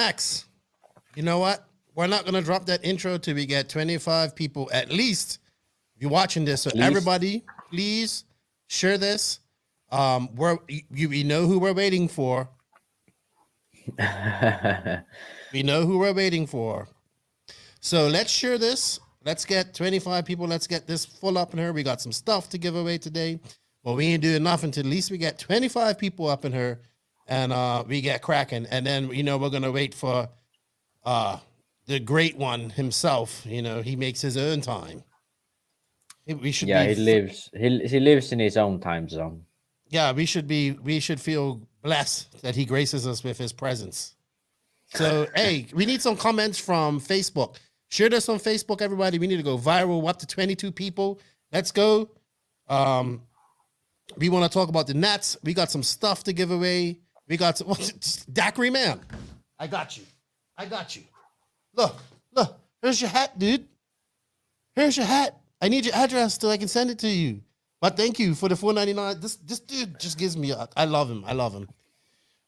Max, you know what? We're not going to drop that intro till we get 25 people at least. If you're watching this, so everybody, please share this. We know who we're waiting for. We know who we're waiting for. So let's share this. Let's get 25 people. Let's get this full up in here. We got some stuff to give away today. But we ain't doing nothing until at least we get 25 people up in here and we get cracking. And then, we're going to wait for the great one himself. He makes his own time. We should he lives in his own time zone. Yeah, we should feel blessed that he graces us with his presence. So, hey, we need some comments from Facebook. Share this on Facebook, everybody. We need to go viral. We're up to 22 people. Let's go. We want to talk about the Nets. We got some stuff to give away. We got some, Daiquiri Man. I got you. Look. Here's your hat, dude. Here's your hat. I need your address so I can send it to you. But thank you for the $4.99. This dude just gives me I love him.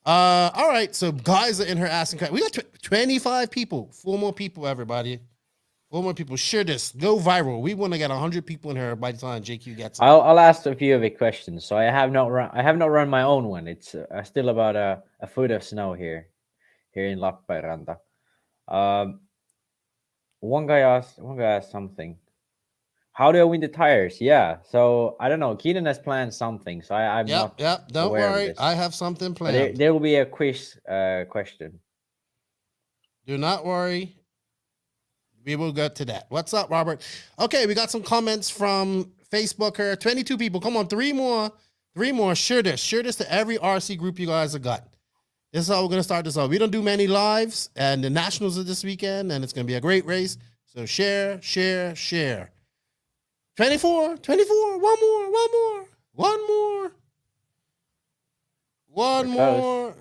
All right, so guys are in here asking. We got 25 people. 4 more people, everybody. 4 more people. Share this. Go viral. We want to get 100 people in here by the time JQ gets it. I'll ask a few of the questions. So I have not run my own one. It's still about a foot of snow here in Lappeenranta. One guy asked something. How do I win the tires? Yeah. So I don't know. Keenan has planned something. So I'm not. Yep. Don't worry. I have something planned. There will be a quiz question. Do not worry. We will get to that. What's up, Robert? Okay, we got some comments from Facebook here. 22 people. Come on, 3 more. 3 more. Share this. Share this to every RC group you guys have got. This is how we're going to start this off. We don't do many lives, and the Nationals are this weekend, and it's going to be a great race. So share. 24. One more.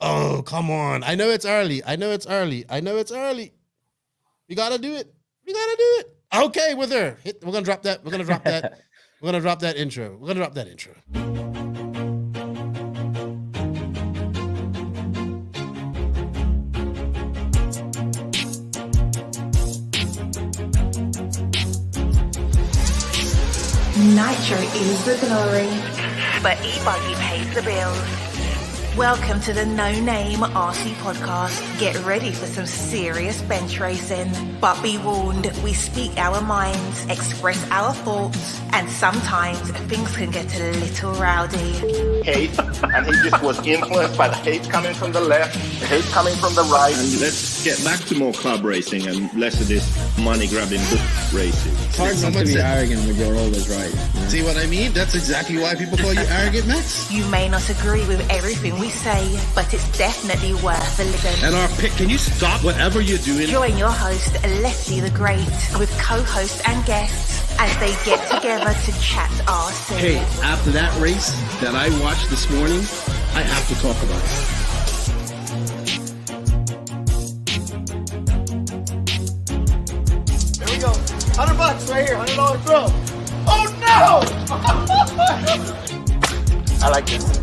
Oh, come on. I know it's early. We gotta do it. Okay, we're there. We're gonna drop that. We're gonna drop that intro. Nitro is the glory, but E-Buggy pays the bills. Welcome to the No Name RC podcast. Get ready for some serious bench racing. But be warned, we speak our minds, express our thoughts, and sometimes things can get a little rowdy. Hate, and he just was influenced by the hate coming from the left, the hate coming from the right. And let's get back to more club racing and less of this money-grabbing book racing. It's hard not to be arrogant when you're always right. Yeah. See what I mean? That's exactly why people call you arrogant, Max. You may not agree with everything we say, but it's definitely worth a listen. And our pick, can you stop whatever you're doing? Join your host, Lefty the Great, with co-hosts and guests as they get together to chat RC. Hey, after that race that I watched this morning, I have to talk about it. There we go. $100 right here, $100 throw. Oh no! I like this.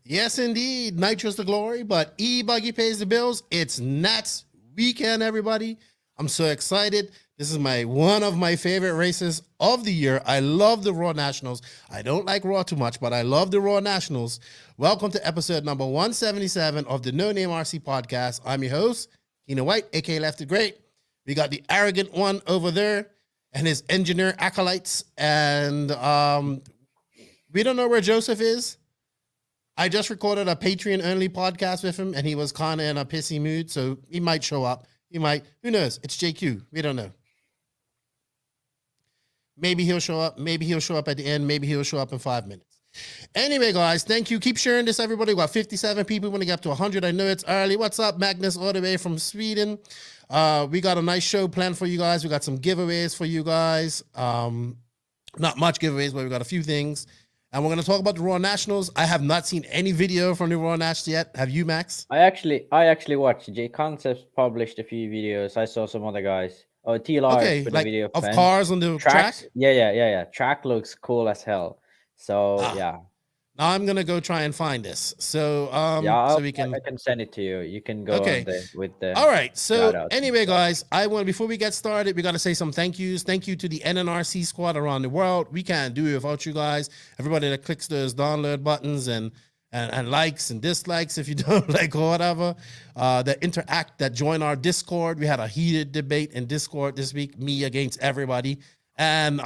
Yes, indeed. Nitro's the glory, but E-Buggy pays the bills. It's Nats weekend, everybody. I'm so excited. This is one of my favorite races of the year. I love the Raw Nationals. I don't like Raw too much, but I love the Raw Nationals. Welcome to episode number 177 of the No Name RC podcast. I'm your host, Keenan White, aka Lefty Great. We got the arrogant one over there and his engineer acolytes. And we don't know where Joseph is. I just recorded a Patreon-only podcast with him, and he was kind of in a pissy mood, so he might show up. He might. Who knows? It's JQ. We don't know. Maybe he'll show up. Maybe he'll show up at the end. Maybe he'll show up in 5 minutes. Anyway, guys, thank you. Keep sharing this, everybody. We got 57 people. We want to get up to 100. I know it's early. What's up, Magnus, all the way from Sweden? We got a nice show planned for you guys. We got some giveaways for you guys. Not much giveaways, but we got a few things. And we're going to talk about the Raw Nationals. I have not seen any video from the Raw Nationals yet. Have you, Max? I actually watched. J Concepts published a few videos. I saw some other guys. Oh, TLR Okay, put a like video of Fence. cars on the track? Yeah. Track looks cool as hell. So yeah. Now I'm gonna go try and find this. So Yeah, we can. I can send it to you. You can go Okay. on there with the. All right. So shout-outs and anyway, stuff. guys, before we get started, we gotta say some thank yous. Thank you to the NNRC Squad around the world. We can't do it without you guys. Everybody that clicks those download buttons and likes and dislikes if you don't like or whatever. That interact, that join our Discord. We had a heated debate in Discord this week, me against everybody, and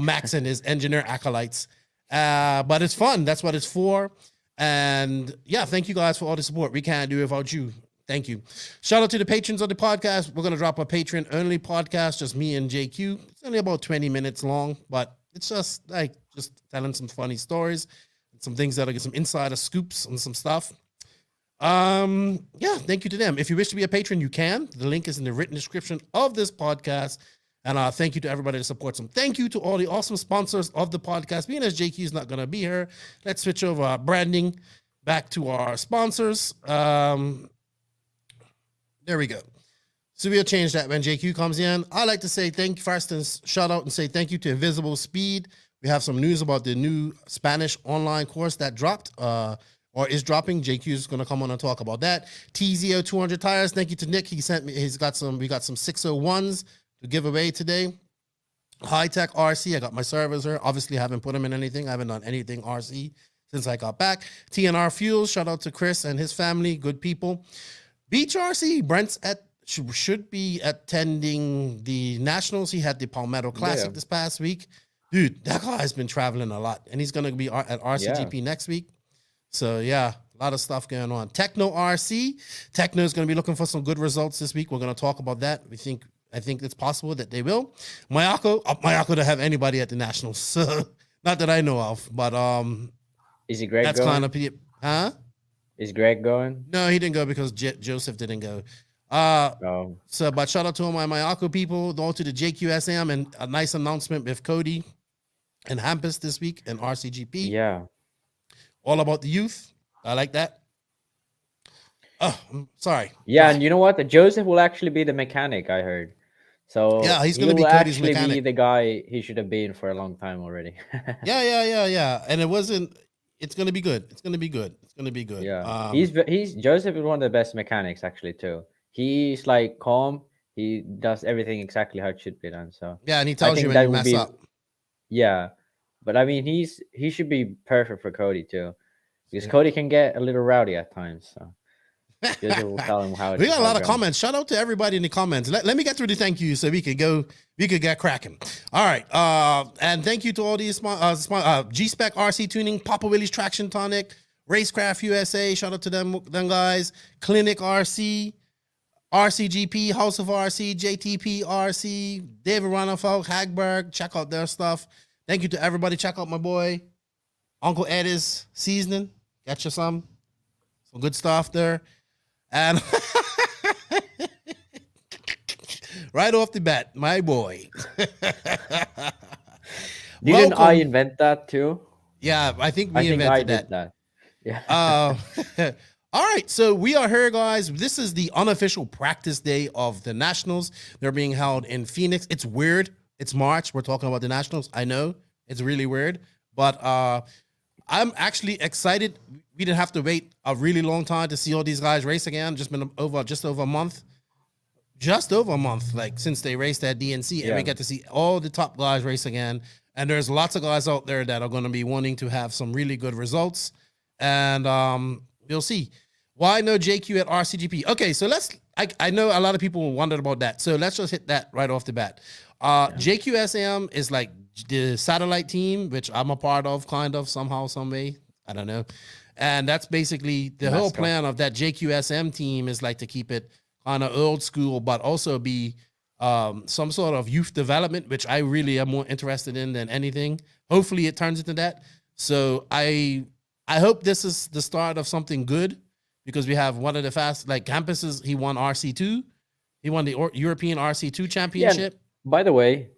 Max and his engineer acolytes. But it's fun. That's what it's for. And yeah, thank you guys for all the support. We can't do it without you. Thank you. Shout out to the patrons of the podcast. We're going to drop a patron only podcast, just me and JQ. It's only about 20 minutes long, but it's just telling some funny stories, some things that'll get some insider scoops on some stuff. Yeah, thank you to them. If you wish to be a patron, you can. The link is in the written description of this podcast. And thank you to everybody that supports them. Thank you to all the awesome sponsors of the podcast. Being as JQ is not going to be here, let's switch over our branding back to our sponsors. There we go. So we'll change that when JQ comes in. I like to say thank you first and shout out and say thank you to Invisible Speed. We have some news about the new Spanish online course that dropped or is dropping. JQ is going to come on and talk about that. TZO 200 tires. Thank you to Nick. We got some 601s to give away today. High Tech RC. I got my servers here. Obviously, I haven't put them in anything. I haven't done anything RC since I got back. TNR Fuel. Shout out to Chris and his family. Good people. Beach RC. Brent's should be attending the Nationals. He had the Palmetto Classic this past week. Dude, that guy has been traveling a lot. And he's going to be at RCGP next week. So, yeah, a lot of stuff going on. Techno RC. Techno is going to be looking for some good results this week. We're going to talk about that. I think it's possible that they will. Mayako to have anybody at the Nationals. So, not that I know of, but is he Greg that's going? kind of huh? Is Greg going? No, he didn't go because Joseph didn't go. So, but shout out to all my Mayako people, all to the JQSM, and a nice announcement with Cody and Hampus this week and RCGP. Yeah. All about the youth. I like that. Oh, I'm sorry. Yeah, and you know what? Joseph will actually be the mechanic, I heard. So yeah, he's going to be Cody's actually mechanic. Be the guy he should have been for a long time already. Yeah. And it's going to be good. It's going to be good. Yeah. He's Joseph is one of the best mechanics actually too. He's like calm. He does everything exactly how it should be done. So yeah, and he tells you when you mess up. Yeah. But I mean he should be perfect for Cody too. Because Cody can get a little rowdy at times. So we'll tell him how we got a lot of comments. Shout out to everybody in the comments. Let me get through the thank you so we could get cracking. All right. And thank you to all these G-Spec RC Tuning, Papa Willie's Traction Tonic, Racecraft USA. Shout out to them guys. Clinic RC, RCGP, House of RC, JTP RC, David Ronnefeld, Hagberg. Check out their stuff. Thank you to everybody. Check out my boy, Uncle Eddie's Seasoning. Get you some good stuff there. And right off the bat, my boy. Didn't I invent that too? Yeah, I think I invented that. Yeah. All right, so we are here, guys. This is the unofficial practice day of the Nationals. They're being held in Phoenix. It's weird. It's March. We're talking about the Nationals. I know it's really weird, but I'm actually excited. We didn't have to wait a really long time to see all these guys race again. Just over a month. Like since they raced at DNC, and we get to see all the top guys race again. And there's lots of guys out there that are going to be wanting to have some really good results. And we'll see. Why no JQ at RCGP? Okay, so I know a lot of people wondered about that. So let's just hit that right off the bat. JQSM is like the satellite team, which I'm a part of, kind of, somehow, some way. I don't know. And that's basically the whole plan of that JQSM team is like to keep it kind of old school, but also be some sort of youth development, which I really am more interested in than anything. Hopefully it turns into that. So I hope this is the start of something good, because we have one of the fast, like campuses. He won RC2. He won the European RC2 championship. Yeah, by the way,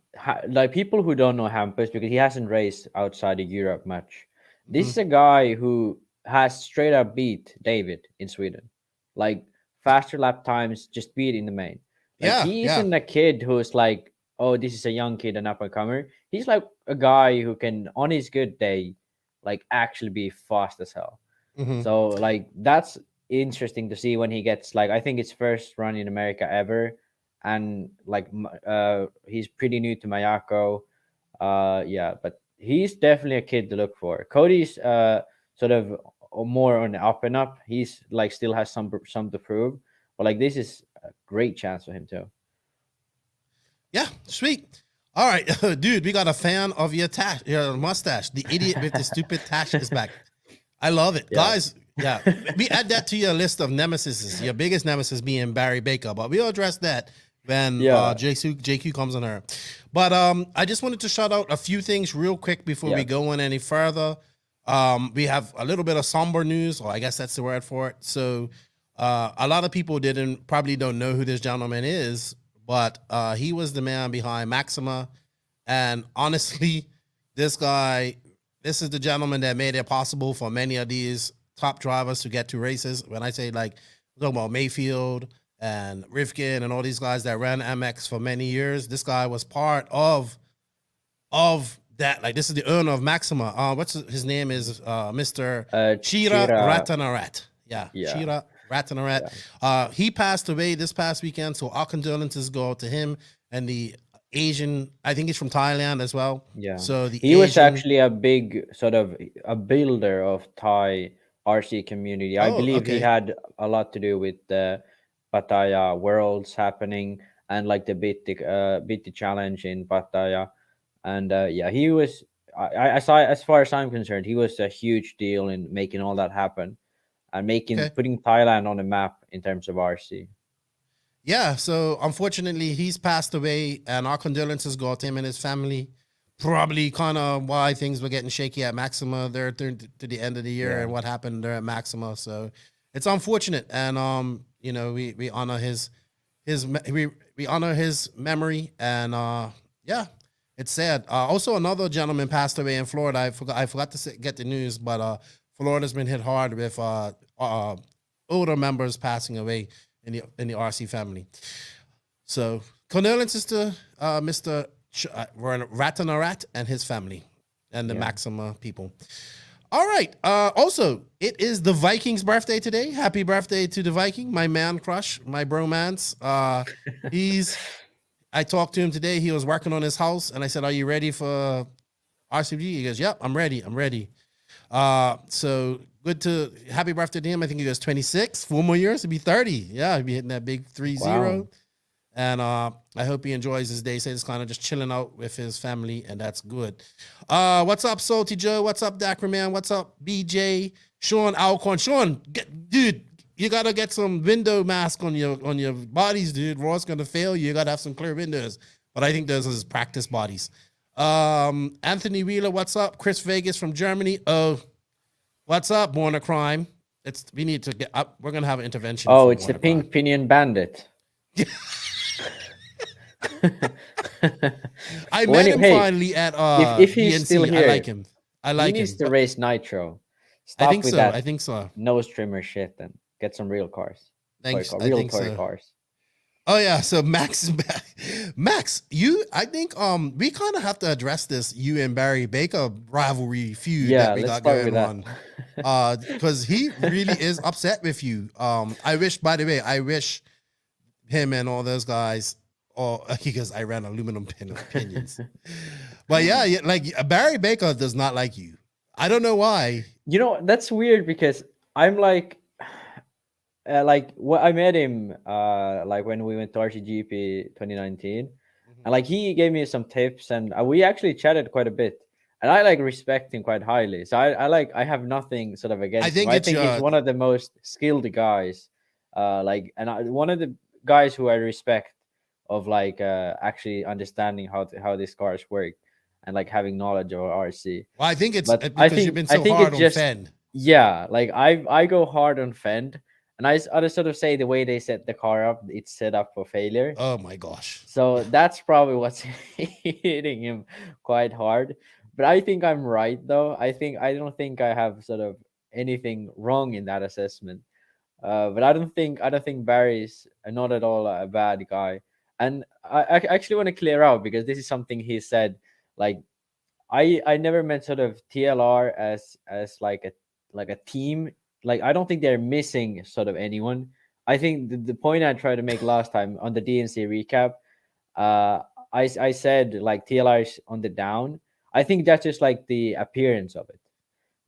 like people who don't know Hampus, because he hasn't raced outside of Europe much. This is a guy who has straight up beat David in Sweden. Like faster lap times, just beat in the main. Like Yeah, he yeah. isn't a kid who's like, oh, this is a young kid, an up and comer. He's like a guy who can, on his good day, like actually be fast as hell. Mhm. So like that's interesting to see when he gets like, I think it's first run in America ever, and like he's pretty new to Mayako. Yeah, but he's definitely a kid to look for. Cody's sort of more on the up and up. He's like still has some to prove, but like this is a great chance for him too. Yeah, sweet. All right, dude, we got a fan of your your mustache. The idiot with the stupid tash is back. I love it, guys. Yeah, we add that to your list of nemesis. Your biggest nemesis being Barry Baker, but we'll address that when JQ comes on her. But I just wanted to shout out a few things real quick before we go on any further. We have a little bit of somber news, or I guess that's the word for it. So a lot of people probably don't know who this gentleman is, but he was the man behind Maxima. And honestly, this is the gentleman that made it possible for many of these top drivers to get to races. When I say like, I'm talking about Mayfield and Rivkin and all these guys that ran MX for many years, this guy was part of that. Like, this is the owner of Maxima. What's his name is Mr. Chira Ratanarat. Yeah, Chira Ratanarat. He passed away this past weekend, so our condolences go out to him and the Asian. I think he's from Thailand as well. Yeah. So he was actually a big sort of a builder of Thai RC community. I believe he had a lot to do with the Pattaya Worlds happening and like the Bitti Challenge in Pattaya. And he was. I saw, as far as I'm concerned, he was a huge deal in making all that happen and putting Thailand on the map in terms of RC. Yeah, so unfortunately, he's passed away, and our condolences go out to him and his family. Probably kind of why things were getting shaky at Maxima there to the end of the year and what happened there at Maxima. So it's unfortunate, and we honor we honor his memory, and it's sad. Also, another gentleman passed away in Florida. I forgot to get the news, but Florida's been hit hard with older members passing away in the RC family. So condolences to Mr. Ratanarat and his family and the Maxima people. All right. Also, it is the Viking's birthday today. Happy birthday to the Viking, my man crush, my bromance. I talked to him today. He was working on his house, and I said, "Are you ready for RCG?" He goes, "Yep, I'm ready. I'm ready." So happy birthday to him. I think he goes 26, 4 more years to be 30. Yeah, he'll be hitting that big 3-0. Wow. And I hope he enjoys his day. So he's kind of just chilling out with his family, and that's good. What's up, Salty Joe? What's up, Dakra Man? What's up, BJ? Sean Alcorn. Sean, dude, you gotta get some window mask on your bodies, dude. Raw's gonna fail you. You gotta have some clear windows. But I think those are his practice bodies. Anthony Wheeler, what's up? Chris Vegas from Germany. Oh, what's up, Born a Crime? We need to get up. We're gonna have an intervention. Oh, it's the Pink Pinion Bandit. I met him finally at if he's DNC. still here, I like him. He needs to race Nitro. Stop with that I think so. Nose trimmer shit and get some real cars. Thanks. Real toy cars. Oh yeah, so Max is back. Max, I think we kind of have to address this you and Barry Baker rivalry feud that we got going on. Because he really is upset with you. I wish him and all those guys, because I ran aluminum opinions. But yeah, like Barry Baker does not like you. I don't know why. You know, that's weird because I'm like I met him like when we went to RCGP 2019, and like he gave me some tips, and we actually chatted quite a bit, and I like respect him quite highly. So I have nothing sort of against him. I think he's one of the most skilled guys, and one of the guys who I respect of like actually understanding how these cars work and like having knowledge of RC. Well, I think it's because you've been so hard on Fend. Yeah, like I go hard on Fend. And I sort of say the way they set the car up, it's set up for failure. Oh my gosh! So that's probably what's hitting him quite hard. but I think I'm right though. I don't think I have sort of anything wrong in that assessment. But I don't think Barry's not at all a bad guy. And I actually want to clear out, because this is something he said. Like, I never meant sort of TLR as like a team. Like, I don't think they're missing sort of anyone. I think the point I tried to make last time on the DNC recap, I said like TLR is on the down. I think that's just like the appearance of it,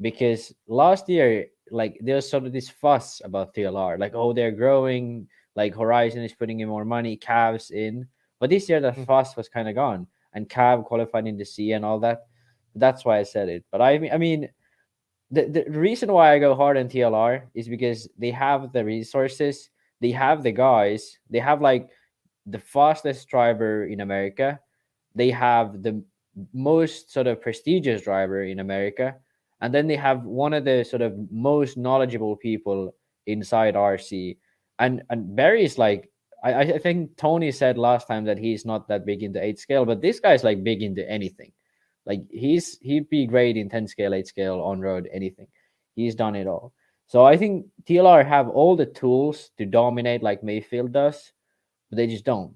because last year, like, there's sort of this fuss about TLR, like, oh, they're growing, like Horizon is putting in more money, Cavs in, but this year that fuss was kind of gone, and Cav qualified in the C and all that. That's why I said it. But I mean, the reason why I go hard on TLR is because they have the resources, they have the guys, they have like the fastest driver in America, they have the most sort of prestigious driver in America, and then they have one of the sort of most knowledgeable people inside RC. And Barry's like, I think Tony said last time that he's not that big into 8 scale, but this guy's like big into anything. Like, he'd be great in 10 scale, 8 scale, on road, anything. He's done it all. So I think TLR have all the tools to dominate like Mayfield does, but they just don't.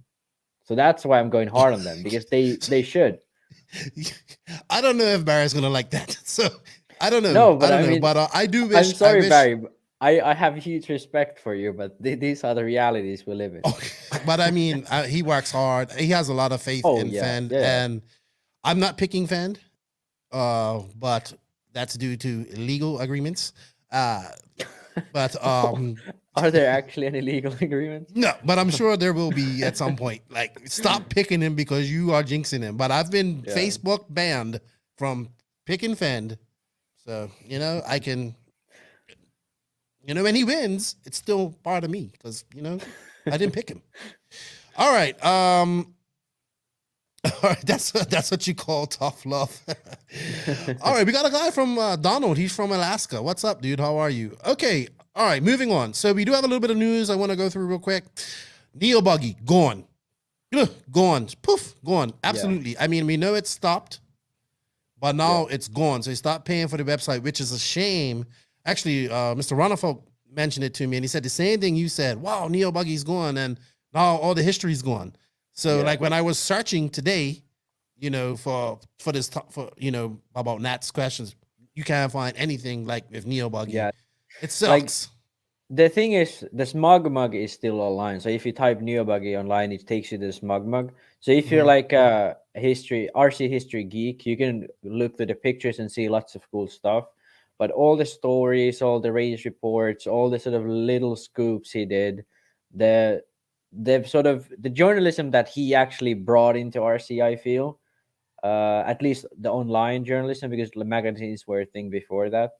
So that's why I'm going hard on them, because they should. I don't know if Barry's gonna like that. So I don't know. No, but I don't I know. mean, But I do wish. I'm sorry, I wish, Barry. I have huge respect for you, but these are the realities we live in. But I mean, he works hard. He has a lot of faith in Fend, and I'm not picking Fend, but that's due to legal agreements. But are there actually any legal agreements? No, but I'm sure there will be at some point. Like, stop picking him because you are jinxing him. But I've been Facebook banned from picking Fend, so I can. When he wins, it's still part of me because I didn't pick him. All right, all right. That's what you call tough love. All right, we got a guy from Donald. He's from Alaska. What's up, dude? How are you? Okay. All right, moving on. So we do have a little bit of news I want to go through real quick. NeoBuggy gone, gone, poof, gone. Absolutely. Yeah. I mean, we know it stopped, but now it's gone. So he stopped paying for the website, which is a shame. Actually, Mr. Ronafel mentioned it to me, and he said the same thing you said. Wow, NeoBuggy's gone, and now all the history's gone. So, like, when I was searching today, for this, about Nat's questions, you can't find anything like with NeoBuggy. Yeah, it sucks. Like, the thing is, the Smug Mug is still online. So if you type NeoBuggy online, it takes you to the Smug Mug. So if you're like a RC history geek, you can look through the pictures and see lots of cool stuff. But all the stories, all the race reports, all the sort of little scoops he did, the sort of the journalism that he actually brought into RC, I feel, at least the online journalism, because the magazines were a thing before that,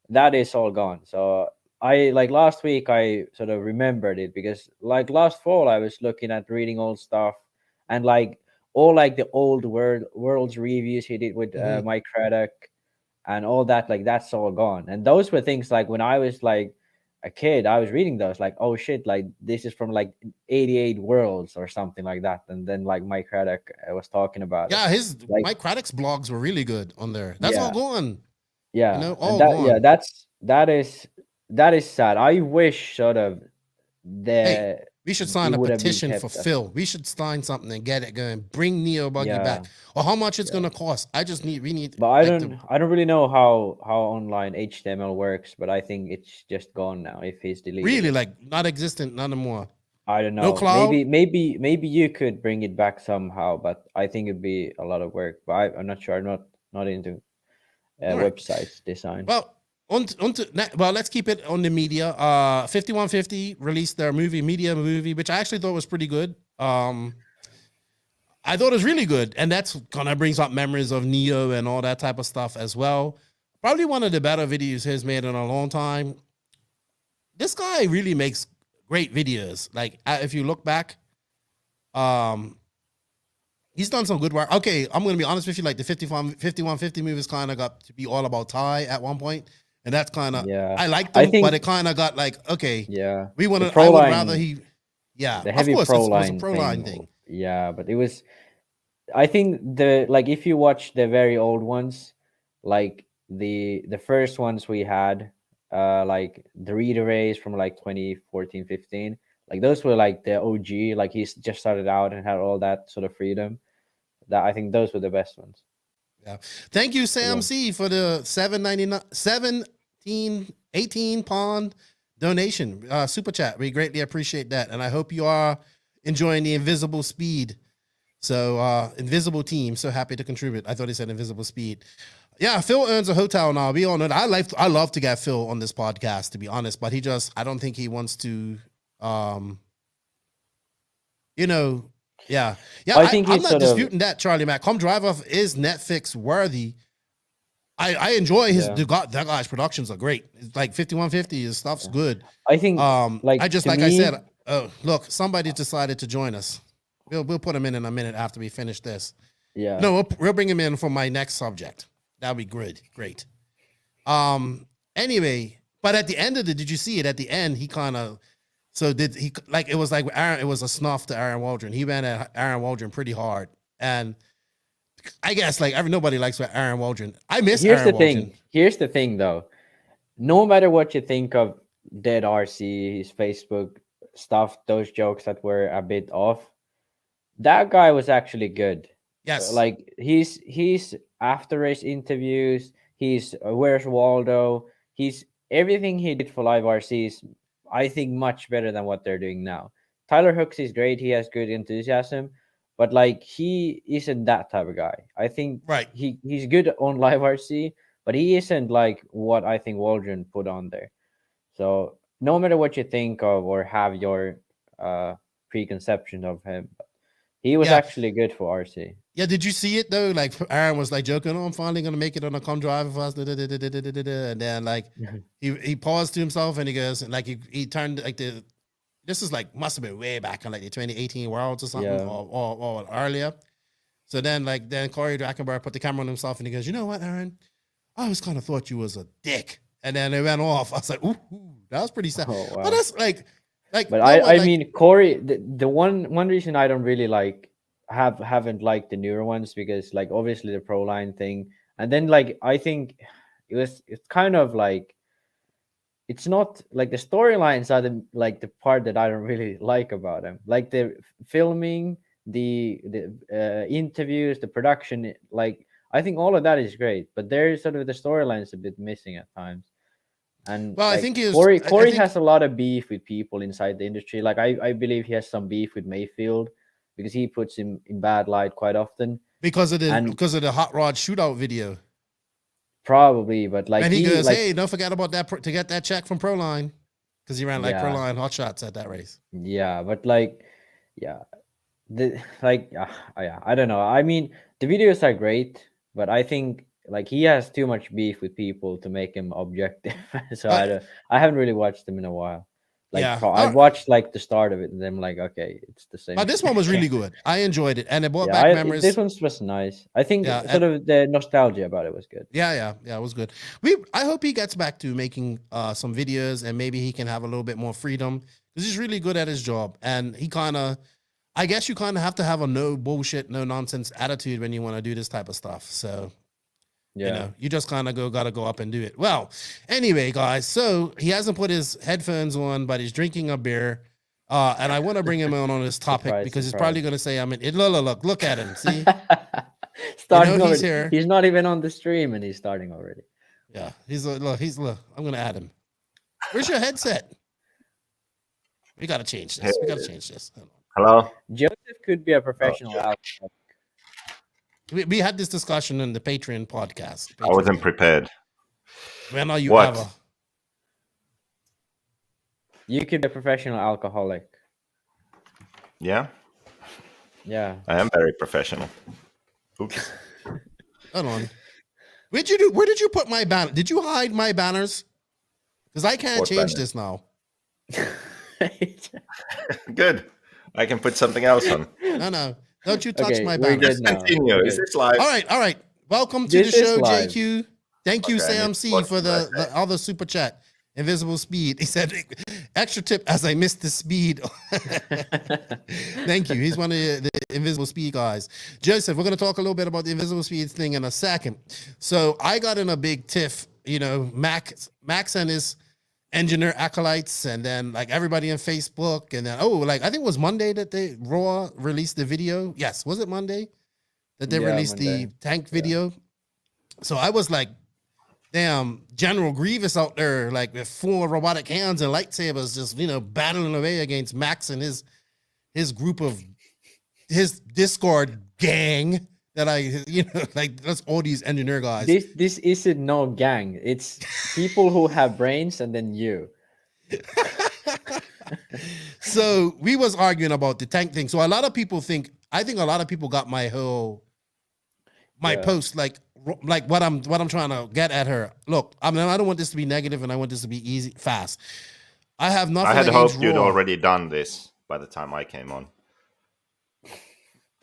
that is all gone. So last week, I sort of remembered it, because like last fall, I was looking at reading old stuff, and like all like the old world's reviews he did with Mike Craddock, and all that, like, that's all gone. And those were things like when I was like a kid, I was reading those like, oh shit, like this is from like 88 Worlds or something like that. And then like Mike Craddock was talking about it. His Mike Craddock's blogs were really good on there. That's all gone. Yeah, all gone. Yeah, that is sad. I wish sort of we should sign a petition for Phil. We should sign something and get it going. Bring NeoBuggy back. Or how much it's gonna cost. We need. But I don't really know how online HTML works, but I think it's just gone now if he's deleted. Really, like not existent, none more. I don't know. No cloud? Maybe you could bring it back somehow, but I think it'd be a lot of work. But I'm not sure. I'm not into websites design. Well, let's keep it on the media. 5150 released their media movie, which I actually thought was pretty good. I thought it was really good, and that's gonna bring up memories of Neo and all that type of stuff as well. Probably one of the better videos he's made in a long time. This guy really makes great videos. Like, if you look back, he's done some good work. Okay, I'm gonna be honest with you. Like the 5150 movies kind of got to be all about Ty at one point. And that's kind of, I liked them, but it kind of got like, okay, we want to, I would rather the heavy pro line thing. Yeah, but it was, I think if you watch the very old ones, like the first ones we had, like the Reader Race from like 2014, 15, like those were like the OG. Like he's just started out and had all that sort of freedom. That I think those were the best ones. Yeah. Thank you, Sam C, for the £18 donation, super chat. We greatly appreciate that, and I hope you are enjoying the invisible speed. So invisible team, so happy to contribute. I thought he said invisible speed. Yeah, Phil earns a hotel now. We all know that. I love to get Phil on this podcast, to be honest, but I don't think he wants to. Yeah. I think I'm not disputing that, Charlie Mack. Come Drive Off is Netflix worthy. I enjoy his that guy's productions are great. It's like 5150, his stuff's good. I think I said, look, somebody decided to join us. We'll put him in a minute after we finish this. Yeah. No, we'll bring him in for my next subject. That'd be good. Great. Anyway, but at the end of did you see it? At the end, he kind of it was like Aaron, it was a snuff to Aaron Waldron. He went at Aaron Waldron pretty hard. And I guess nobody likes Aaron Waldron. I miss Aaron Waldron. Here's the thing though. No matter what you think of Dead RC, his Facebook stuff, those jokes that were a bit off, that guy was actually good. Yes. Like he's after race interviews, he's Where's Waldo, he's everything he did for Live RCs, I think much better than what they're doing now. Tyler Hooks is great, he has good enthusiasm, but like he isn't that type of guy. I think he's good on Live RC, but he isn't like what I think Waldron put on there. So no matter what you think of or have your preconception of him, he was actually good for RC. Yeah, did you see it though? Like Aaron was like joking, "Oh, I'm finally gonna make it on a Come Drive for us," and then like he paused to himself and he goes, and like he turned like this is like must have been way back in like the 2018 Worlds or something or earlier. So then Corey Drakenberg put the camera on himself and he goes, "You know what, Aaron? I always kind of thought you was a dick," and then it went off. I was like, "Ooh, that was pretty sad." Oh, wow. But that's like. But I mean, Corey, the one reason I don't really haven't liked the newer ones because like obviously the Pro Line thing, and then like I think it's kind of like it's not like the storylines are the part that I don't really like about them. Like the filming, the interviews, the production, like I think all of that is great, but there's sort of the storylines a bit missing at times. And I think Corey has a lot of beef with people inside the industry. Like I believe he has some beef with Mayfield because he puts him in bad light quite often because of the hot rod shootout video. Probably, but like and he goes, "Hey, don't forget about that to get that check from Proline," because he ran Proline hot shots at that race. Yeah, but like, I don't know. I mean, the videos are great, but I think. Like he has too much beef with people to make him objective, so I haven't really watched them in a while. Like I watched like the start of it, and then I'm like, okay, it's the same. But this one was really good. I enjoyed it, and it brought back memories. This one was nice. I think sort of the nostalgia about it was good. Yeah, it was good. I hope he gets back to making some videos, and maybe he can have a little bit more freedom because he's really good at his job, and he I guess you kind of have to have a no bullshit, no nonsense attitude when you want to do this type of stuff. So. Yeah, you just kind of gotta go up and do it. Well, anyway, guys, so he hasn't put his headphones on, but he's drinking a beer. And I want to bring him on this topic because he's probably gonna say, "I'm in." Look at him. See, he's here. He's not even on the stream, and he's starting already. Yeah, look. I'm gonna add him. Where's your headset? We gotta change this. Hello. Joseph could be a professional alcoholic. We had this discussion in the Patreon podcast. I wasn't prepared. When are you ever? You could be a professional alcoholic. Yeah? Yeah. I am very professional. Oops. Hold on. Where did you put my banner? Did you hide my banners? Because I can't change this now. Good. I can put something else on. No. Don't you touch my banner. Let's continue. Is this live? All right. Welcome to the show, JQ. Thank you, Sam C, for the other super chat. invisible speed. He said, extra tip as I missed the speed. Thank you. He's one of the invisible speed guys. Joseph, we're going to talk a little bit about the invisible speed thing in a second. So I got in a big tiff, you know, Max and his engineer acolytes, and then like everybody on Facebook, and then like I think it was Monday that they Raw released the video. Yes, was it Monday that they released Monday. the tank video? So I was like, damn, General Grievous out there, like with 4 robotic hands and lightsabers, just, you know, battling away against Max and his group of his Discord gang that like that's all these engineer guys. This isn't no gang. It's people who have brains and then you. So we was arguing about the tank thing. So a lot of people I think a lot of people got my post like what I'm trying to get at her. Look, I mean, I don't want this to be negative, and I want this to be easy, fast. I have nothing. I had against hoped you'd Raw. already done this by the time I came on.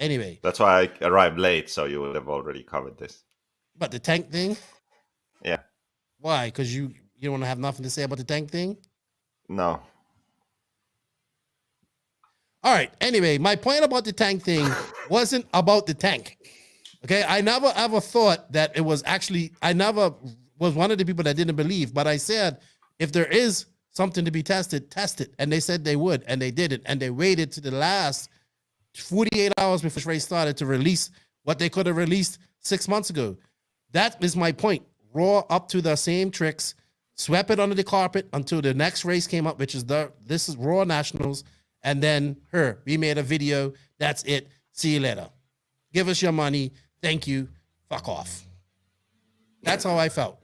Anyway, that's why I arrived late, so you would have already covered this. But the tank thing? Yeah. Why? Because you don't want to have nothing to say about the tank thing? No. All right. Anyway, my point about the tank thing wasn't about the tank. Okay. I never ever thought that it was actually, I never was one of the people that didn't believe, but I said, if there is something to be tested, test it. And they said they would, and they did it. And they waited to the last 48 hours before the race started to release what they could have released 6 months ago. That is my point. Raw up to the same tricks, swept it under the carpet until the next race came up, which is this is Raw Nationals, and then we made a video. That's it. See you later. Give us your money. Thank you. Fuck off. That's how I felt.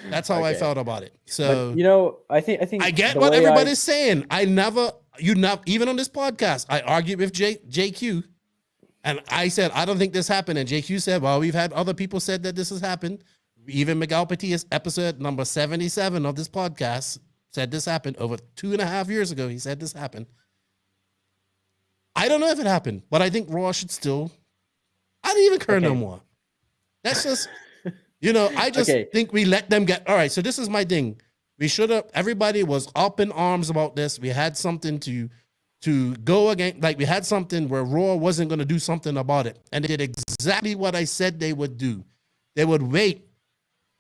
That's how I felt about it. So but, you know, I think I get what everybody's saying. Even on this podcast, I argued with JQ, and I said I don't think this happened, and JQ said, well, we've had other people said that this has happened. Even Miguel Patias, episode number 77 of this podcast, said this happened over 2.5 years ago. He said this happened. I don't know if it happened, but I think Raw should still. I don't even care no more. That's just. I just think we let them get. All right, so this is my thing. We should have. Everybody was up in arms about this. We had something to go against. Like we had something where Raw wasn't going to do something about it, and they did exactly what I said they would do. They would wait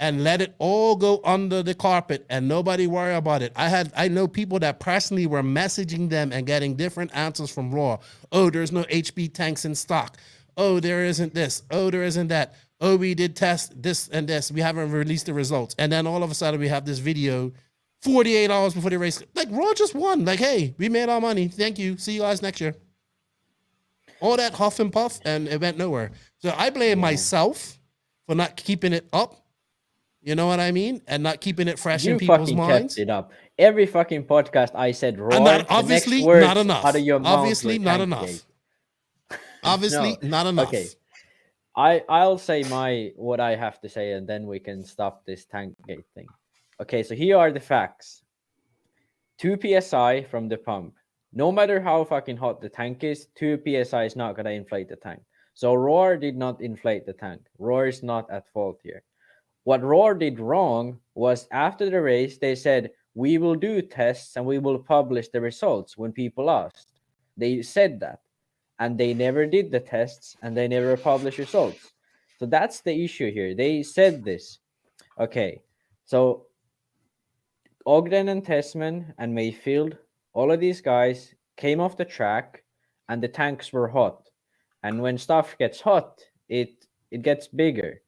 and let it all go under the carpet, and nobody worry about it. I know people that personally were messaging them and getting different answers from Raw. Oh, there's no HB tanks in stock. Oh, there isn't this. Oh, there isn't that. Oh, we did test this and this. We haven't released the results. And then all of a sudden we have this video 48 hours before the race. Like, Raw just won. Like, hey, we made our money. Thank you. See you guys next year. All that huff and puff, and it went nowhere. So I blame myself for not keeping it up. You know what I mean? And not keeping it fresh in people's minds. Kept it up. Every fucking podcast I said Raw. And that, obviously not enough. Obviously not enough. Obviously not enough. Okay. I'll say what I have to say, and then we can stop this tank gate thing. Okay, so here are the facts. 2 psi from the pump. No matter how fucking hot the tank is, 2 psi is not gonna inflate the tank. So Roar did not inflate the tank. Roar is not at fault here. What Roar did wrong was after the race, they said, we will do tests and we will publish the results when people asked. They said that. And they never did the tests, and they never published results. So that's the issue here. They said this. Okay, so Ogden and Tessman and Mayfield, all of these guys came off the track, and the tanks were hot. And when stuff gets hot, it gets bigger.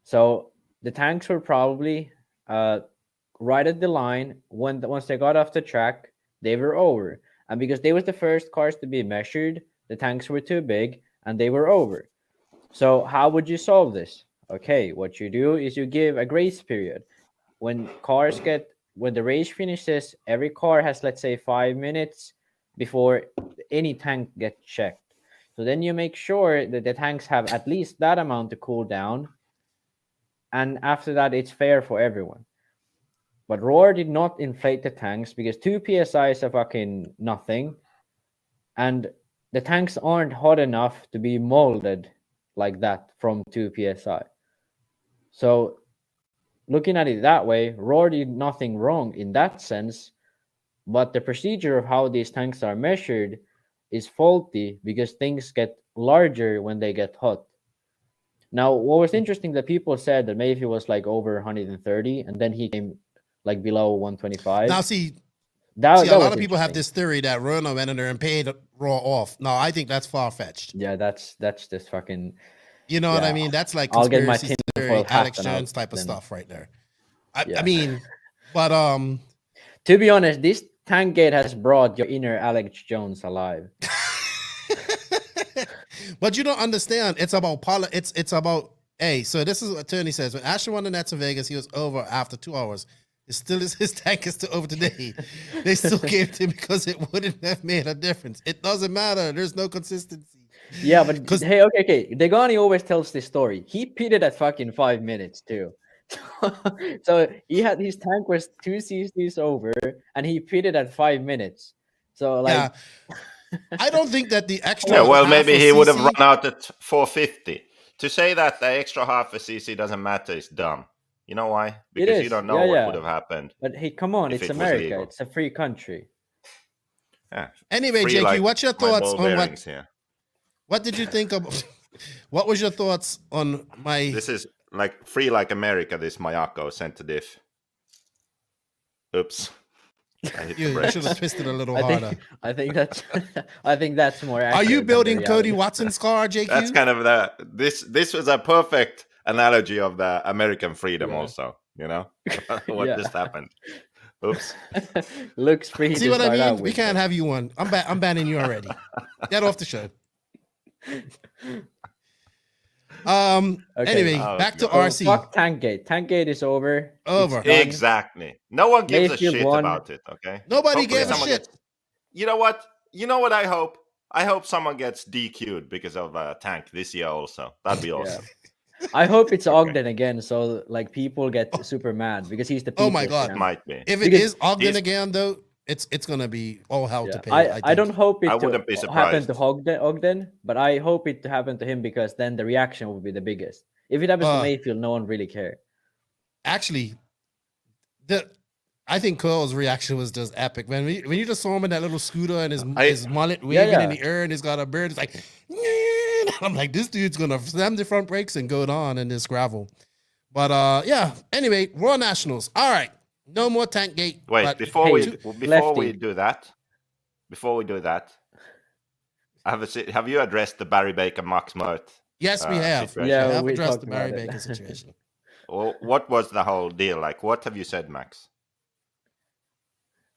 So the tanks were probably right at the line. Once they got off the track, they were over. And because they was the first cars to be measured, the tanks were too big and they were over. So how would you solve this? Okay, what you do is you give a grace period. When the race finishes, every car has, let's say, 5 minutes before any tank gets checked. So then you make sure that the tanks have at least that amount to cool down. And after that, it's fair for everyone. But Roar did not inflate the tanks because 2 psi is a fucking nothing. And the tanks aren't hot enough to be molded like that from 2 psi. So looking at it that way, Raw did nothing wrong in that sense, but the procedure of how these tanks are measured is faulty because things get larger when they get hot. Now, what was interesting that people said that Mayfield was like over 130, and then he came like below 125. Now, see, that a lot was of people have interesting. this theory that Rona went in there and paid Raw off. No, I think that's far fetched. Yeah, that's just fucking. You know what I Yeah. mean? That's like I'll get my conspiracy theory, tinfoil hat Alex and I'll Jones type of then- stuff right there. Yeah. I mean, but To be honest, this tank gate has brought your inner Alex Jones alive. but you don't understand. It's about It's about so this is what Tony says. When Asher won the Nets in Vegas, he was over after 2 hours. His tank is still over today. They still gave it to him because it wouldn't have made a difference. It doesn't matter. There's no consistency. Yeah, but hey, okay. Degani always tells this story. He pitted at fucking 5 minutes too. So he had his tank was 2 cc's over, and he pitted at 5 minutes. So like, Yeah. I don't think that the extra. Yeah, well, half maybe a he would have cc run out at 450. To say that the extra half a cc doesn't matter is dumb. You know why? Because you is. don't know Yeah, what yeah. would have happened. but hey, come on, If it's it was America. legal. It's a free country. Yeah. Anyway, Free JQ, like what's your my thoughts ball on bearings here. what did you think of? What was your thoughts on my? This is like free like America. This Mayako sent to diff. Oops. I hit the You brakes. should have twisted a little I harder. think, I think that's I think that's more. Are accurate you than the building Cody reality. Watson's car, JQ? That's kind of this was a perfect analogy of the American freedom. Yeah. Also, you know what Yeah. just happened. Oops. Looks free. See to what I start out mean? We with, can't but- have you on. I'm banning you already. Get off the show. Okay. Anyway, Oh, back to God. RC. Fuck Tankgate. Tankgate is over. It's Over. done. Exactly. No one gives Mayfield a shit won. about it. Okay. Nobody Hopefully gave a someone shit. gets- You know what? You know what I hope? I hope someone gets DQ'd because of a tank this year also. That'd be awesome. I hope it's Okay. Ogden again, so like people get super mad because he's the. Oh my people's God. It champ. might be. If it Because is Ogden he's- again, though, it's gonna be all hell to Yeah. pay. I think. don't hope it I to wouldn't be happen to surprised. Ogden, but I hope it to happen to him because then the reaction will be the biggest. If it happens to Mayfield, no one really cares. Actually, I think Cole's reaction was just epic, man. When you just saw him in that little scooter and his mullet waving in the air and he's got a beard, it's like, I'm like, this dude's gonna slam the front brakes and go on in this gravel. But yeah. Anyway, Raw Nationals. All right, no more tank gate. Wait, but- before Hey, we Lefty. do that, have you addressed the Barry Baker Max Mert? Yes, we have. situation? Yeah, we have we addressed talked the Barry about it. Baker situation. Or what was the whole deal like? What have you said, Max?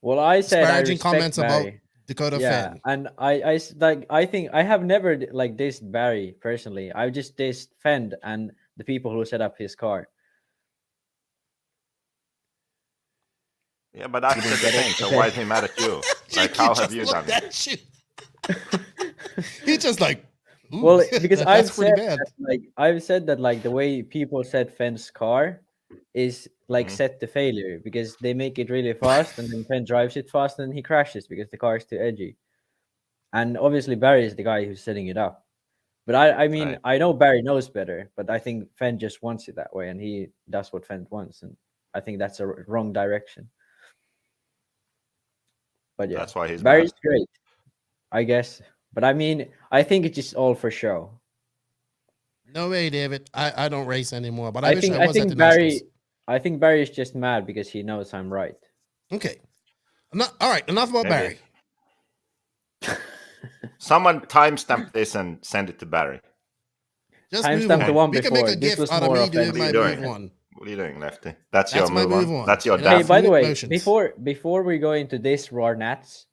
Well, I said I Disparaging respect comments about Barry. Dakota Yeah, Fenn. and I think I have never like dissed Barry personally. I just dissed Fend and the people who set up his car. Yeah, but that's the thing. So why is he mad at you? Like, how have you done it? He's just like, ooh, Well, because I've that's pretty said bad. that, I've said that like the way people set Fenn's car is like Mhm. set to failure because they make it really fast and then Fenn drives it fast and he crashes because the car is too edgy. And obviously Barry is the guy who's setting it up. But I mean, Right. I know Barry knows better, but I think Fenn just wants it that way and he does what Fenn wants. And I think that's a wrong direction. But yeah, That's why he's Barry's mad. great, I guess. But I mean, I think it's just all for show. No way, David. I don't race anymore, but I wish think I was at the Barry Nationals. I think Barry is just mad because he knows I'm right. Okay. All right, enough about Maybe. Barry. Someone timestamp this and send it to Barry. Just Timestamp move on. the one We can make before. a This gift was out of more me offensive. doing my What are you move doing? on. What are you doing, Lefty? That's That's your my move move on. on. That's your You know, Hey, daft. by the fluid way, motions. before we go into this raw nats,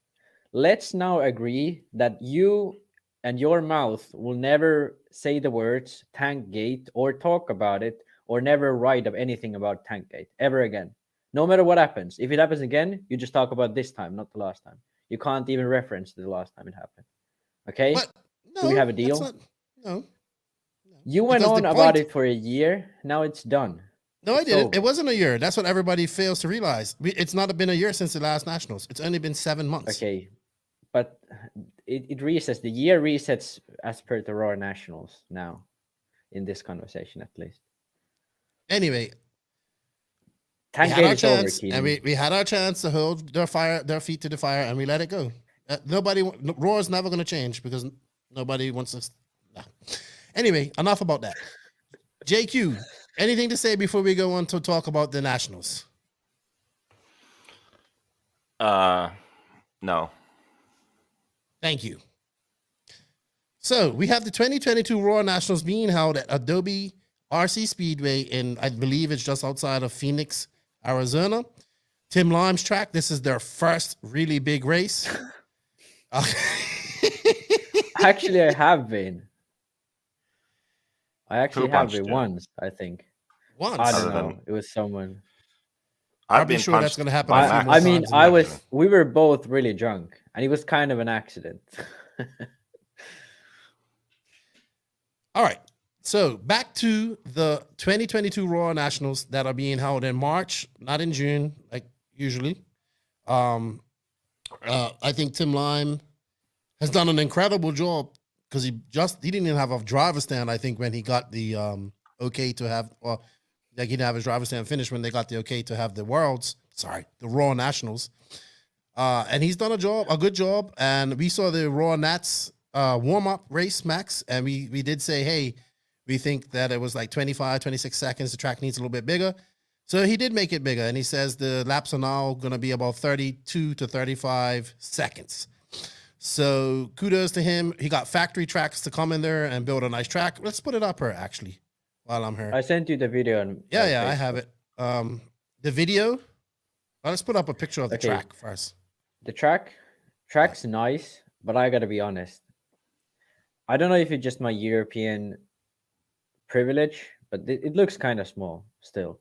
let's now agree that you and your mouth will never say the words tank gate or talk about it or never write of anything about tank gate ever again. No matter what happens. If it happens again, you just talk about this time, not the last time. You can't even reference the last time it happened. Okay? What? No, Do we have a that's deal? not- no. You went Because on the about point- it for a year. Now it's done. No, I It's didn't. over. It wasn't a year. That's what everybody fails to realize. It's not been a year since the last Nationals. It's only been 7 months. Okay. But it resets. The year resets as per the Raw Nationals now, in this conversation at least. Anyway, Tank had our gate is over, chance, Keenan. and we had our chance to hold their feet to the fire, and we let it go. Raw is never going to change because nobody wants us. Nah. Anyway, enough about that. JQ, anything to say before we go on to talk about the Nationals? No. Thank you. So we have the 2022 Raw Nationals being held at Adobe RC Speedway in, I believe it's just outside of Phoenix, Arizona. Tim Lime's track. This is their first really big race. Actually, I have been. I actually Who have punched been you? once, I think. Once. I don't Other know. than- It was someone. I'll I've be been sure that's punched going to happen. by a few Max. more I mean, times in the we were both really drunk, and it was kind of an accident. All right. So back to the 2022 Raw Nationals that are being held in March, not in June, like usually. I think Tim Lime has done an incredible job because he didn't even have a driver stand, I think, when he got the okay to have, or like he didn't have his driver stand finished when they got the okay to have the the Raw Nationals. And he's done a good job. And we saw the Raw Nats warm-up race, Max, and we did say, hey, we think that it was like 25, 26 seconds. The track needs a little bit bigger. So he did make it bigger, and he says the laps are now going to be about 32 to 35 seconds. So kudos to him. He got factory tracks to come in there and build a nice track. Let's put it up here, actually, while I'm here. I sent you the video. On Yeah, I Facebook. have it. The video. Well, let's put up a picture of the Okay. track first. The track's nice, but I gotta be honest. I don't know if it's just my European privilege, but it looks kind of small still.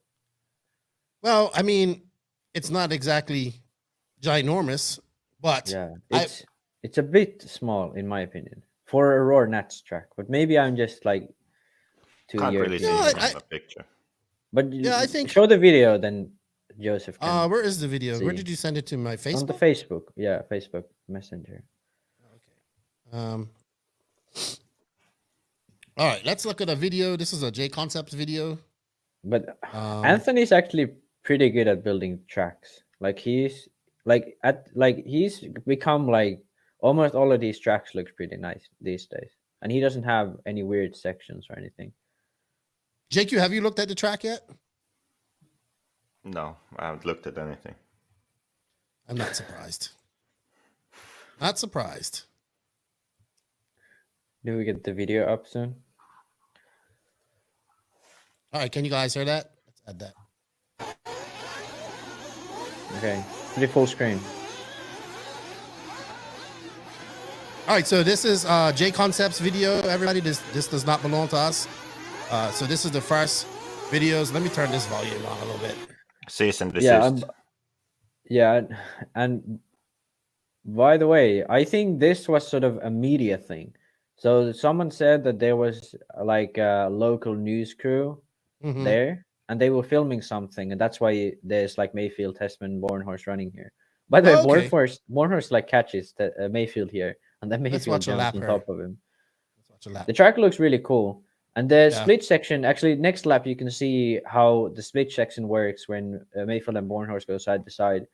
Well, I mean, it's not exactly ginormous, but Yeah, it's a bit small in my opinion for a Raw Nats track. But maybe I'm just like too Can't really European. see No, it I- from the picture. But Yeah, I think- show the video then, Joseph. Can where is the video? Where see. did you send it to? My on the Facebook? Facebook, yeah, Facebook Messenger. All right, let's look at a video. This is a J Concepts video. But Anthony. Anthony's actually pretty good at building tracks. Like he's he's become like almost all of these tracks looks pretty nice these days, and he doesn't have any weird sections or anything. JQ, have you looked at the track yet? No, I haven't looked at anything. I'm not surprised. Not surprised. Do we get the video up soon? All right, can you guys hear that? Let's add that. Okay, pretty full screen. All right, so this is J Concepts video, everybody. This does not belong to us. So this is the first videos. Let me turn this volume on a little bit. Cease and desist. And by the way, I think this was sort of a media thing. So someone said that there was like a local news crew Mhm. there, and they were filming something, and that's why there's like Mayfield, Testman, Bornhorst running here. By the way, Oh, okay. Bornhorst like catches Mayfield here, and then Let's Mayfield watch a jumps lap on here. top of him. Let's watch a lap. The track looks really cool, and the Yeah. split section. Actually, next lap you can see how the split section works when Mayfield and Bornhorst go side to side.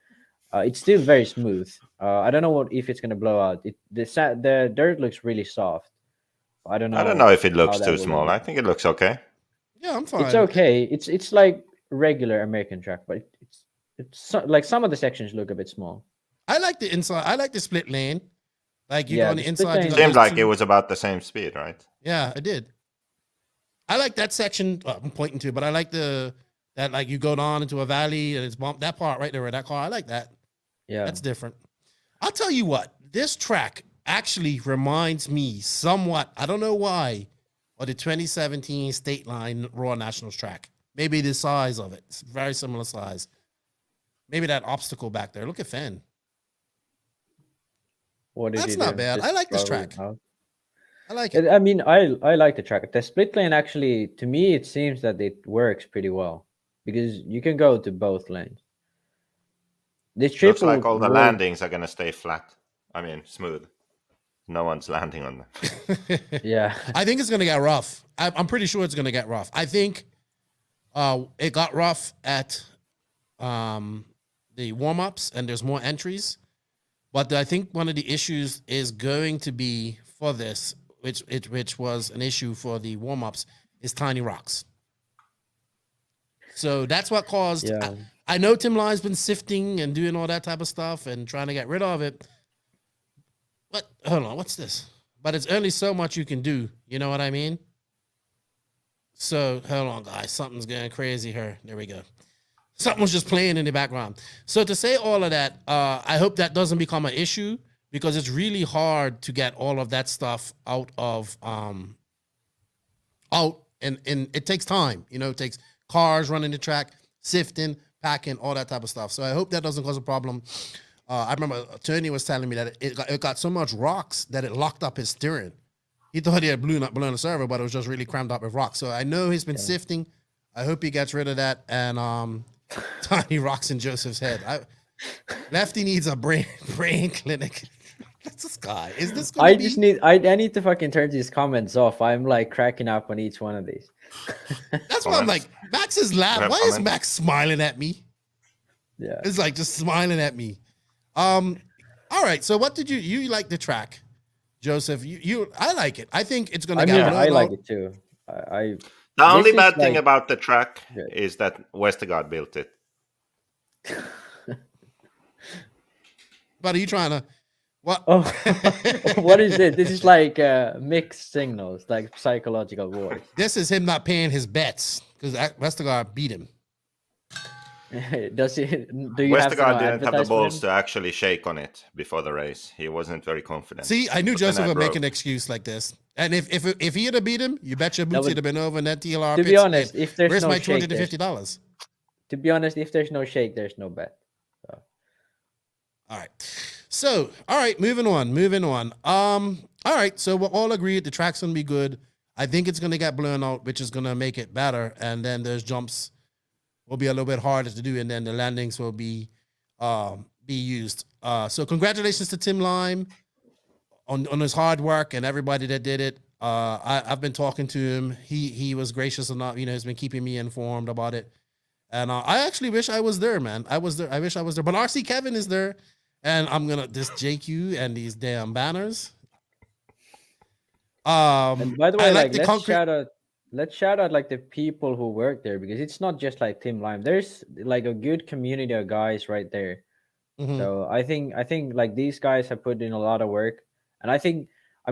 It's still very smooth. I don't know if it's gonna blow out. The dirt looks really soft. I don't know. I don't know if it looks how that too will small. look. I think it looks okay. Yeah, I'm fine. It's okay. It's like regular American track, but like some of the sections look a bit small. I like the inside. I like the split lane. Like you Yeah, go on the the split inside. You lane- got Seemed those like two- it was about the same speed, right? Yeah, I did. I like that section. I'm pointing to, but I like that like you go down into a valley and it's bumped. That part right there, where that car. I like that. Yeah. That's different. I'll tell you what. This track actually reminds me somewhat. I don't know why, of the 2017 State Line Raw Nationals track. Maybe the size of it. It's very similar size. Maybe that obstacle back there. Look at Fenn. What did That's he not do? bad. Just I like this throw it track. out? I like it. I mean, I like the track. The split lane actually, to me, it seems that it works pretty well because you can go to both lanes. This Looks triple like all the roll- landings are gonna stay flat. I mean, smooth. No one's landing on them. Yeah, I think it's gonna get rough. I'm pretty sure it's gonna get rough. I think it got rough at the warm-ups and there's more entries. But I think one of the issues is going to be for this, which was an issue for the warm-ups, is tiny rocks. So that's what caused. Yeah. I know Tim Line's been sifting and doing all that type of stuff and trying to get rid of it. But hold on, what's this? But it's only so much you can do. You know what I mean? So hold on, guys. Something's going crazy here. There we go. Something was just playing in the background. So to say all of that, I hope that doesn't become an issue because it's really hard to get all of that stuff out of and it takes time. You know, it takes cars running the track, sifting, packing, all that type of stuff. So I hope that doesn't cause a problem. I remember Tony was telling me that it got so much rocks that it locked up his steering. He thought he had blown the servo, but it was just really crammed up with rocks. So I know he's been sifting. I hope he gets rid of that. And tiny rocks in Joseph's head. Lefty needs a brain clinic. That's this guy. Is this gonna I need to fucking turn these comments off. I'm like cracking up on each one of these. That's why I'm like, Max is laughing. Why is Max smiling at me? Yeah. It's like just smiling at me. All right. So what did you like the track, Joseph? I like it. I think it's gonna get I like out. it too. The only bad thing about the track is that Westergaard built it. But are you trying to what? Oh, what is it? This is like mixed signals, like psychological wars. This is him not paying his bets because Westergaard beat him. Does he? Do you Westergaard didn't have the balls to actually shake on it before the race. He wasn't very confident. See, I knew Joseph would make an excuse like this. And if he had have beat him, you bet your boots he'd have been over in that TLR. To be honest, if there's where's no my shake, $250 to $50? To be honest, if there's no shake, there's no bet. So. All right. So, all right, moving on. All right, so we're all agreed the track's gonna be good. I think it's gonna get blown out, which is gonna make it better. And then those jumps will be a little bit harder to do, and then the landings will be used. So congratulations to Tim Lime on his hard work and everybody that did it. I've been talking to him. He was gracious enough, he's been keeping me informed about it. And I actually wish I was there, man. I wish I was there. But RC Kevin is there. And I'm gonna this JQ and these damn banners. And by the way, like let's shout out like the people who work there, because it's not just like Tim Lime. There's like a good community of guys right there. Mm-hmm. So I think like these guys have put in a lot of work, and I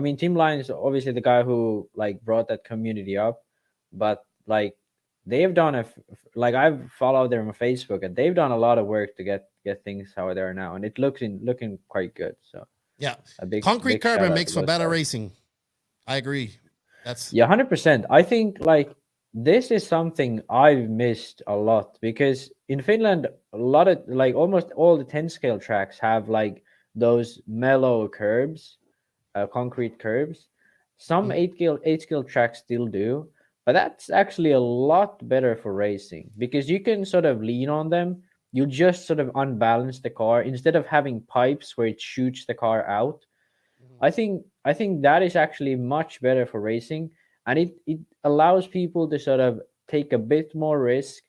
mean Tim Lime is obviously the guy who like brought that community up, but like they've done like I've followed them on Facebook, and they've done a lot of work to get things how they are now, and it looking quite good. So yeah, big concrete curb makes for better guys. racing. I agree. That's 100%. I think like this is something I've missed a lot, because in Finland a lot of like almost all the 10 scale tracks have like those mellow curbs, concrete curbs. Some 8 scale tracks still do, but that's actually a lot better for racing, because you can sort of lean on them. You just sort of unbalance the car instead of having pipes where it shoots the car out. I think that is actually much better for racing, and it allows people to sort of take a bit more risk,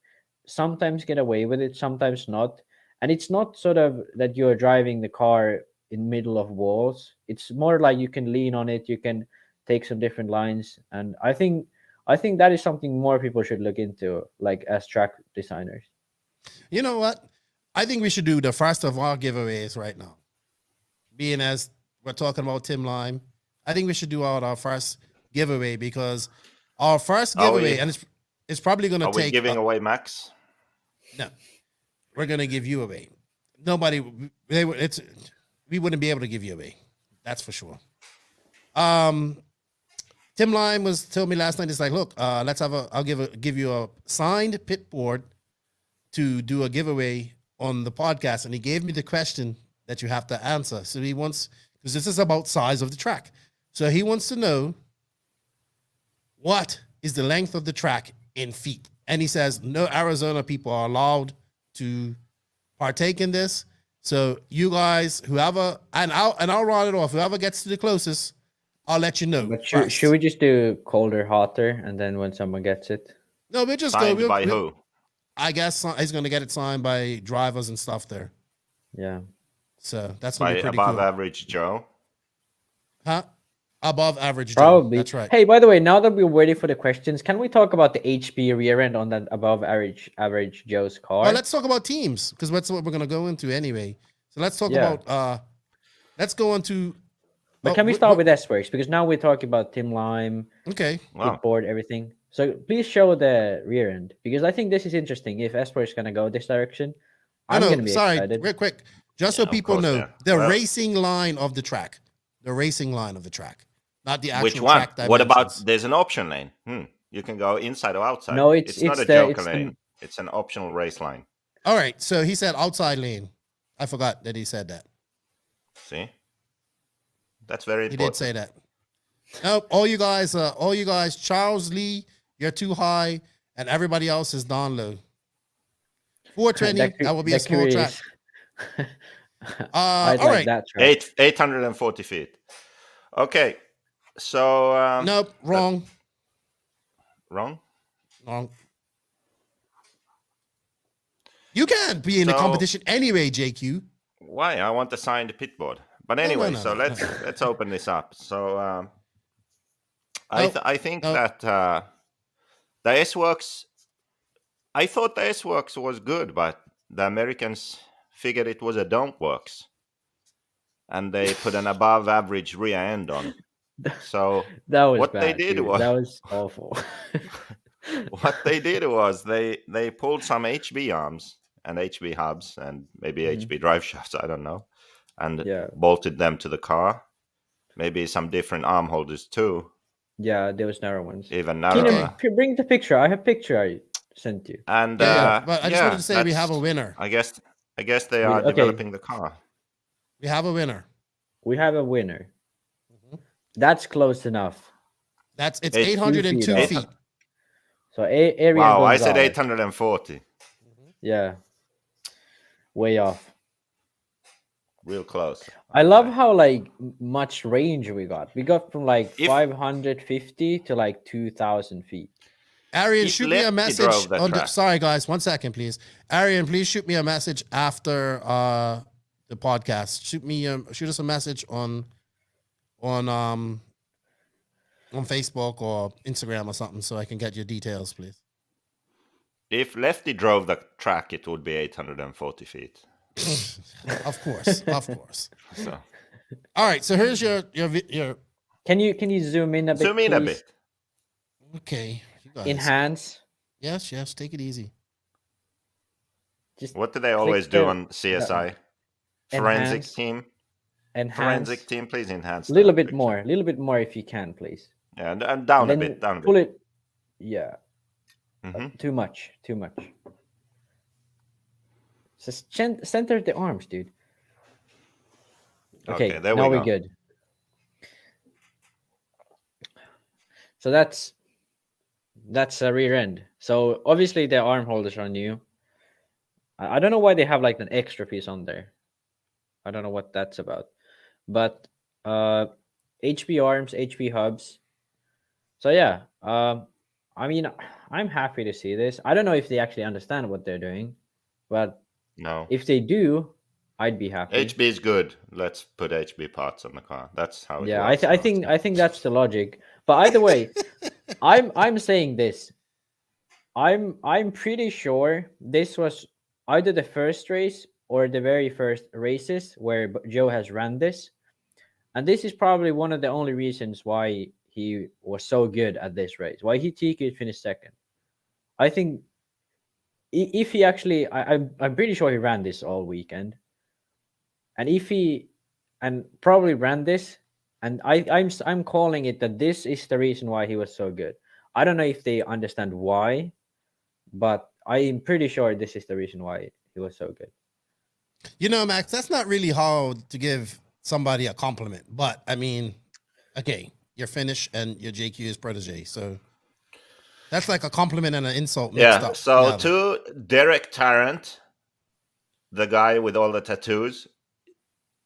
sometimes get away with it, sometimes not. And it's not sort of that you're driving the car in middle of walls. It's more like you can lean on it, you can take some different lines. And I think that is something more people should look into, like as track designers. You know what? I think we should do the first of our giveaways right now. Being as we're talking about Tim Lime, I think we should do our first giveaway, because our first giveaway, and it's probably going to take. Are we giving away Max? No, we're going to give you away. Nobody, we wouldn't be able to give you away. That's for sure. Tim Lime told me last night. It's like, look, I'll give you a signed pit board to do a giveaway on the podcast, and he gave me the question that you have to answer. So he wants, because this is about size of the track, so he wants to know what is the length of the track in feet. And he says no Arizona people are allowed to partake in this. So you guys, whoever, and I'll round it off. Whoever gets to the closest, I'll let you know. But should we just do colder, hotter, and then when someone gets it? No, we'll just Signed go. by who? I guess he's going to get it signed by drivers and stuff there. Yeah. So that's going to By be pretty above cool. average Joe. Huh? Above average Joe. Probably. That's right. Hey, by the way, now that we're ready for the questions, can we talk about the HP rear end on that above average Joe's car? Well, let's talk about teams because that's what we're going to go into anyway. So let's talk Yeah. about let's go into But can we start with S-Works? Because now we're talking about Tim Lime, okay. Wow. board, everything. So please show the rear end because I think this is interesting. If S-Works is gonna go this direction, I'm gonna be excited. Real quick, just so Yeah, of people course, know, yeah. the Well- racing line of the track. The racing line of the track. Not the actual Which one? track dimensions. What about there's an option lane? You can go inside or outside. No, it's not a the- joker it's the- lane. It's an optional race line. All right, so he said outside lane. I forgot that he said that. See? That's very He important. did say that. Nope, all you guys, Charles Lee, you're too high, and everybody else is down low. 420, that will be a small track. I'd all like right. that track. 840 feet. Okay. So Nope, wrong. wrong. Wrong. You can't be in the So- competition anyway, JQ. Why? I want to sign the pit board. But No, anyway, no, so no, let's open this up. So Nope, I think nope. that the S-Works. I thought the S-Works was good, but the Americans figured it was a don't works, and they put an above average rear end on. So That was what bad, they did dude. was- that was awful. what they did was they pulled some HB arms and HB hubs and maybe HB drive shafts, I don't know, and Yeah. bolted them to the car. Maybe some different arm holders too, Yeah, there was narrow ones. even Keenan, narrower. bring the picture. I have picture I sent you. And Yeah, but I just yeah, wanted to say we have a that's- winner. I guess they are Okay. developing the car. We have a winner. We have a winner. Mm-hmm. That's close enough. It's It's 802 feet feet. So Arian Wow, I said Gonzalez. 840. Yeah. Way off. Real close. I love how like much range we got. We got from like If- 550 to like 2,000 feet. Arian, If shoot me a Lefty message. drove that track. Sorry, guys, 1 second, please. Arian, please shoot me a message after the podcast. Shoot us a message on Facebook or Instagram or something, so I can get your details, please. If Lefty drove the track, it would be 840 feet. Of course, of course. So All right, so here's your. Can you zoom in a bit? zoom in a please? bit. Okay, you guys. Enhance. Yes, take it easy. Just What do they always do the- on CSI? Forensic enhance. team. Enhance. Forensic team, please enhance. A little that bit picture. more. A little bit more if you can, please. Yeah, and down a Then bit. Down a pull bit. it. Yeah. Mhm. Too much. Just center the arms, dude. Okay, there now we we're go. good. So that's a rear end. So obviously the arm holders are new. I don't know why they have like an extra piece on there. I don't know what that's about. But HP arms, HP hubs. So yeah, I mean, I'm happy to see this. I don't know if they actually understand what they're doing, but No. if they do, I'd be happy. HB is good. Let's put HB parts on the car. That's how it Yeah, works. I think that's the logic. But either way, I'm saying this. I'm pretty sure this was either the first race or the very first races where Joe has ran this, and this is probably one of the only reasons why he was so good at this race. Why he TK'd finished second. I think if he actually, I'm pretty sure he ran this all weekend, and if he and probably ran this, and I'm calling it that this is the reason why he was so good. I don't know if they understand why, but I'm pretty sure this is the reason why he was so good. You know, Max, that's not really how to give somebody a compliment, but I mean, okay, you're Finnish and your JQ is protege, so that's like a compliment and an insult mixed Yeah. up So together. to Derek Tarrant, the guy with all the tattoos,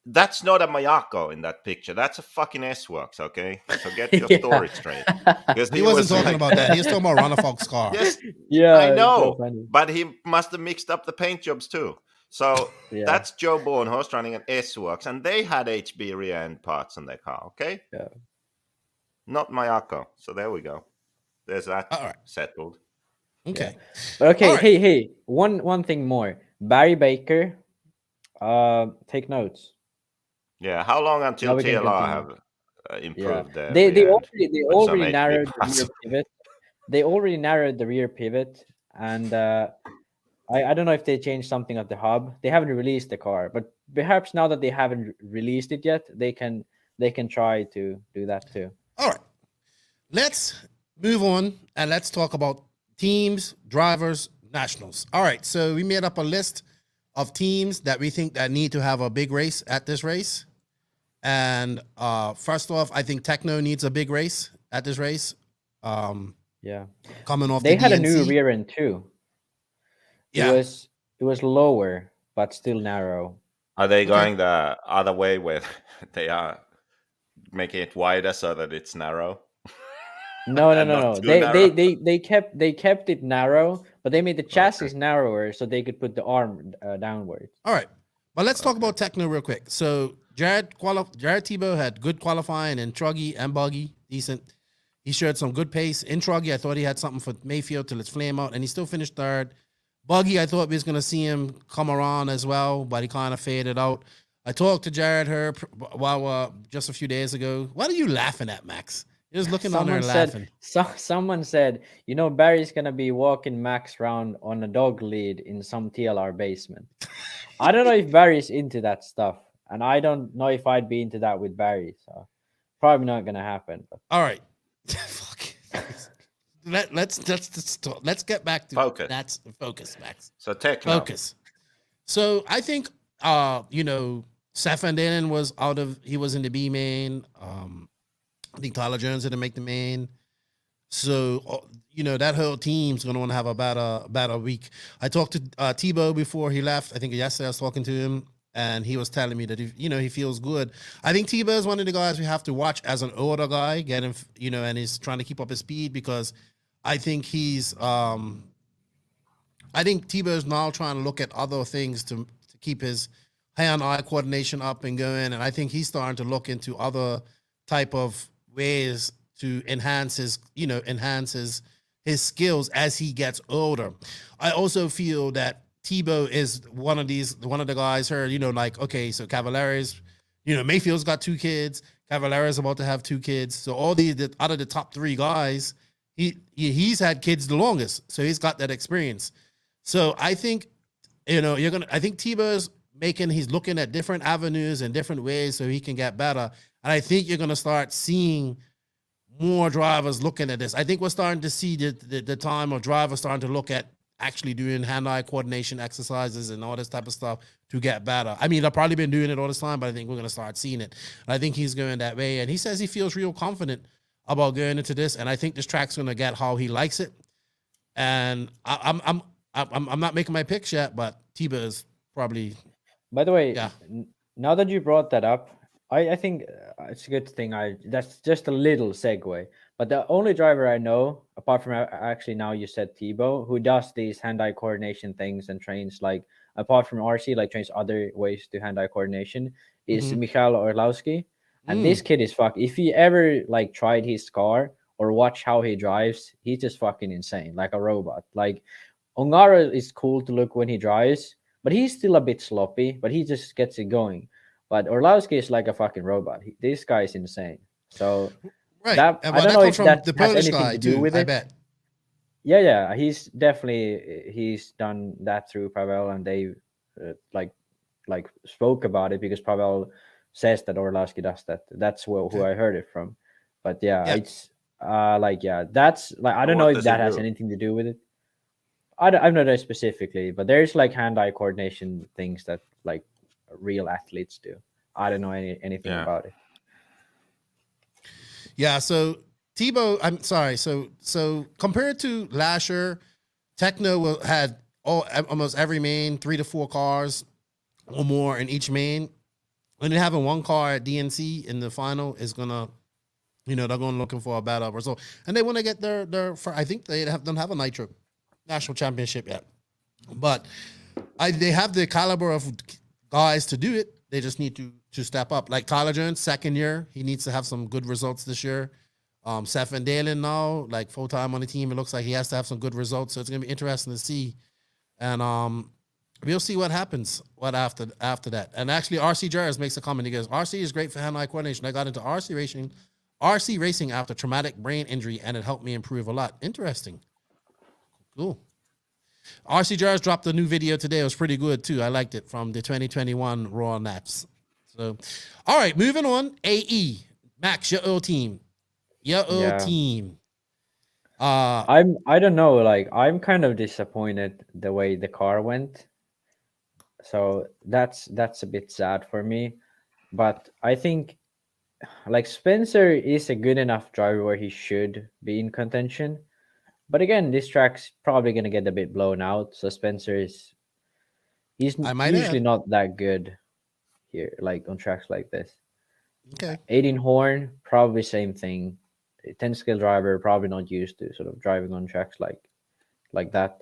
that's not a Mayako in that picture. That's a fucking S-Works, okay? So get your Yeah. story straight. Because He wasn't talking about that. He was talking about Ronnefalk's car. Yes, Yeah, I it's so know, funny. but he must have mixed up the paint jobs too. So Yeah. that's Joe Bornhorst running an S-Works, and they had HB rear end parts on their car, okay? Yeah. Not Mayako. So there we go. There's that All right. settled. Okay. But okay, All right. hey, one thing more. Barry Baker, take notes. Yeah, how long until Now we can TLR continue. have improved their They rear end with some already HB narrowed the parts? rear pivot. They already narrowed the rear pivot, and I don't know if they changed something at the hub. They haven't released the car, but perhaps now that they haven't released it yet, they can try to do that too. All right. Let's move on and let's talk about teams, drivers, nationals. All right. So we made up a list of teams that we think that need to have a big race at this race. And first off, I think Techno needs a big race at this race. Yeah, Coming off they the had a new DNC. rear end too. Yeah. It was lower but still narrow. Are they going the other way where they are making it wider so that it's narrow? No. And not too narrow? They kept it narrow, but they made the chassis narrower so they could put the arm downward. All right. But let's talk about Techno real quick. So Jared Tebow had good qualifying in Truggy and Buggy, decent. He showed some good pace. In Truggy, I thought he had something for Mayfield till it's flame out, and he still finished third. Buggy, I thought we was going to see him come around as well, but he kind of faded out. I talked to Jared Herb just a few days ago. What are you laughing at, Max? You're just looking on there laughing. Someone said, Barry's going to be walking Max around on a dog lead in some TLR basement. I don't know if Barry's into that stuff, and I don't know if I'd be into that with Barry, so probably not going to happen. But. All right. Let's get back to focus. That's focus, Max. So Techno. Focus. So I think Seth Van Dalen was he was in the B main. I think Tyler Jones didn't make the main. So that whole team's gonna want to have a better week. I talked to Tebow before he left. I think yesterday I was talking to him, and he was telling me that he feels good. I think Tebow is one of the guys we have to watch as an older guy, get him, and he's trying to keep up his speed, because I think Tebow is now trying to look at other things to keep his hand-eye coordination up and going, and I think he's starting to look into other type of ways to enhance his skills as he gets older. I also feel that Tebow is one of the guys heard, okay, so Cavallari's, Mayfield's got 2 kids, Cavallari's about to have 2 kids. So all out of the top 3 guys, he's had kids the longest. So he's got that experience. So I think, I think Tebow's he's looking at different avenues and different ways so he can get better. And I think you're going to start seeing more drivers looking at this. I think we're starting to see the time of drivers starting to look at actually doing hand-eye coordination exercises and all this type of stuff to get better. I mean, they've probably been doing it all this time, but I think we're going to start seeing it. And I think he's going that way. And he says he feels real confident about going into this. And I think this track's going to get how he likes it. And I'm not making my picks yet, but Tebow is probably. By the way, yeah. Now that you brought that up, I think it's a good thing. That's just a little segue. But the only driver I know, apart from actually now you said Tebow, who does these hand-eye coordination things and trains apart from RC, trains other ways to hand-eye coordination, is Michal Orlowski. And this kid is if he ever tried his car or watch how he drives, he's just fucking insane, like a robot. Ongara is cool to look when he drives, but he's still a bit sloppy, but he just gets it going. But Orlowski is like a fucking robot. This guy is insane. So right. I don't know if that has anything to do with it. I bet. Yeah. He's done that through Pavel, and they spoke about it because Pavel says that Orlowski does that. That's who I heard it from. But it's that's I don't know if that has anything to do with it. I don't know specifically, but there's hand-eye coordination things that real athletes do. I don't know anything about it. Yeah, so Tebow, I'm sorry. So compared to last year, Techno had almost every main, 3 to 4 cars or more in each main. only having one car at DNC in the final is gonna, they're going looking for a better result, and they want to get their. I think they don't have a Nitro national championship yet, but they have the caliber of guys to do it. They just need to step up. Like Tyler Jones, second year, he needs to have some good results this year. Seth and Dalen now, like full time on the team, it looks like he has to have some good results. So it's gonna be interesting to see, and we'll see what happens. What after that? And actually, RC Chargers makes a comment. He goes, "RC is great for hand-eye coordination. I got into RC racing after traumatic brain injury, and it helped me improve a lot." Interesting. Cool. RC Jars dropped a new video today. It was pretty good too. I liked it, from the 2021 Raw Naps. So, all right, moving on. AE Max, your old team. Team. I don't know. Like, I'm kind of disappointed the way the car went. So that's a bit sad for me. But I think, like, Spencer is a good enough driver where he should be in contention. But again, this track's probably gonna get a bit blown out. So Spencer he's usually not that good here, like on tracks like this. Okay. 18 Horn, probably same thing. 10 skill driver, probably not used to sort of driving on tracks like that.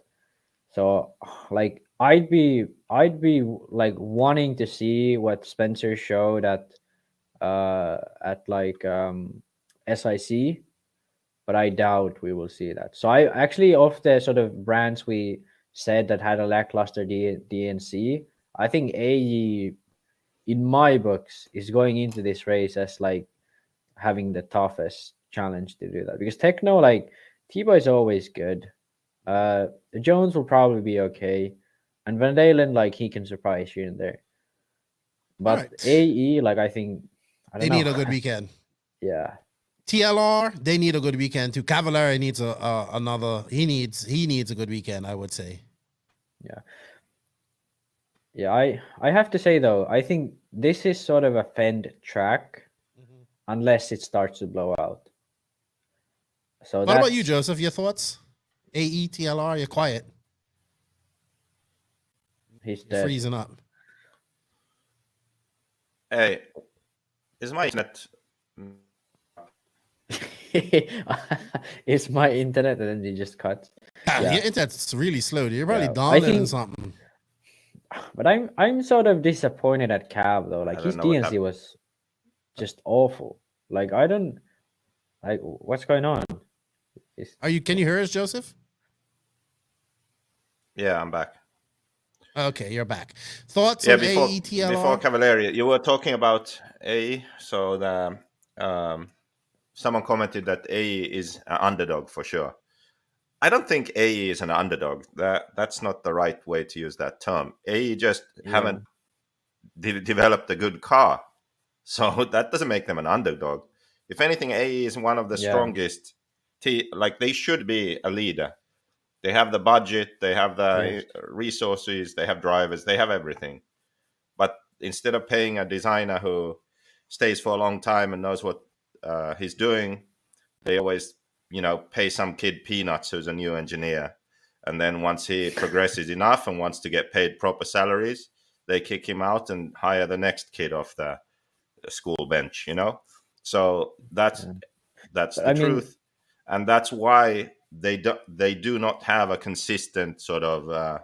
So like I'd be like wanting to see what Spencer showed at like SIC, but I doubt we will see that. So I actually, of the sort of brands we said that had a lackluster DNC, I think AE, in my books, is going into this race as like having the toughest challenge to do that, because Techno, like, T-Boy is always good. Jones will probably be okay, and Van Dalen, like, he can surprise here and there. But right. AE, like, I think they need a good weekend. Yeah. TLR, they need a good weekend too. Cavallari needs another. He needs a good weekend, I would say. Yeah, I have to say though, I think this is sort of a fend track, unless it starts to blow out. So what about you, Joseph? Your thoughts? AE, TLR, you're quiet. He's you're freezing up. Hey, is my internet? It's my internet, and then you just cut. Yeah. Your internet's really slow. You're probably downloading something. But I'm sort of disappointed at Cav though. Like, his DNC was just awful. Like, I don't like what's going on. Can you hear us, Joseph? Yeah, I'm back. Okay, you're back. Thoughts on AE, TLR? Before Cavalieri, you were talking about AE. So someone commented that AE is an underdog for sure. I don't think AE is an underdog. That's not the right way to use that term. AE just haven't developed a good car. So that doesn't make them an underdog. If anything, AE is one of the strongest. Like, they should be a leader. They have the budget, they have the resources, they have drivers, they have everything. But instead of paying a designer who stays for a long time and knows what he's doing, they always, pay some kid peanuts who's a new engineer. And then once he progresses enough and wants to get paid proper salaries, they kick him out and hire the next kid off the school bench, So that's the truth. And that's why they do not have a consistent sort of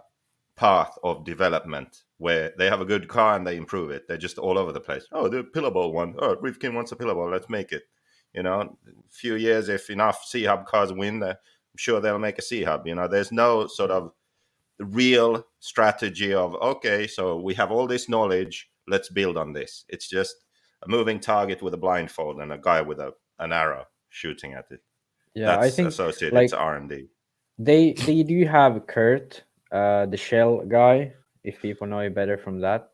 path of development where they have a good car and they improve it. They're just all over the place. Oh, the pillar ball one. Oh, Rivkin wants a pillar ball. Let's make it. A few years, if enough C-Hub cars win, I'm sure they'll make a C-Hub. There's no sort of real strategy of, okay, so we have all this knowledge. Let's build on this. It's just a moving target with a blindfold and a guy with an arrow shooting at it. Yeah, that's I think associated to R&D. They do have Kurt, the Shell guy, if people know it better from that,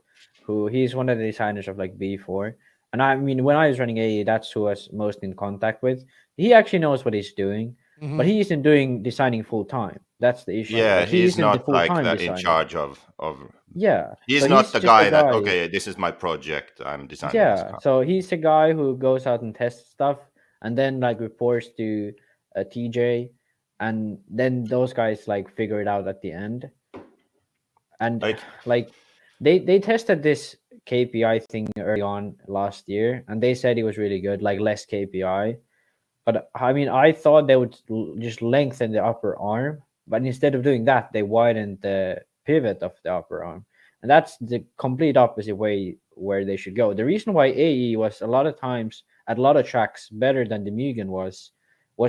he's one of the designers of like B4. And I mean, when I was running AE, that's who I was most in contact with. He actually knows what he's doing, but he isn't designing full time. That's the issue. Yeah, like, he's not like that in charge of. Yeah, he's so not the guy that, okay, this is my project, I'm designing. Yeah, this car. So he's a guy who goes out and tests stuff, and then like reports to TJ, and then those guys like figure it out at the end. And like They tested this KPI thing early on last year, and they said it was really good, like less KPI. But I mean, I thought they would just lengthen the upper arm, but instead of doing that, they widened the pivot of the upper arm, and that's the complete opposite way where they should go. The reason why AE was a lot of times at a lot of tracks better than the Mugen was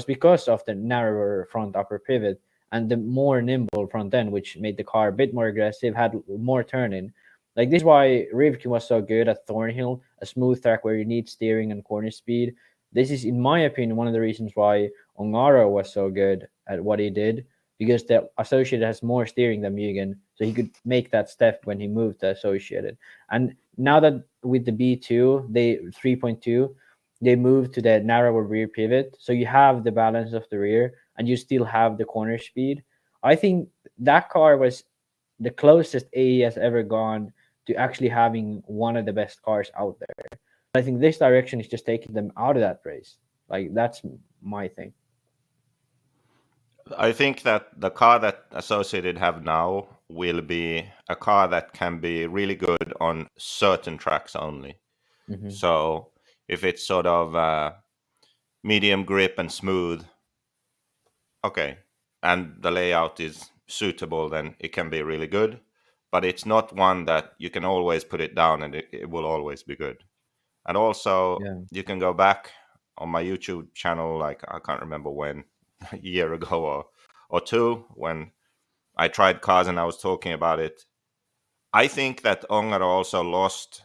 because of the narrower front upper pivot and the more nimble front end, which made the car a bit more aggressive, had more turning. Like this is why Rivkin was so good at Thornhill, a smooth track where you need steering and corner speed. This is, in my opinion, one of the reasons why Ongaro was so good at what he did, because the Associated has more steering than Mugen, so he could make that step when he moved to Associated. And now that with the B2, they 3.2, they moved to the narrower rear pivot, so you have the balance of the rear, and you still have the corner speed. I think that car was the closest AE has ever gone to actually having one of the best cars out there. I think this direction is just taking them out of that race. Like, that's my thing. I think that the car that Associated have now will be a car that can be really good on certain tracks only. Mm-hmm. So if it's sort of medium grip and smooth, okay, and the layout is suitable, then it can be really good. But it's not one that you can always put it down and it will always be good. And also, you can go back on my YouTube channel, like I can't remember when, a year ago or two, when I tried cars and I was talking about it. I think that Ongaro also lost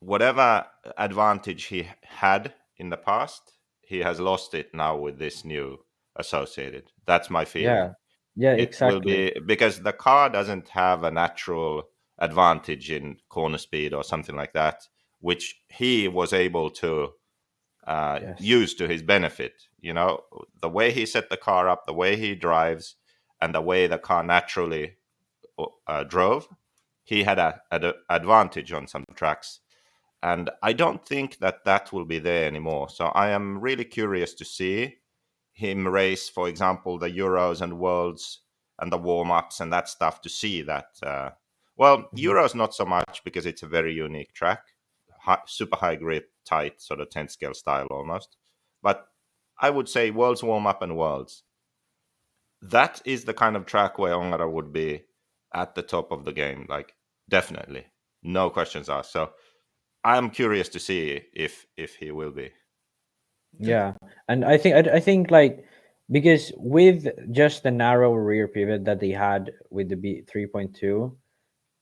whatever advantage he had in the past. He has lost it now with this new Associated. That's my feeling. Yeah, it exactly. Will be because the car doesn't have a natural advantage in corner speed or something like that, which he was able to use to his benefit. You know, the way he set the car up, the way he drives, and the way the car naturally drove, he had an advantage on some tracks. And I don't think that will be there anymore. So I am really curious to see him race, for example, the Euros and Worlds and the warm-ups and that stuff, to see that. Euros not so much, because it's a very unique track. Super high grip, tight, sort of 10 scale style almost. But I would say Worlds warm-up and Worlds. That is the kind of track where Ongaro would be at the top of the game. Like, definitely. No questions asked. So I'm curious to see if he will be. Yeah, and I think like, because with just the narrow rear pivot that they had with the B3.2,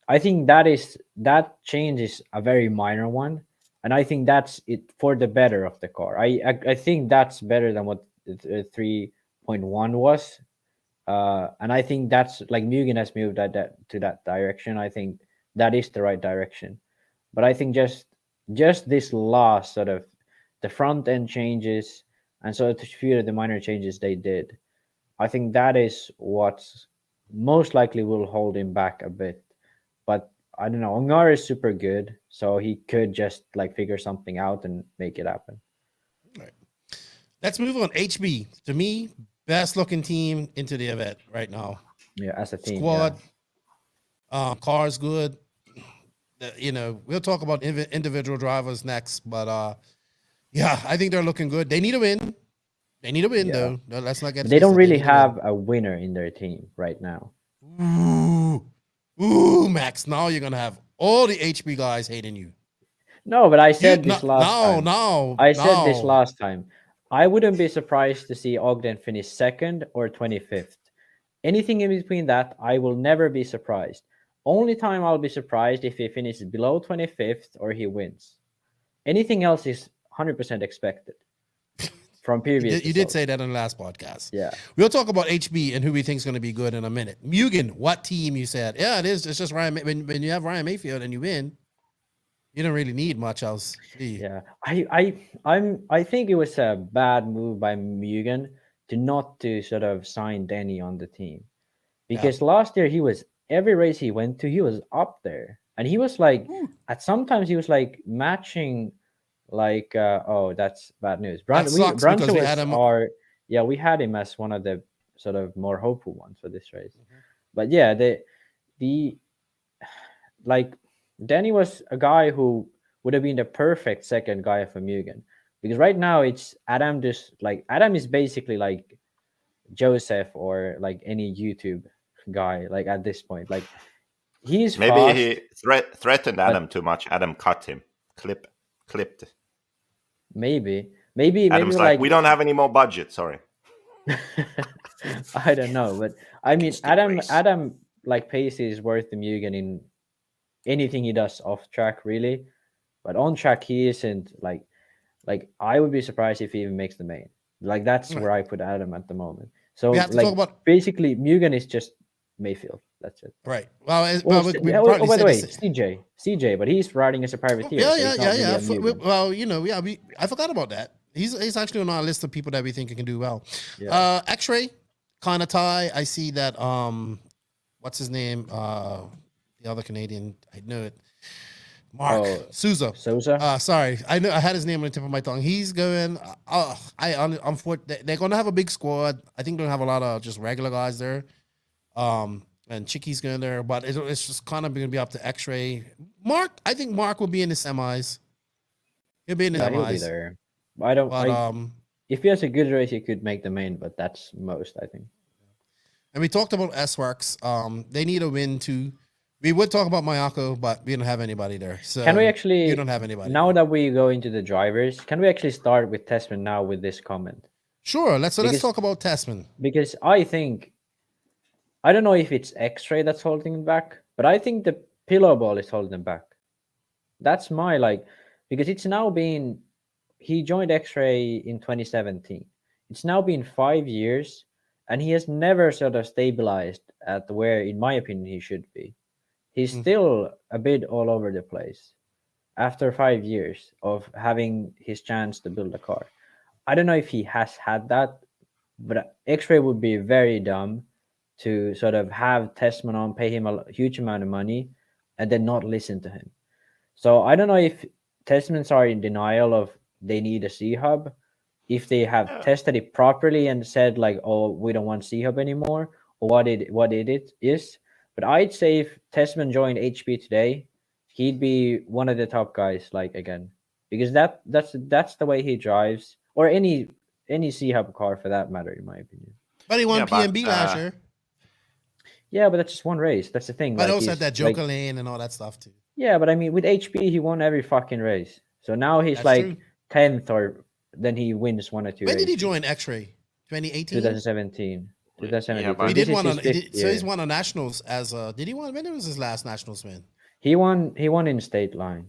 I think that change is a very minor one, and I think that's it for the better of the car. I think that's better than what the 3.1 was, and I think that's like Mugen has moved to that direction. I think that is the right direction, but I think just this last sort of the front end changes, and so a few of the minor changes they did, I think that is what most likely will hold him back a bit. But I don't know, Ongar is super good, so he could just like figure something out and make it happen. All right. Let's move on. HB, to me, best looking team into the event right now. Yeah, as a team. Squad, car's good. We'll talk about individual drivers next, but yeah, I think they're looking good. They need a win. Though. No, let's not get. They don't really have a winner in their team right now. Ooh, Max! Now you're gonna have all the HB guys hating you. No, but I said this last time. I said this No. last time. I wouldn't be surprised to see Ogden finish 2nd or 25th. Anything in between that, I will never be surprised. Only time I'll be surprised if he finishes below 25th or he wins. Anything else is 100% expected from previous. You did say that in the last podcast. Yeah. We'll talk about HB and who we think is going to be good in a minute. Mugen, what team you said? Yeah, it is. It's just Ryan. When you have Ryan Mayfield and you win, you don't really need much else. Yeah. I think it was a bad move by Mugen to sort of sign Denny on the team, because last year every race he went to, he was up there, and he was like sometimes he was like matching. Like, that's bad news. We had him as one of the sort of more hopeful ones for this race. But yeah, like Danny was a guy who would have been the perfect second guy for Mugen, because right now it's Adam. Just like Adam is basically like Joseph or like any YouTube guy. Like at this point, like he's Maybe fast, he threatened Adam too much. Adam cut him. Clipped. maybe Adam's like, we don't have any more budget. Sorry. I don't know, but I mean, It's the Adam race. Adam like pace is worth the Mugen in anything he does off track, really. But on track, he isn't like I would be surprised if he even makes the main. Like that's Right. where I put Adam at the moment. So We have to like talk about basically Mugen is just Mayfield. That's it. right. Well, Well, we oh, probably by the said way, CJ, but he's riding as a privateer. yeah, so yeah, he's yeah, not yeah. really a Mugen. Well, you know, yeah, I forgot about that. He's actually on our list of people that we think can do well. Yeah. X-Ray, kind of tie. I see that. What's his name? The other Canadian. I know it. Mark Souza. Souza. Sorry, I know I had his name on the tip of my tongue. He's going. I'm for. They're going to have a big squad. I think they're going to have a lot of just regular guys there. And Chicky's going there, but it's just kind of going to be up to X-Ray. Mark, I think Mark will be in the semis. He'll be in the Yeah, he'll be semis. there. I don't. But if he has a good race, he could make the main, but that's most, I think. and we talked about S-Works. They need a win too. We would talk about Mayako, but we don't have anybody there. So Can we actually? You don't have anybody. Now that we go into the drivers, can we actually start with Tessman now with this comment? Sure. Let's Because- talk about Tessman. Because I think, I don't know if it's X-Ray that's holding him back, but I think the pillow ball is holding him back. That's my because it's now been, he joined X-Ray in 2017. It's now been 5 years, and he has never sort of stabilized at where, in my opinion, he should be. He's still a bit all over the place after 5 years of having his chance to build a car. I don't know if he has had that, but X-Ray would be very dumb to sort of have Tessman on, pay him a huge amount of money, and then not listen to him. So I don't know if Tessmans are in denial of they need a C-Hub, if they have tested it properly and said like, oh, we don't want C-Hub anymore, or what it is. But I'd say if Tessman joined HP today, he'd be one of the top guys, like again, because that's the way he drives, or any C-Hub car for that matter, in my opinion. But he won Yeah, but, PNB last year. Yeah, but that's just one race. That's the thing. But like, also he's, had that Joker lane and all that stuff too. Yeah, but I mean, with HP, he won every fucking race. So now he's That's like true. 10th, or then he wins one or two. When did he races. join X-Ray? 2018? 2017. 2017. Yeah, but- He This did is one his on. fifth So he's year. won on nationals as did he won? When was his last nationals win? He won in state line.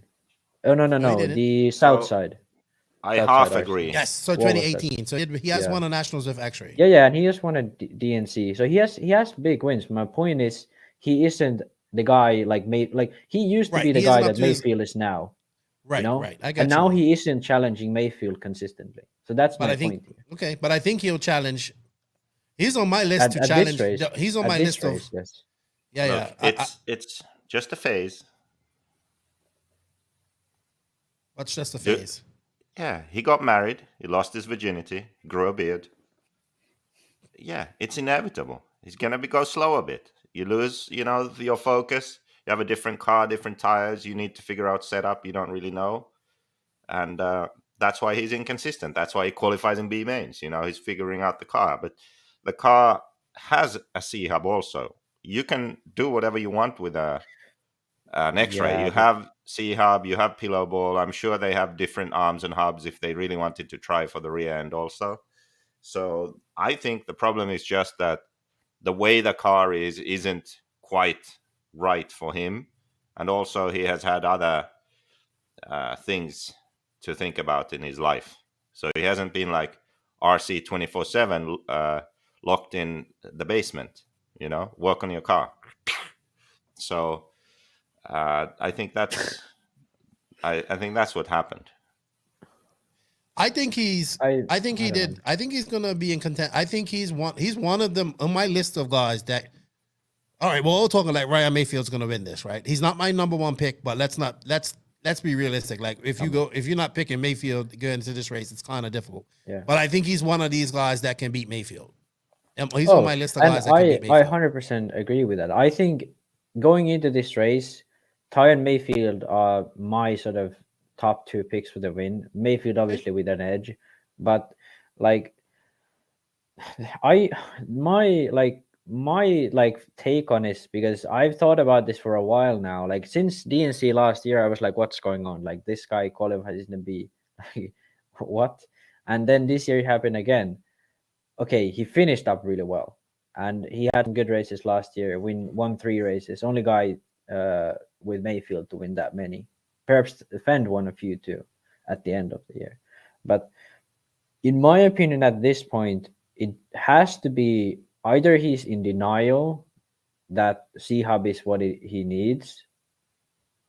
Oh no, didn't? the south So- side. I That's half right, agree. Yes, so What was that? 2018. So he has Yeah. won on nationals with X-Ray. Yeah, and he just won a DNC. So he has big wins. My point is, he isn't the guy like he used to Right, be the he guy isn't up that to his- Mayfield is now. Right, You know? right. I got And you. now he isn't challenging Mayfield consistently. So that's But my I think point here. okay, but I think he'll challenge. He's on my list At to this challenge. race- He's on at my this list race, of yes. yeah. Look, it's just a phase. What's just a Dude. phase? Yeah, he got married. He lost his virginity. Grew a beard. Yeah, it's inevitable. He's gonna go slow a bit. You lose, your focus. You have a different car, different tires. You need to figure out setup. You don't really know, and that's why he's inconsistent. That's why he qualifies in B mains. He's figuring out the car, but the car has a C hub also. You can do whatever you want with an X-ray. Yeah, You but- have C hub, you have pillow ball. I'm sure they have different arms and hubs if they really wanted to try for the rear end also. So I think the problem is just that the way the car isn't quite right for him, and also he has had other things to think about in his life. So he hasn't been like RC 24/7 locked in the basement. Work on your car. So I think that's I think that's what happened. I think he's. I think he I don't did. know. I think he's gonna be in content. I think he's one of them on my list of guys that. All right, well, we're talking like Ryan Mayfield's gonna win this, right? He's not my number one pick, but let's be realistic. Like if you're not picking Mayfield going into this race, it's kind of difficult. Yeah. But I think he's one of these guys that can beat Mayfield. And he's on my list of and guys that can beat I Mayfield. 100% agree with that. I think going into this race, Ty and Mayfield are my sort of top 2 picks for the win. Mayfield obviously with an edge, but like my take on this, because I've thought about this for a while now. Like since DNC last year, I was like, what's going on? Like this guy qualified is gonna be like what? And then this year it happened again. Okay, he finished up really well, and he had some good races last year. Won 3 races. Only guy with Mayfield to win that many. Perhaps Fend won a few too at the end of the year. But in my opinion, at this point, it has to be either he's in denial that C-Hub is what he needs,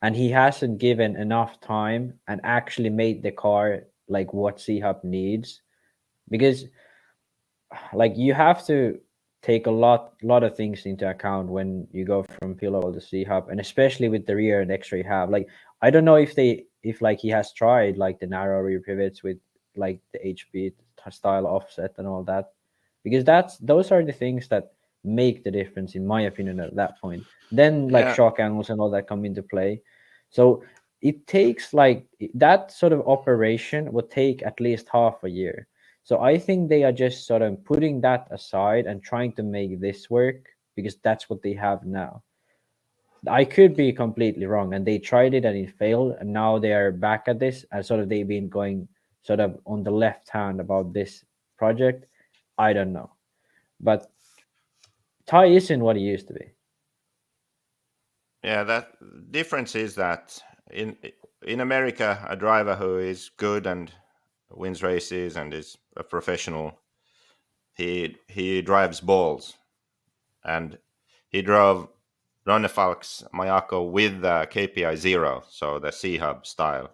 and he hasn't given enough time and actually made the car like what C-Hub needs, because like you have to take a lot of things into account when you go from fuel oil to C-Hub, and especially with the rear and extra you have. Like I don't know if like he has tried like the narrow rear pivots with like the HP style offset and all that, because those are the things that make the difference in my opinion at that point. Then like shock angles and all that come into play. So it takes like that sort of operation would take at least half a year. So I think they are just sort of putting that aside and trying to make this work because that's what they have now. I could be completely wrong, and they tried it and it failed, and now they are back at this, and sort of they've been going sort of on the left hand about this project. I don't know, but Ty isn't what he used to be. Yeah, that difference is that in America, a driver who is good and wins races and is a professional, he drives balls, and he drove Ronnefalk's Mayako with the KPI 0, so the C-Hub style.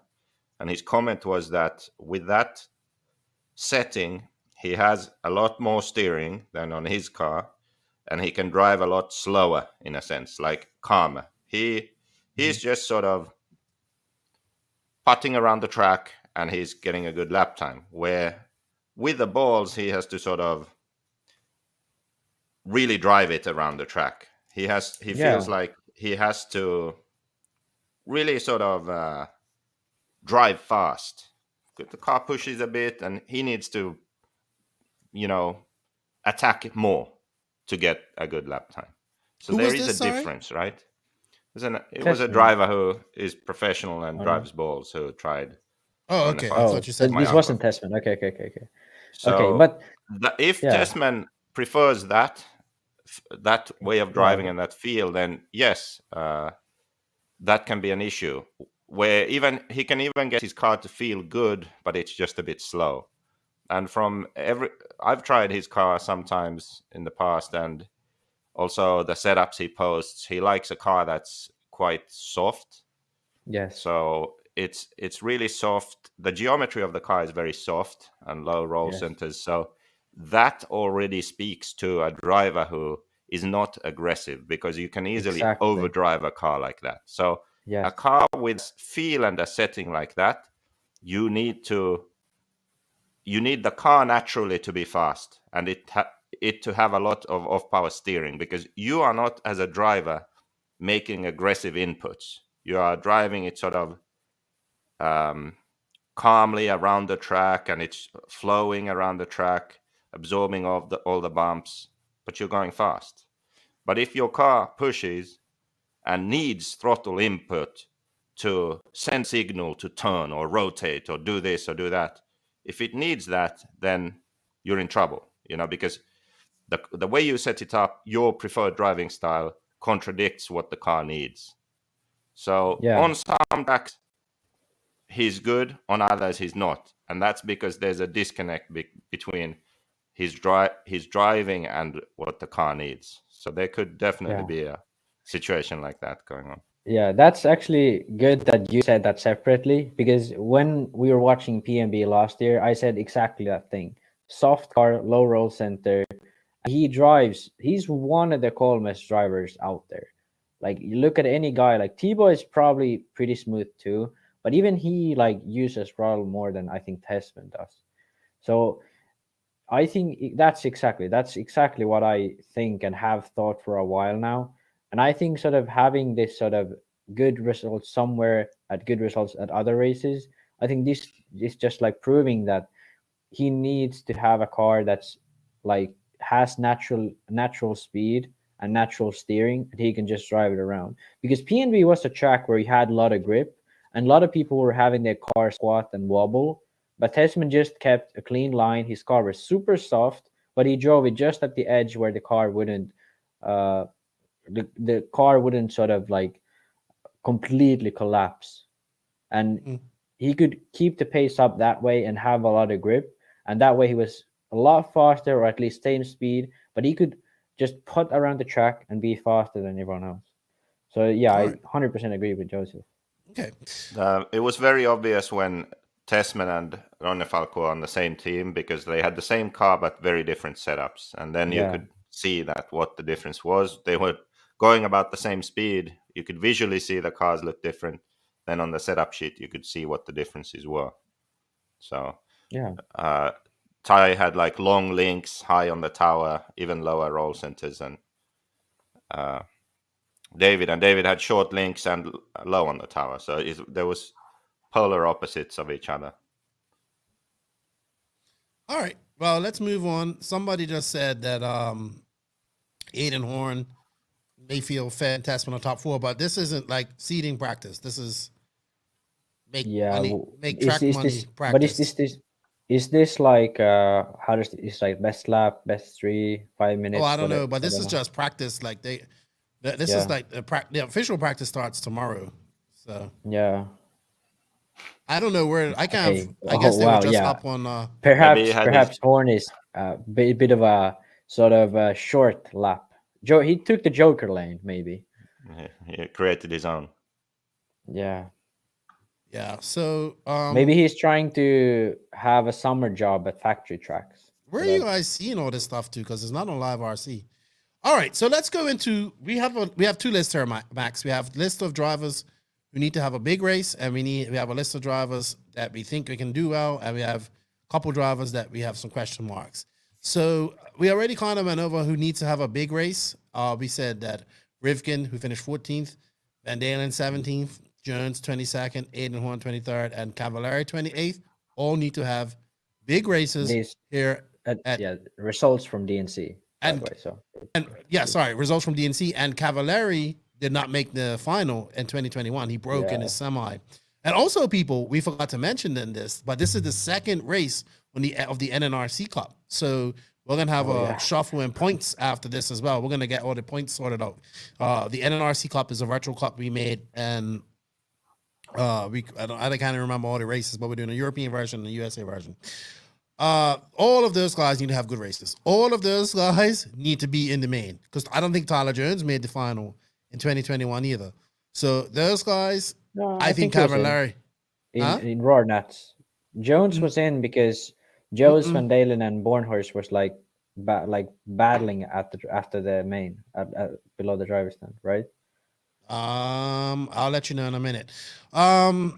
And his comment was that with that setting, he has a lot more steering than on his car, and he can drive a lot slower in a sense, like calmer. He's just sort of putting around the track, and he's getting a good lap time. Where with the balls, he has to sort of really drive it around the track. He feels like he has to really sort of drive fast. The car pushes a bit, and he needs to, attack it more to get a good lap time. So there is a difference, right? It was a driver who is professional and drives balls who tried. Oh, okay. I thought you said this wasn't Tessman. Okay. So okay, but if Tessman prefers that way of driving and that feel, then yes, that can be an issue. Where he can even get his car to feel good, but it's just a bit slow. And I've tried his car sometimes in the past, and also the setups he posts, he likes a car that's quite soft. Yes. So it's really soft. The geometry of the car is very soft and low roll centers. So that already speaks to a driver who is not aggressive, because you can easily overdrive a car like that. So a car with feel and a setting like that, you need the car naturally to be fast, and it to have a lot of off-power steering, because you are not, as a driver, making aggressive inputs. You are driving it sort of calmly around the track, and it's flowing around the track, absorbing all the bumps, but you're going fast. But if your car pushes and needs throttle input to send signal to turn or rotate or do this or do that, if it needs that, then you're in trouble, because the way you set it up, your preferred driving style contradicts what the car needs. So on some tracks, he's good, on others he's not. And that's because there's a disconnect between his driving and what the car needs. So there could definitely be a situation like that going on. Yeah, that's actually good that you said that separately, because when we were watching PMB last year, I said exactly that thing. Soft car, low roll center. He's one of the calmest drivers out there. Like, you look at any guy, like T-Boy is probably pretty smooth too, but even he like uses throttle more than I think Tessman does. So I think that's exactly what I think and have thought for a while now. And I think sort of having this sort of good results somewhere, at good results at other races. I think this is just like proving that he needs to have a car that's like has natural speed and natural steering, and he can just drive it around. Because PNB was a track where he had a lot of grip, and a lot of people were having their car squat and wobble. But Tesman just kept a clean line. His car was super soft, but he drove it just at the edge where the car wouldn't, the car wouldn't sort of like completely collapse, and he could keep the pace up that way and have a lot of grip, and that way he was a lot faster, or at least same speed, but he could just put around the track and be faster than everyone else. So yeah, I 100% agree with Joseph. Okay. It was very obvious when Tesman and Ronne Falco were on the same team, because they had the same car but very different setups, and then you could see that what the difference was. They were going about the same speed. You could visually see the cars look different. Then on the setup sheet, you could see what the differences were. So yeah, Ty had like long links high on the tower, even lower roll centers, and David had short links and low on the tower. So there was polar opposites of each other. All right. Well, let's move on. Somebody just said that Aiden Horn, Mayfield, Fed, Tasman on top 4, but this isn't like seeding practice. This is make track money practice. But is this like how does it's like best lap, best 3, 5 minutes? Oh, I don't know, but this is just practice. Like this is like the official practice starts tomorrow. So yeah, I don't know where I can't. I guess they were just up on. Perhaps Horn is a bit of a sort of a short lap. He took the Joker lane, maybe. He created his own. Yeah. Yeah. So maybe he's trying to have a summer job at factory tracks. Where are you guys seeing all this stuff too? Because it's not on Live RC. All right, so let's go into we have 2 lists here, Max. We have a list of drivers who need to have a big race, and we have a list of drivers that we think we can do well, and we have a couple drivers that we have some question marks. So we already kind of went over who needs to have a big race. We said that Rivkin, who finished 14th, Van Dalen 17th, Jones 22nd, Aiden Horn 23rd, and Cavallari 28th, all need to have big races here at results from DNC. Results from DNC, and Cavallari did not make the final in 2021. He broke in his semi. And also, people, we forgot to mention in this, but this is the second race of the NNRC Cup. So we're going to have a shuffle in points after this as well. We're going to get all the points sorted out. The NNRC Cup is a virtual cup we made, and I can't remember all the races, but we're doing a European version and a USA version. All of those guys need to have good races. All of those guys need to be in the main, because I don't think Tyler Jones made the final in 2021 either. So those guys, I think Cavallari in Raw Nuts. Jones was in because Joe's Van Dalen and Bornhorst was like battling after the main below the driver's stand, right? I'll let you know in a minute. All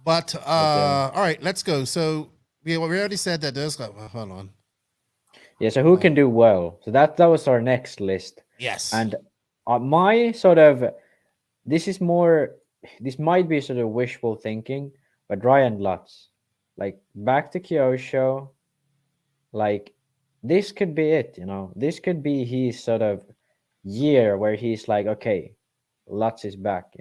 right, let's go. So we already said that those guys. Hold on. Yeah. So who can do well? So that was our next list. Yes. And my sort of this might be sort of wishful thinking, but Ryan Lutz, like back to Kyosho, like this could be it. This could be his sort of year where he's like, okay, Lutz is back.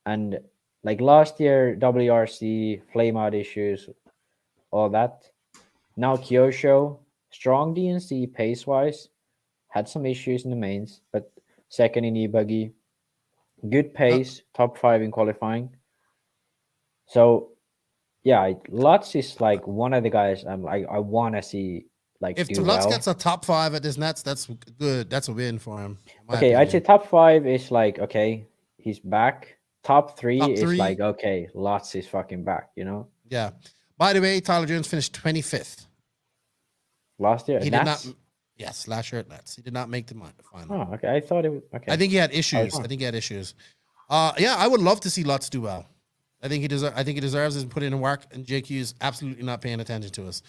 And like last year, WRC, flame out issues, all that. Now Kyosho, strong DNC pace-wise, had some issues in the mains, but second in e-buggy, good pace, top 5 in qualifying. So, yeah, Lutz is like one of the guys I want to see like if do Lutz well. gets a top 5 at this Nets, that's good. That's a win for him. Okay, I'd say top 5 is like, okay, he's back. Top 3 is like, okay, Lutz is fucking back, Yeah. By the way, Tyler Jones finished 25th. Last year? He did not. Yes, last year at Nets. He did not make the final. Oh, okay. I thought it was okay. I think he had issues. I would love to see Lutz do well. I think he deserves it and put in work, and JQ is absolutely not paying attention to us.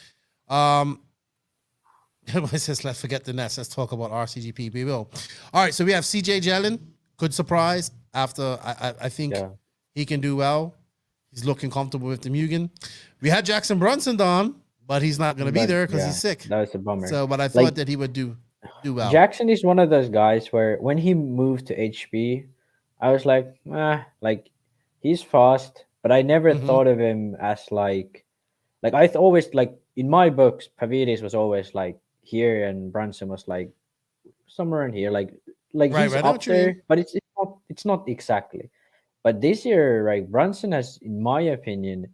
It says, let's forget the Nets. Let's talk about RCGP. We will. All right, so we have CJ Jellin, could surprise after. I think he can do well. He's looking comfortable with the Mugen. We had Jackson Brunson on, but he's not going to be there because he's sick. That was a bummer. So, but I thought that he would do well. Jackson is one of those guys where when he moved to HP, I was like, he's fast, but I never thought of him as like I always like in my books, Pavidis was always like here and Brunson was like somewhere in here, like he's up there, but it's not exactly. But this year, right, Brunson has, in my opinion,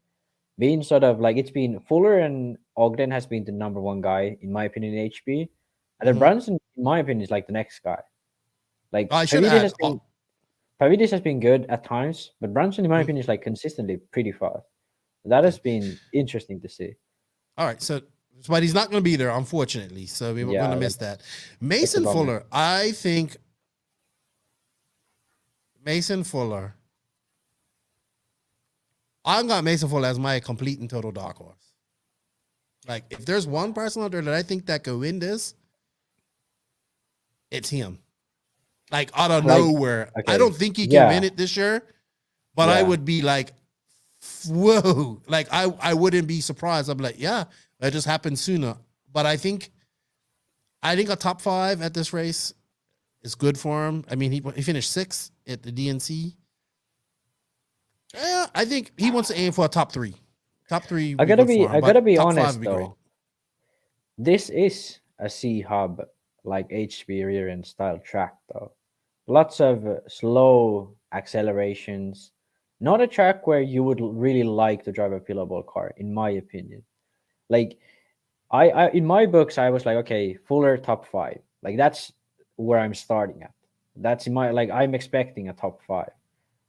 been sort of like it's been Fuller and Ogden has been the number one guy, in my opinion, in HP. And then Brunson, in my opinion, is like the next guy. Like Pavidis has been good at times, but Brunson, in my opinion, is like consistently pretty fast. That has been interesting to see. All right, so but he's not going to be there, unfortunately. So we're going to miss that. Mason Fuller, I think Mason Fuller. I've got Mason Fuller as my complete and total dark horse. Like, if there's one person out there that I think that could win this, it's him. Like, out of nowhere. Okay. I don't think he can win it this year, but I would be like, whoa. Like, I wouldn't be surprised. I'm like, yeah, that just happened sooner. But I think a top 5 at this race is good for him. I mean, he finished 6th at the DNC. Yeah, I think he wants to aim for a top 3. Top 3. I gotta be honest though. This is a C hub like HP rear end style track though. Lots of slow accelerations. Not a track where you would really like to drive a pillowball car, in my opinion. Like, I in my books I was like, okay, Fuller top 5. Like that's where I'm starting at. That's in my I'm expecting a top 5.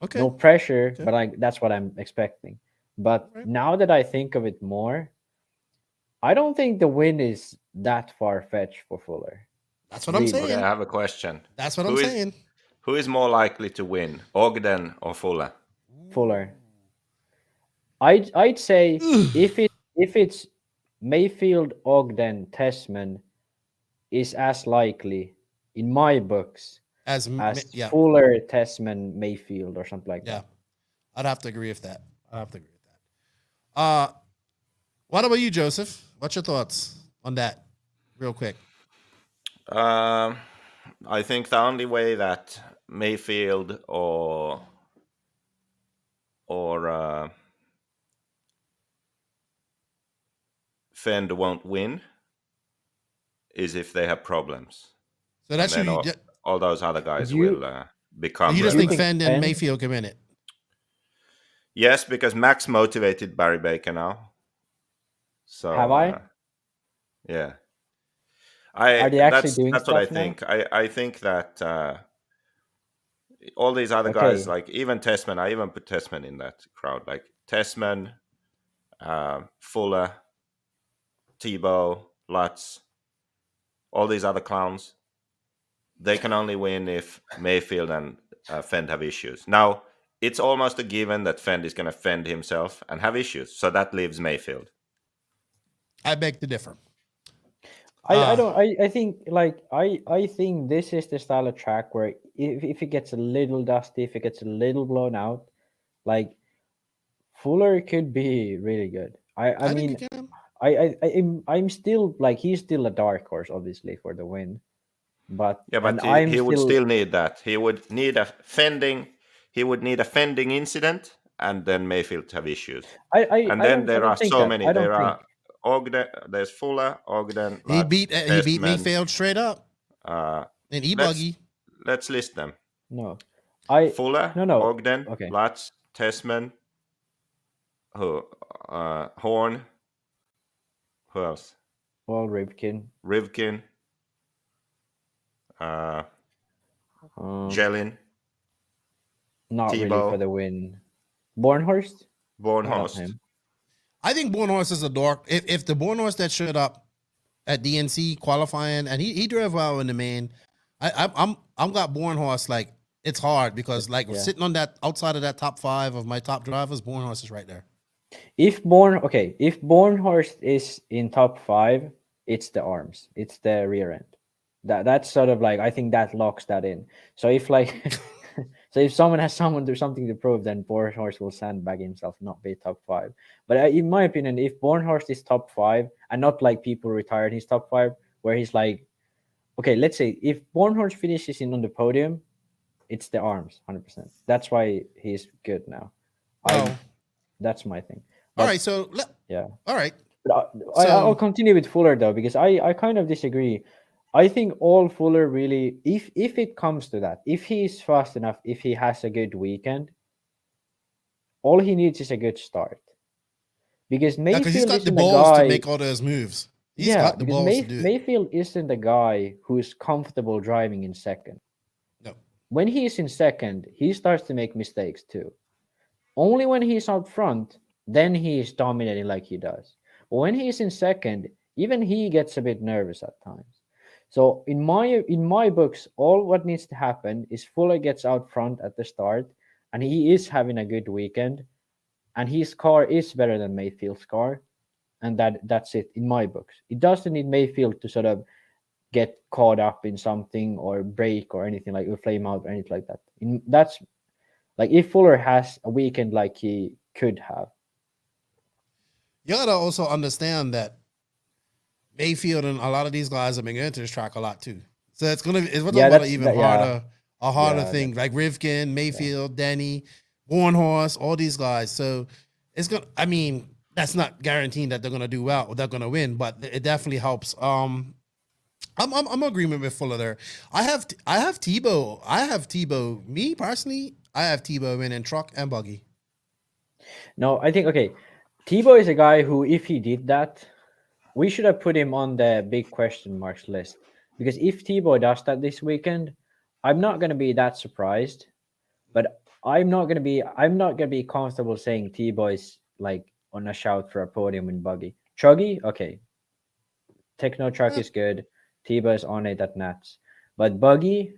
Okay. No pressure, but that's what I'm expecting. But now that I think of it more, I don't think the win is that far-fetched for Fuller. That's what I'm saying. Okay, I have a question. That's what I'm saying. Who is more likely to win, Ogden or Fuller? Fuller. I'd say if it's Mayfield, Ogden, Tessman is as likely in my books as Fuller, Tessman, Mayfield, or something like that. Yeah, I'd have to agree with that. What about you, Joseph? What's your thoughts on that, real quick? I think the only way that Mayfield or Fend won't win is if they have problems. So that's all those other guys will become. You just think Fend and Mayfield can win it? Yes, because Max motivated Barry Baker now. So have I? Yeah. Are they actually doing that's stuff what I think. I think that all these other guys, like even Tessman, I even put Tessman in that crowd. Like Tessman, Fuller, Tebow, Lutz, all these other clowns, they can only win if Mayfield and Fend have issues. Now, it's almost a given that Fend is going to fend himself and have issues. So that leaves Mayfield. I beg to differ. I think this is the style of track where if it gets a little dusty, if it gets a little blown out, like Fuller could be really good. I'm still like he's still a dark horse, obviously, for the win. But he would still need that. He would need a fending incident, and then Mayfield have issues. There are so many. There are Ogden. There's Fuller, Ogden. He beat Mayfield straight up. And E-Buggy. Let's list them. Fuller, Ogden, Lutz, Tessman, Horn. Who else? Well, Rivkin. Jellin. Not Tebow. Really for the win. Bornhorst. I think Bornhorst is a dark. If the Bornhorst that showed up at DNC qualifying and he drove well in the main, I'm got Bornhorst like it's hard because sitting on that outside of that top 5 of my top drivers, Bornhorst is right there. If Bornhorst is in top 5, it's the arms, it's the rear end. That's sort of like I think that locks that in. So if like So if someone has something to prove, then Bornhorst will sandbag himself, not be top 5. But in my opinion, if Bornhorst is top 5 and not like people retired his top 5, where he's like, okay, let's say if Bornhorst finishes in on the podium, it's the arms, 100%. That's why he's good now. That's my thing. But, all right, so yeah. All right. But I'll continue with Fuller though, because I kind of disagree. I think all Fuller really, if it comes to that, if he is fast enough, if he has a good weekend, all he needs is a good start. Because Mayfield he's got the isn't balls guy, to make all those moves. He's got the balls to do it. Mayfield isn't the guy who's comfortable driving in second. No. When he is in second, he starts to make mistakes too. Only when he's out front, then he is dominating like he does. But when he is in second, even he gets a bit nervous at times. So in my books, all what needs to happen is Fuller gets out front at the start, and he is having a good weekend, and his car is better than Mayfield's car, and that's it in my books. It doesn't need Mayfield to sort of get caught up in something or break or anything like a flame out or anything like that. That's like if Fuller has a weekend like he could have. You gotta also understand that Mayfield and a lot of these guys have been going to this track a lot too. So it's about a harder thing. Like Rivkin, Mayfield, Denny, Bornhorst, all these guys. So it's gonna. I mean, that's not guaranteeing that they're gonna do well or they're gonna win, but it definitely helps. I'm agreement with Fuller there. I have Tebow. Me personally, I have Tebow winning truck and buggy. No, I think Tebow is a guy who, if he did that, we should have put him on the big question marks list, because if Tebow does that this weekend, I'm not going to be that surprised, but I'm not going to be comfortable saying Tebow is like on a shout for a podium in buggy. Truggy, okay. Techno truck is good. Tebow is on it at Nats, but buggy,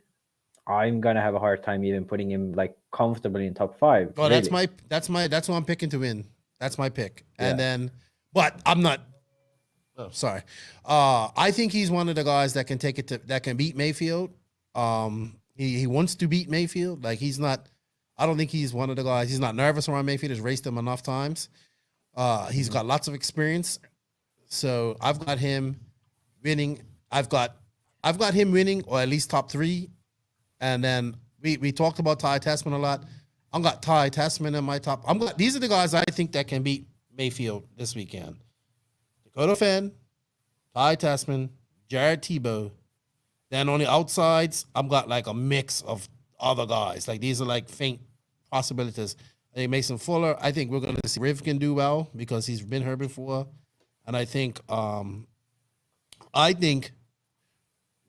I'm going to have a hard time even putting him like comfortably in top 5. Oh, really. that's who I'm picking to win. That's my pick. And then, but I'm not. Oh, sorry. I think he's one of the guys that can that can beat Mayfield. He wants to beat Mayfield. Like he's not. I don't think he's one of the guys. He's not nervous around Mayfield. He's raced him enough times. He's got lots of experience. So I've got him winning. I've got him winning, or at least top 3. And then we talked about Ty Tessman a lot. I've got Ty Tessman in my top. These are the guys I think that can beat Mayfield this weekend. Dakota Fenn, Ty Tessman, Jared Tebow. Then on the outsides, I've got like a mix of other guys. Like these are like faint possibilities. I think Mason Fuller, I think we're going to see Rivkin do well because he's been here before. And I think we're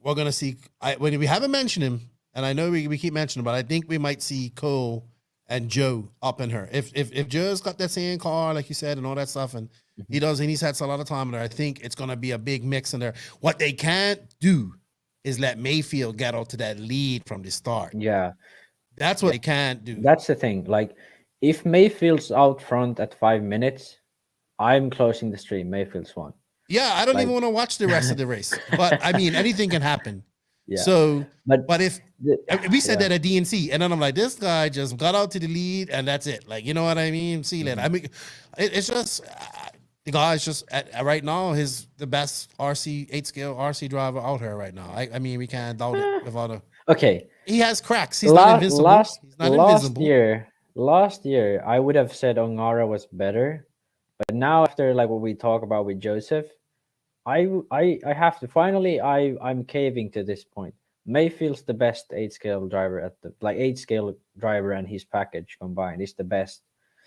going to see, when we haven't mentioned him, and I know we keep mentioning him, but I think we might see Cole and Joe up in her. If Joe's got that same car, like you said, and all that stuff, and he's had a lot of time in there, I think it's going to be a big mix in there. What they can't do is let Mayfield get out to that lead from the start. Yeah. That's what they can't do. That's the thing. Like, if Mayfield's out front at 5 minutes, I'm closing the stream. Mayfield's won. Yeah, I don't even want to watch the rest of the race. But, I mean, anything can happen. Yeah. So, but if we said that at DNC, and then I'm like, this guy just got out to the lead, and that's it. Like, you know what I mean? See that? I mean, it's just the guy's just right now the best 8-scale RC driver out here right now. I mean, we can't doubt it without a. Okay. He has cracks. He's not invincible. He's not invisible. Last year, I would have said Ongara was better, but now after like what we talk about with Joseph, I have to finally I'm caving to this point. Mayfield's the best 8-scale driver 8-scale driver and his package combined is the best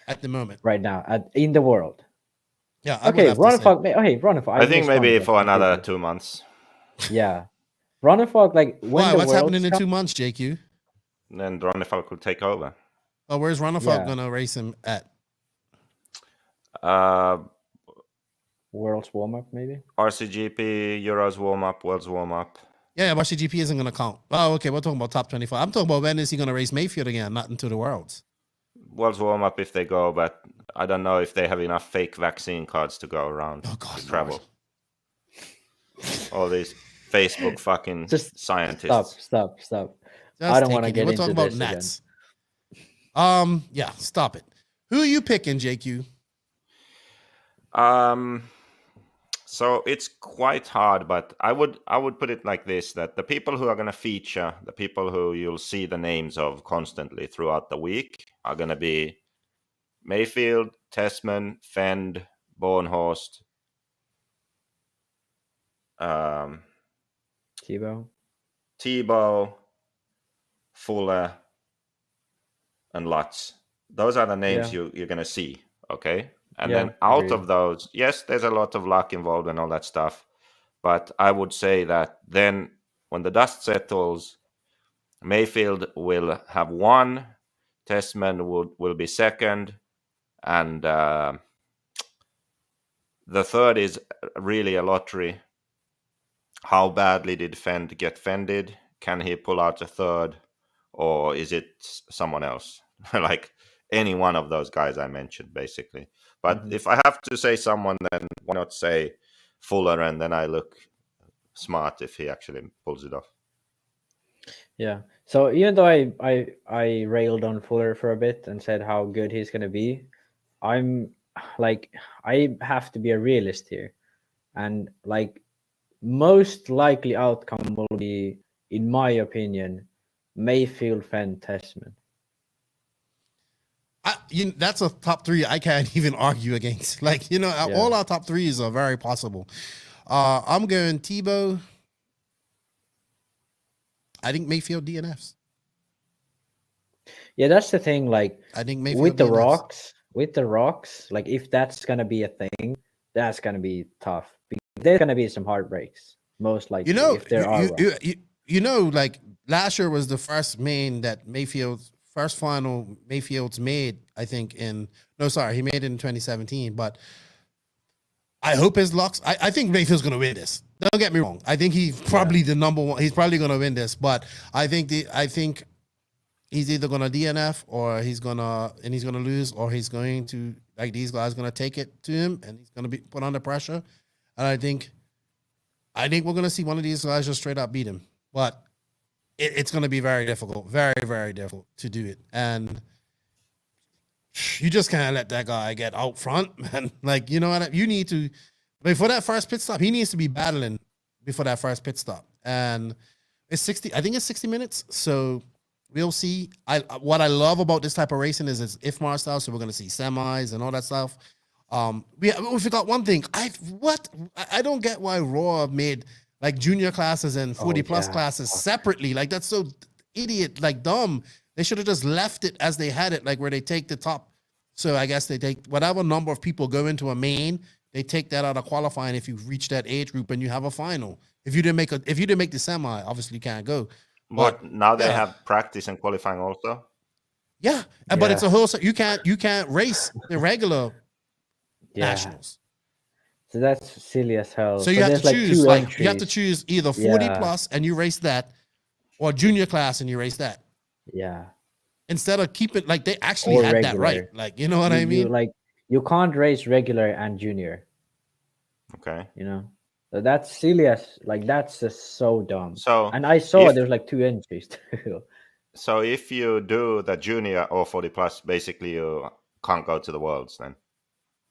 at the moment right now in the world. Yeah. Ronifog. I think maybe for another 2 months. Yeah, Ronifog. Like what's happening in 2 months, JQ? And then Ronifog could take over. Oh, where's Ronifog gonna race him at? World's warm up, maybe. RCGP, Euros warm up, World's warm up. Yeah, RCGP isn't gonna count. Oh, okay. We're talking about top 25. I'm talking about when is he gonna race Mayfield again? Not into the Worlds. World's warm up if they go, but I don't know if they have enough fake vaccine cards to go around to travel. All these Facebook fucking scientists. Stop. I don't want to get into this again. Yeah, stop it. Who are you picking, JQ? So it's quite hard, but I would put it like this: that the people who are going to feature, the people who you'll see the names of constantly throughout the week, are going to be Mayfield, Tessman, Fend, Bornhorst, Tebow, Fuller, and Lutz. Those are the names you're going to see, okay? And then out of those, yes, there's a lot of luck involved and all that stuff. But I would say that then when the dust settles, Mayfield will have one, Tessman will be second, and the third is really a lottery. How badly did Fend get fended? Can he pull out a third? Or is it someone else? Like any one of those guys I mentioned, basically. But if I have to say someone, then why not say Fuller, and then I look smart if he actually pulls it off. Yeah. So even though I railed on Fuller for a bit and said how good he's gonna be, I'm like, I have to be a realist here, and like most likely outcome will be, in my opinion, Mayfield, Fenn, Tessman. That's a top three I can't even argue against. Like, all our top threes are very possible. I'm going Tebow. I think Mayfield DNFs. Yeah, that's the thing. Like, I think Mayfield with the DNFs. rocks, like if that's gonna be a thing, that's gonna be tough. There's gonna be some heartbreaks, most likely. If there are rocks. Like last year was the first main that first final Mayfield's made, I think he made it in 2017, but I hope his lucks. I think Mayfield's going to win this. Don't get me wrong. I think he's probably the number one. He's probably going to win this, but I think he's either going to DNF or he's going to lose, or he's going to, like, these guys going to take it to him and he's going to be put under pressure. And I think we're going to see one of these guys just straight up beat him, but it's going to be very difficult, very, very difficult to do it. And you just can't let that guy get out front, man. Like, you know what? You need to, before that first pit stop, he needs to be battling before that first pit stop. And it's 60, I think it's 60 minutes. So we'll see. What I love about this type of racing is it's IFMAR style. So we're going to see semis and all that stuff. We forgot one thing. I don't get why Raw made like junior classes and 40 plus classes separately. Like, that's so idiot, like dumb. They should have just left it as they had it, like where they take the top. So I guess they take whatever number of people go into a main, they take that out of qualifying if you reach that age group and you have a final. If you didn't make the semi, obviously you can't go. But now they have practice and qualifying also. Yeah, but it's a whole. You can't race the regular nationals. So that's silly as hell. So you have to choose. Like, you have to choose either 40 plus and you race that, or junior class and you race that. Yeah. Instead of keep it like they actually had that right. Like, you know what I mean? You can't race regular and junior. Okay. So that's silly as, like, that's just so dumb. So, and I saw there's like 2 entries too. So if you do the junior or 40 plus, basically you can't go to the worlds then.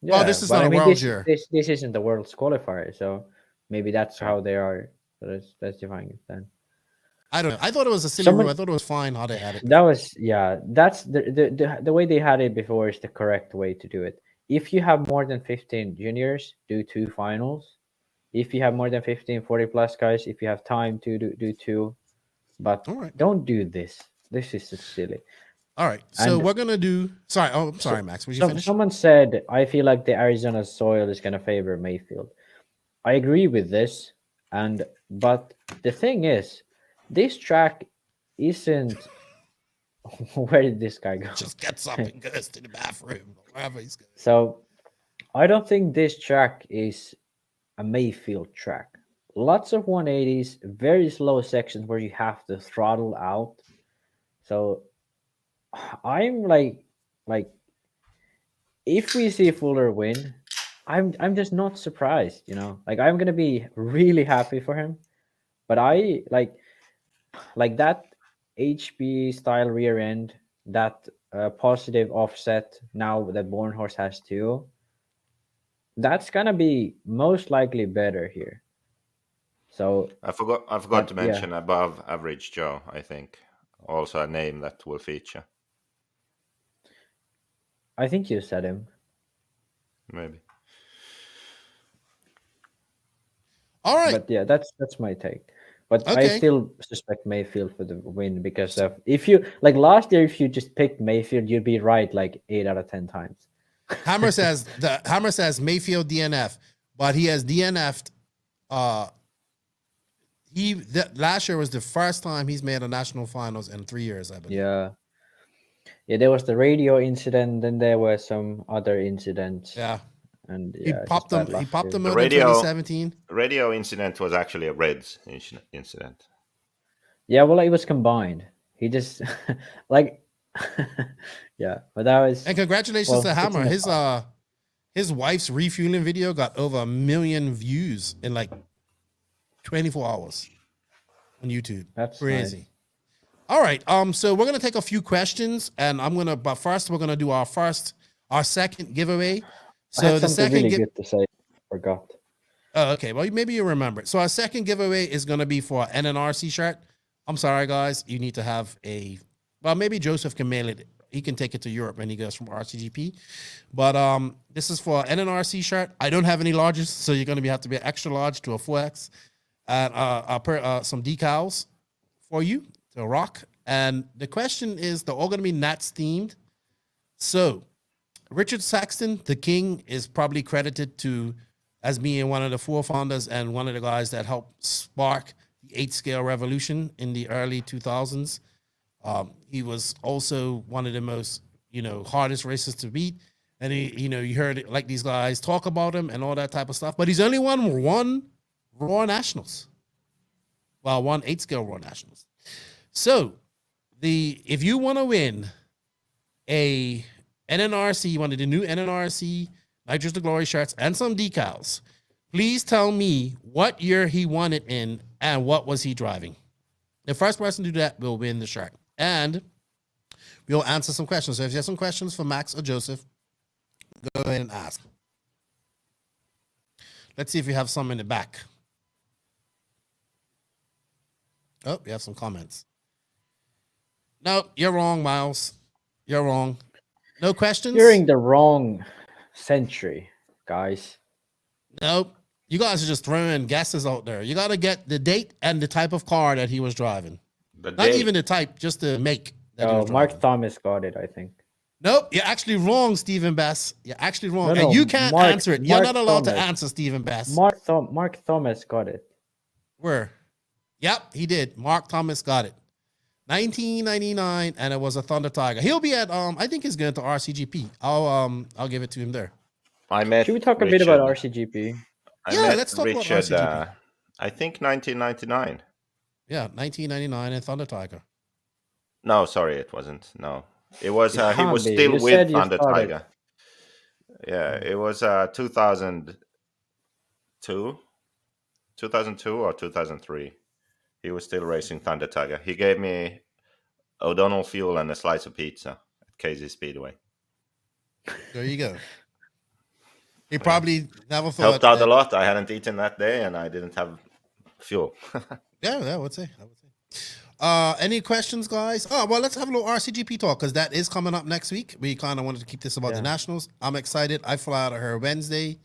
Yeah, well, this is not a world year. This isn't the world's qualifier, so maybe that's how they are specifying it then. I don't know. I thought it was a silly rule. I thought it was fine how they had it. That was, that's the way they had it before is the correct way to do it. If you have more than 15 juniors, do 2 finals. If you have more than 15 40 plus guys, if you have time to do 2, but don't do this. This is just silly. All right, so we're gonna do. Sorry, Max. Would you finish? Someone said, I feel like the Arizona soil is gonna favor Mayfield. I agree with this, but the thing is, this track isn't. Where did this guy go? Just gets up and goes to the bathroom, wherever he's going. So, I don't think this track is a Mayfield track. Lots of 180s, very slow sections where you have to throttle out. So, I'm like, if we see Fuller win, I'm just not surprised. Like, I'm gonna be really happy for him. But I like that HP style rear end, that positive offset now that Bornhorst has 2. That's gonna be most likely better here. So I forgot to mention above average Joe, I think. Also a name that will feature. I think you said him. Maybe. All right. But yeah, that's my take. But I Okay. still suspect Mayfield for the win because of if you like last year, if you just picked Mayfield, you'd be right like 8 out of 10 times. Hammer says Mayfield DNF, but he has DNF'd. Last year was the first time he's made a national finals in 3 years, I believe. Yeah. There was the radio incident, then there were some other incidents. Yeah. And He popped them. He popped them out in 2017. Radio incident was actually a Reds incident. Yeah, well, it was combined. He just like, yeah. But that was. And congratulations to Hammer. His wife's refueling video got over 1 million views in like 24 hours on YouTube. That's crazy. Nice. All right. So we're gonna take a few questions, and but first we're gonna do our second giveaway. So the second really good to say. Forgot. Oh, okay. Well, maybe you remember it. So our second giveaway is gonna be for an NNRC shirt. I'm sorry, guys. You need to have maybe Joseph can mail it. He can take it to Europe when he goes from RCGP. But this is for an NNRC shirt. I don't have any larges, so you're gonna have to be an extra large to a 4X, and some decals for you to rock. And the question is, they're all going to be Nats themed. So Richard Saxton, the King, is probably credited as being one of the 4 founders and one of the guys that helped spark the 8-scale revolution in the early 2000s. He was also one of the most, hardest racers to beat. And you heard it, like these guys talk about him and all that type of stuff. But he's only won 1 Raw Nationals. Well, 1 8-scale Raw Nationals. So, if you want to win a NNRC, one of the new NNRC Nitro the Glory shirts and some decals, please tell me what year he won it in and what was he driving. The first person to do that will win the shirt. And we'll answer some questions. So if you have some questions for Max or Joseph, go ahead and ask. Let's see if we have some in the back. Oh, we have some comments. No, you're wrong, Miles. You're wrong. No questions? You're in the wrong century, guys. Nope. You guys are just throwing guesses out there. You got to get the date and the type of car that he was driving. Not even the type, just the make. Mark Thomas got it, I think. Nope, you're actually wrong, Stephen Bass. You're actually wrong. No, and you can't answer it. You're not allowed to answer, Stephen Bass. Mark Thomas got it. Where? Yep, he did. Mark Thomas got it. 1999, and it was a Thunder Tiger. He'll be at I think he's going to RCGP. I'll give it to him there. Should we talk a bit about RCGP? Let's talk about RCGP. I think 1999. Yeah, 1999 and Thunder Tiger. No, sorry, it wasn't. No, it was. He was still with Thunder Tiger. Yeah, it was 2002 or 2003. He was still racing Thunder Tiger. He gave me O'Donnell fuel and a slice of pizza at KZ Speedway. There you go. He probably never thought helped out a lot. I hadn't eaten that day, and I didn't have fuel. Yeah, I would say. Any questions, guys? Oh, well, let's have a little RCGP talk because that is coming up next week. We kind of wanted to keep this about the Nationals. I'm excited. I fly out of here Wednesday.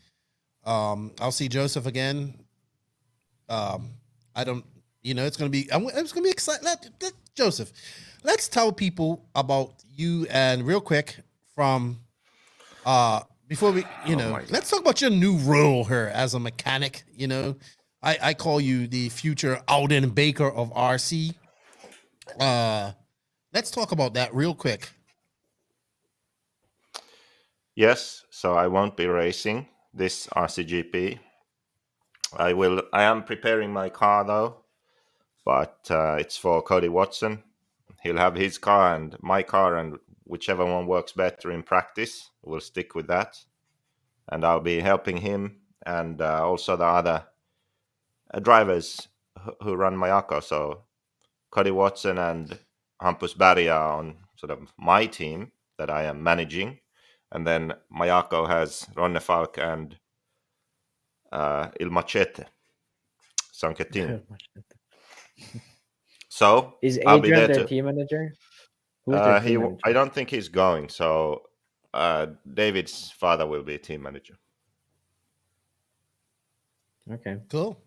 I'll see Joseph again. I don't. It's gonna be exciting. Joseph, let's tell people about you and real quick from before we let's talk about your new role here as a mechanic. I call you the future Alden Baker of RC. Let's talk about that real quick. Yes, so I won't be racing this RCGP. I am preparing my car though. But it's for Cody Watson. He'll have his car and my car, and whichever one works better in practice, we'll stick with that. And I'll be helping him and also the other drivers who run Mayako. So Cody Watson and Hampus Berg are on sort of my team, that I am managing, and then Mayako has Ronnefalk and Il Machete, Sanchetin. So Is I'll be Adrian there their too. team manager? Who's their team manager? I don't think he's going. So David's father will be team manager. Okay. Cool.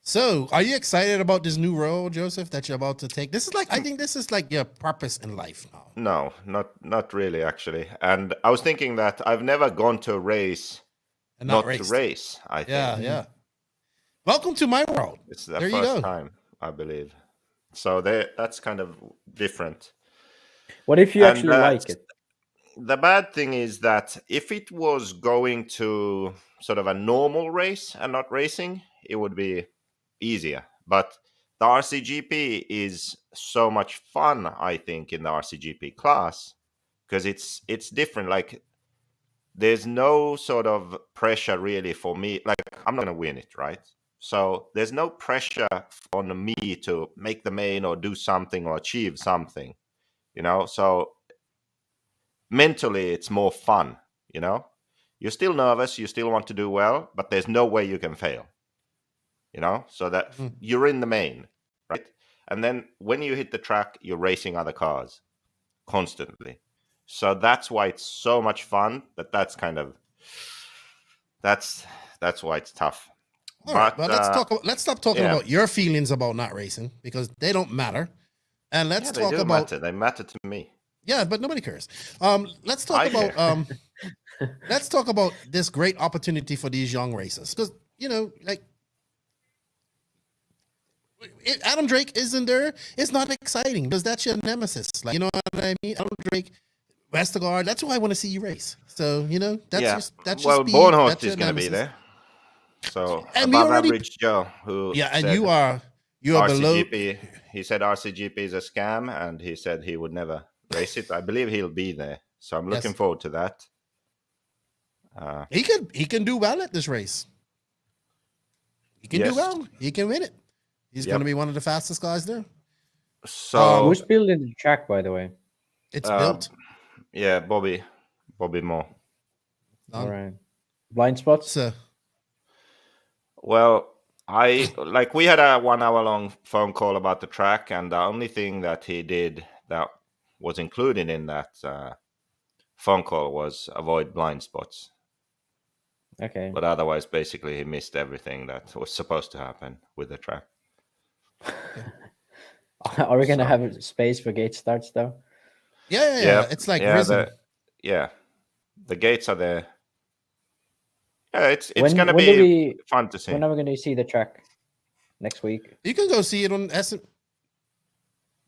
So, are you excited about this new role, Joseph, that you're about to take? This is like, I think this is like your purpose in life now. No, not really, actually. And I was thinking that I've never gone to a race And not raced. to race, I think. Yeah. Welcome to my world. It's the There you first go. time, I believe. So that's kind of different. What if you And, actually like it? The bad thing is that if it was going to sort of a normal race and not racing, it would be easier. But the RCGP is so much fun, I think, in the RCGP class, because it's different. Like, there's no sort of pressure really for me. Like, I'm not going to win it, right? So there's no pressure on me to make the main or do something or achieve something, you know? So mentally, it's more fun, you know? You're still nervous, you still want to do well, but there's no way you can fail, you know? So that you're in the main, right? And then when you hit the track, you're racing other cars constantly. So that's why it's so much fun. That's kind of that's why it's tough. All right, but let's stop talking about your feelings about not racing, because they don't matter. And let's talk about matter. They matter to me. Yeah, but nobody cares. Let's talk about let's talk about this great opportunity for these young racers, because like if Adam Drake isn't there, it's not exciting because that's your nemesis. Like, you know what I mean? Adam Drake, Westergaard. That's why I want to see you race. So that's just Bornhorst is going to be there. So and above average Joe, who and you are below. He said RCGP is a scam, and he said he would never race it. I believe he'll be there, so I'm looking forward to that. He can do well at this race. He can do well. He can win it. He's going to be one of the fastest guys there. So who's building the track, by the way? It's built. Yeah, Bobby Moore. All right. Blind spots. Well, we had a 1 hour long phone call about the track, and the only thing that he did that was included in that phone call was avoid blind spots. Okay. But otherwise, basically, he missed everything that was supposed to happen with the track. Are we gonna have space for gate starts though? Yeah. It's like risen. The gates are there. Yeah, it's gonna be fun to see. When are we gonna see the track? Next week. You can go see it on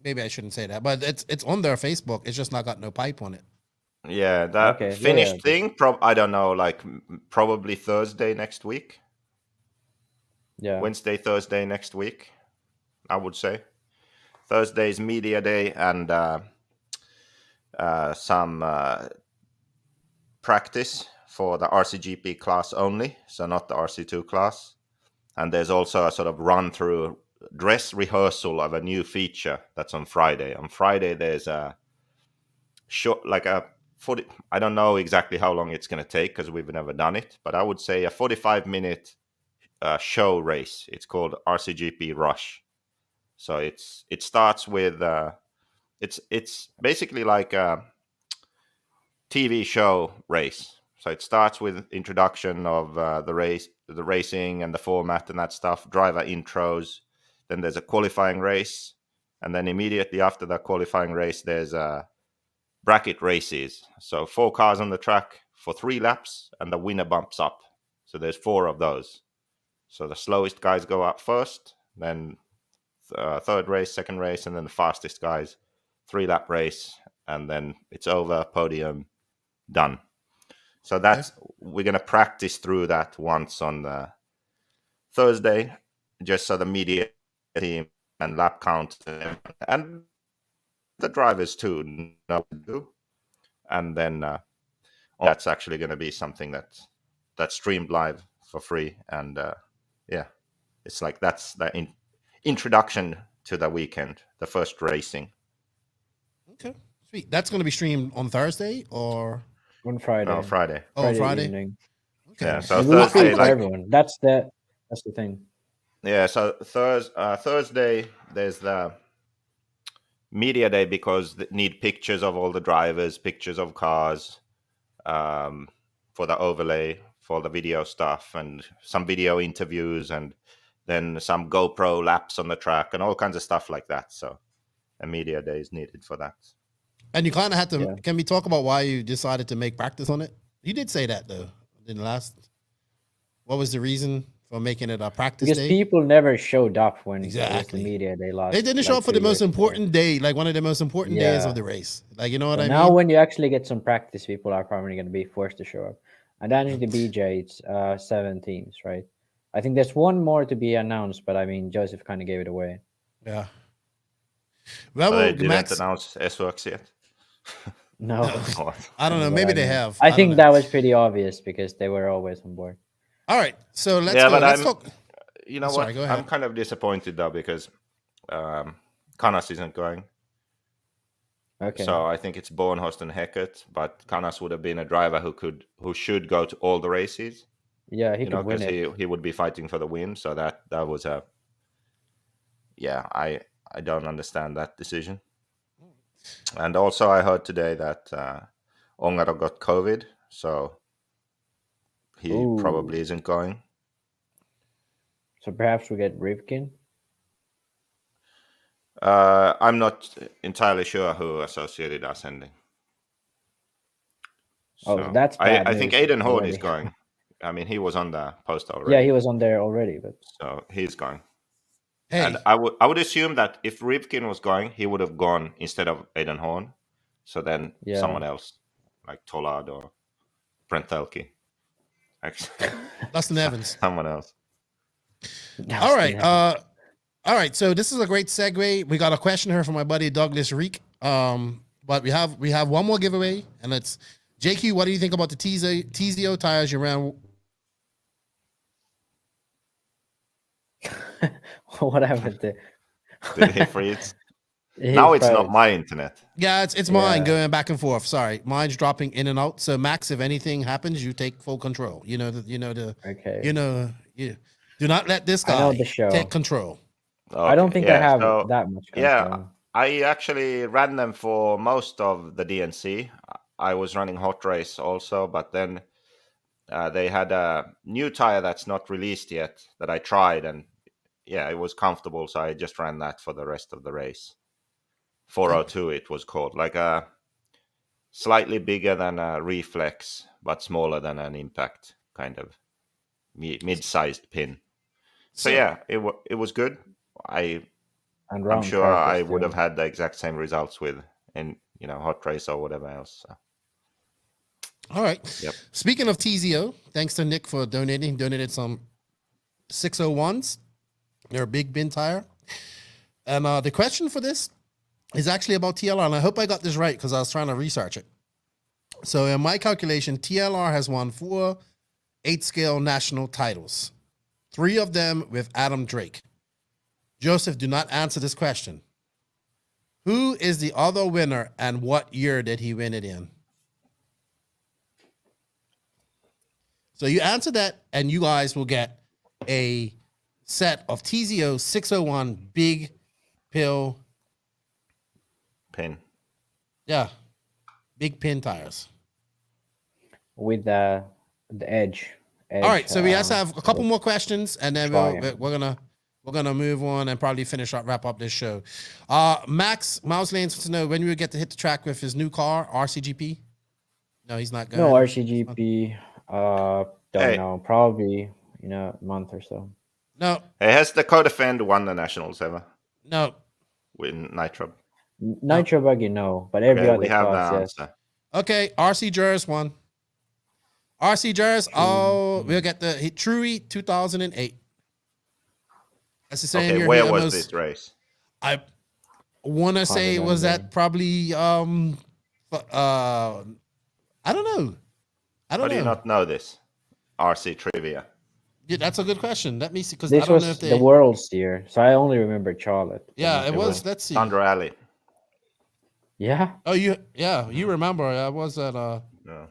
Maybe I shouldn't say that, but it's on their Facebook. It's just not got no pipe on it. Yeah, that finished thing. I don't know, like probably Thursday next week. Yeah, Wednesday, Thursday next week, I would say. Thursday's media day and some practice for the RCGP class only, so not the RC2 class. And there's also a sort of run-through dress rehearsal of a new feature that's on Friday. On Friday, there's a short, like a 40. I don't know exactly how long it's going to take because we've never done it, but I would say a 45-minute show race. It's called RCGP Rush. So it starts with it's basically like a TV show race. So it starts with introduction of the racing and the format and that stuff, driver intros. Then there's a qualifying race, and then immediately after the qualifying race, there's bracket races. So 4 cars on the track for 3 laps, and the winner bumps up. So there's 4 of those. So the slowest guys go up first, then third race, second race, and then the fastest guys 3-lap race, and then it's over, podium, done. So we're going to practice through that once on the Thursday, just so the media team and lap count and the drivers too know what to do. And then that's actually going to be something that's streamed live for free. And it's like that's the introduction to the weekend, the first racing. Okay, Sweet. That's going to be streamed on Thursday or On Friday. No, Friday. Friday. Evening. Okay. Yeah, so It will be free Thursday, for like everyone. That's the thing. yeah, so Thursday there's the media day because they need pictures of all the drivers, pictures of cars, for the overlay, for the video stuff, and some video interviews, and then some GoPro laps on the track, and all kinds of stuff like that. So a media day is needed for that. And you kind of had to. Yeah. Can we talk about why you decided to make practice on it? You did say that though. In the last, what was the reason for making it a practice Because day? people never showed up when it was Exactly. the media day last. They didn't show up for the 2 most years ago. important day, like one of the most important days Yeah. of the race. Like, you know what But I now mean? when you actually get some practice, people are probably going to be forced to show up. And then in the BJ, it's 7 teams, right? I think there's one more to be announced, but I mean, Joseph kind of gave it away. Yeah. Well, So they didn't Max, announce S-Works yet. No. I don't know. But Maybe I they mean, have. I don't think know. that was pretty obvious because they were always on board. All right. So let's Yeah, go. but Let's I'm- talk. You know Sorry, what? go ahead. I'm kind of disappointed though because Canas isn't going. Okay. So I think it's Bornhorst and Heckert, but Canas would have been a driver who should go to all the races. yeah, he You know, could win because it. he would be fighting for the win. So that was a I don't understand that decision. And also I heard today that Ongaro got COVID, so he Ooh. probably isn't going. So perhaps we get Rivkin. I'm not entirely sure who associated us ending. Oh, that's bad I think news Aiden Horde is already. going. I mean, he was on the post already. Yeah, he was on there already, but So he's going. Hey, And I would assume that if Rivkin was going, he would have gone instead of Aiden Horn. So then Yeah. someone else, like Tollard or Brent Thelke. Actually, Dustin Evans. someone else. All right. All right. So this is a great segue. We got a question here from my buddy Douglas Reek. But we have one more giveaway, and it's JQ. What do you think about the TZO tires you ran? What happened to? Did he freeze? He Now it's froze. not my internet. Yeah, it's mine Yeah. going back and forth. Sorry, mine's dropping in and out. So Max, if anything happens, you take full control. You Okay. do not let this I know guy the show. take control. I don't think I have so- that much. Yeah, control. I actually ran them for most of the DNC. I was running Hot Race also, but then they had a new tire that's not released yet that I tried, and yeah, it was comfortable, so I just ran that for the rest of the race. 402 it was called, like a slightly bigger than a Reflex, but smaller than an Impact, kind of mid-sized pin. So yeah, it was good. And I'm round sure charges I would too. have had the exact same results with Hot Race or whatever else. So. All right. Yep. Speaking of TZO, thanks to Nick for donating. Donated some 601s. They're a big bin tire. And the question for this is actually about TLR, and I hope I got this right because I was trying to research it. So in my calculation, TLR has won 4 8-scale national titles, 3 of them with Adam Drake. Joseph, do not answer this question. Who is the other winner, and what year did he win it in? So you answer that, and you guys will get a set of TZO 601 big pill. Pin. Yeah. Big pin tires. with the edge. All right, so we also have a couple more questions, and then Try we're gonna move on and probably wrap up this show. Max Mouse Lanes wants to know when we get to hit the track with his new car, RCGP. No, he's not going. No RCGP. Don't Hey. know. Probably in a month or so. No, Hey, has the Co-Defend won the nationals ever no. with Nitro? Nitro Buggy, no, but every Okay, other we have class, the yes. answer. Okay, RCGers won. RCGers. Oh, we'll get the Truey 2008. That's the same Okay, year. where he was almost- this race? I want to say Can't was remember. that probably I don't know. I How don't do you know. not know this? RC trivia. Yeah, that's a good question. Let me see, because I This don't know was if they. the World's year, so I only remember Charlotte. Yeah, it was. Let's see. Thunder Alley. Yeah. Oh, you remember? I was at No.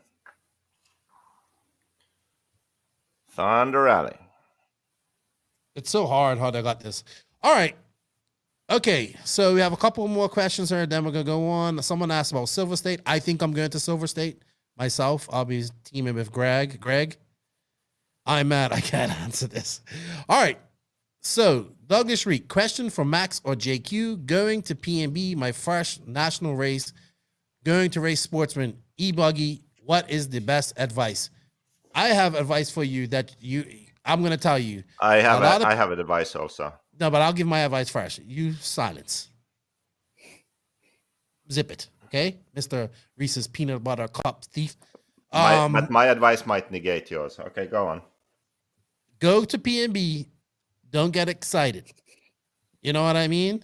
Thunder Alley. It's so hard how they got this. All right. Okay, so we have a couple more questions here, then we're gonna go on. Someone asked about Silver State. I think I'm going to Silver State myself. I'll be teaming with Greg. Greg, I'm mad I can't answer this. All right. So Douglas Reed, question from Max or JQ. Going to PNB, my first national race. Going to race sportsman, e-buggy. What is the best advice? I have advice for you that I'm gonna tell you. I have advice also. No, but I'll give my advice first. You silence. Zip it, okay? Mr. Reese's peanut butter cup thief. But my advice might negate yours. Okay, go on. Go to PNB. Don't get excited. You know what I mean?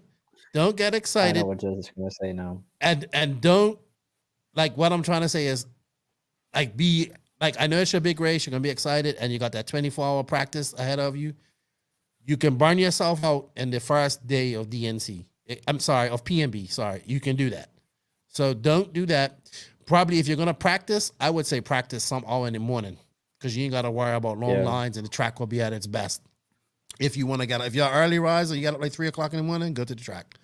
Don't get I excited. know what you're just gonna say now. And don't, like, what I'm trying to say is, like, be like, I know it's your big race. You're gonna be excited, and you got that 24-hour practice ahead of you. You can burn yourself out in the first day of DNC. I'm sorry, of PNB. Sorry, you can do that. So don't do that. Probably if you're gonna practice, I would say practice some hour in the morning because you ain't gotta worry about long lines and the track will be at its best. If you want to get, if you're an early riser, you got up like 3 o'clock in the morning, go to the track,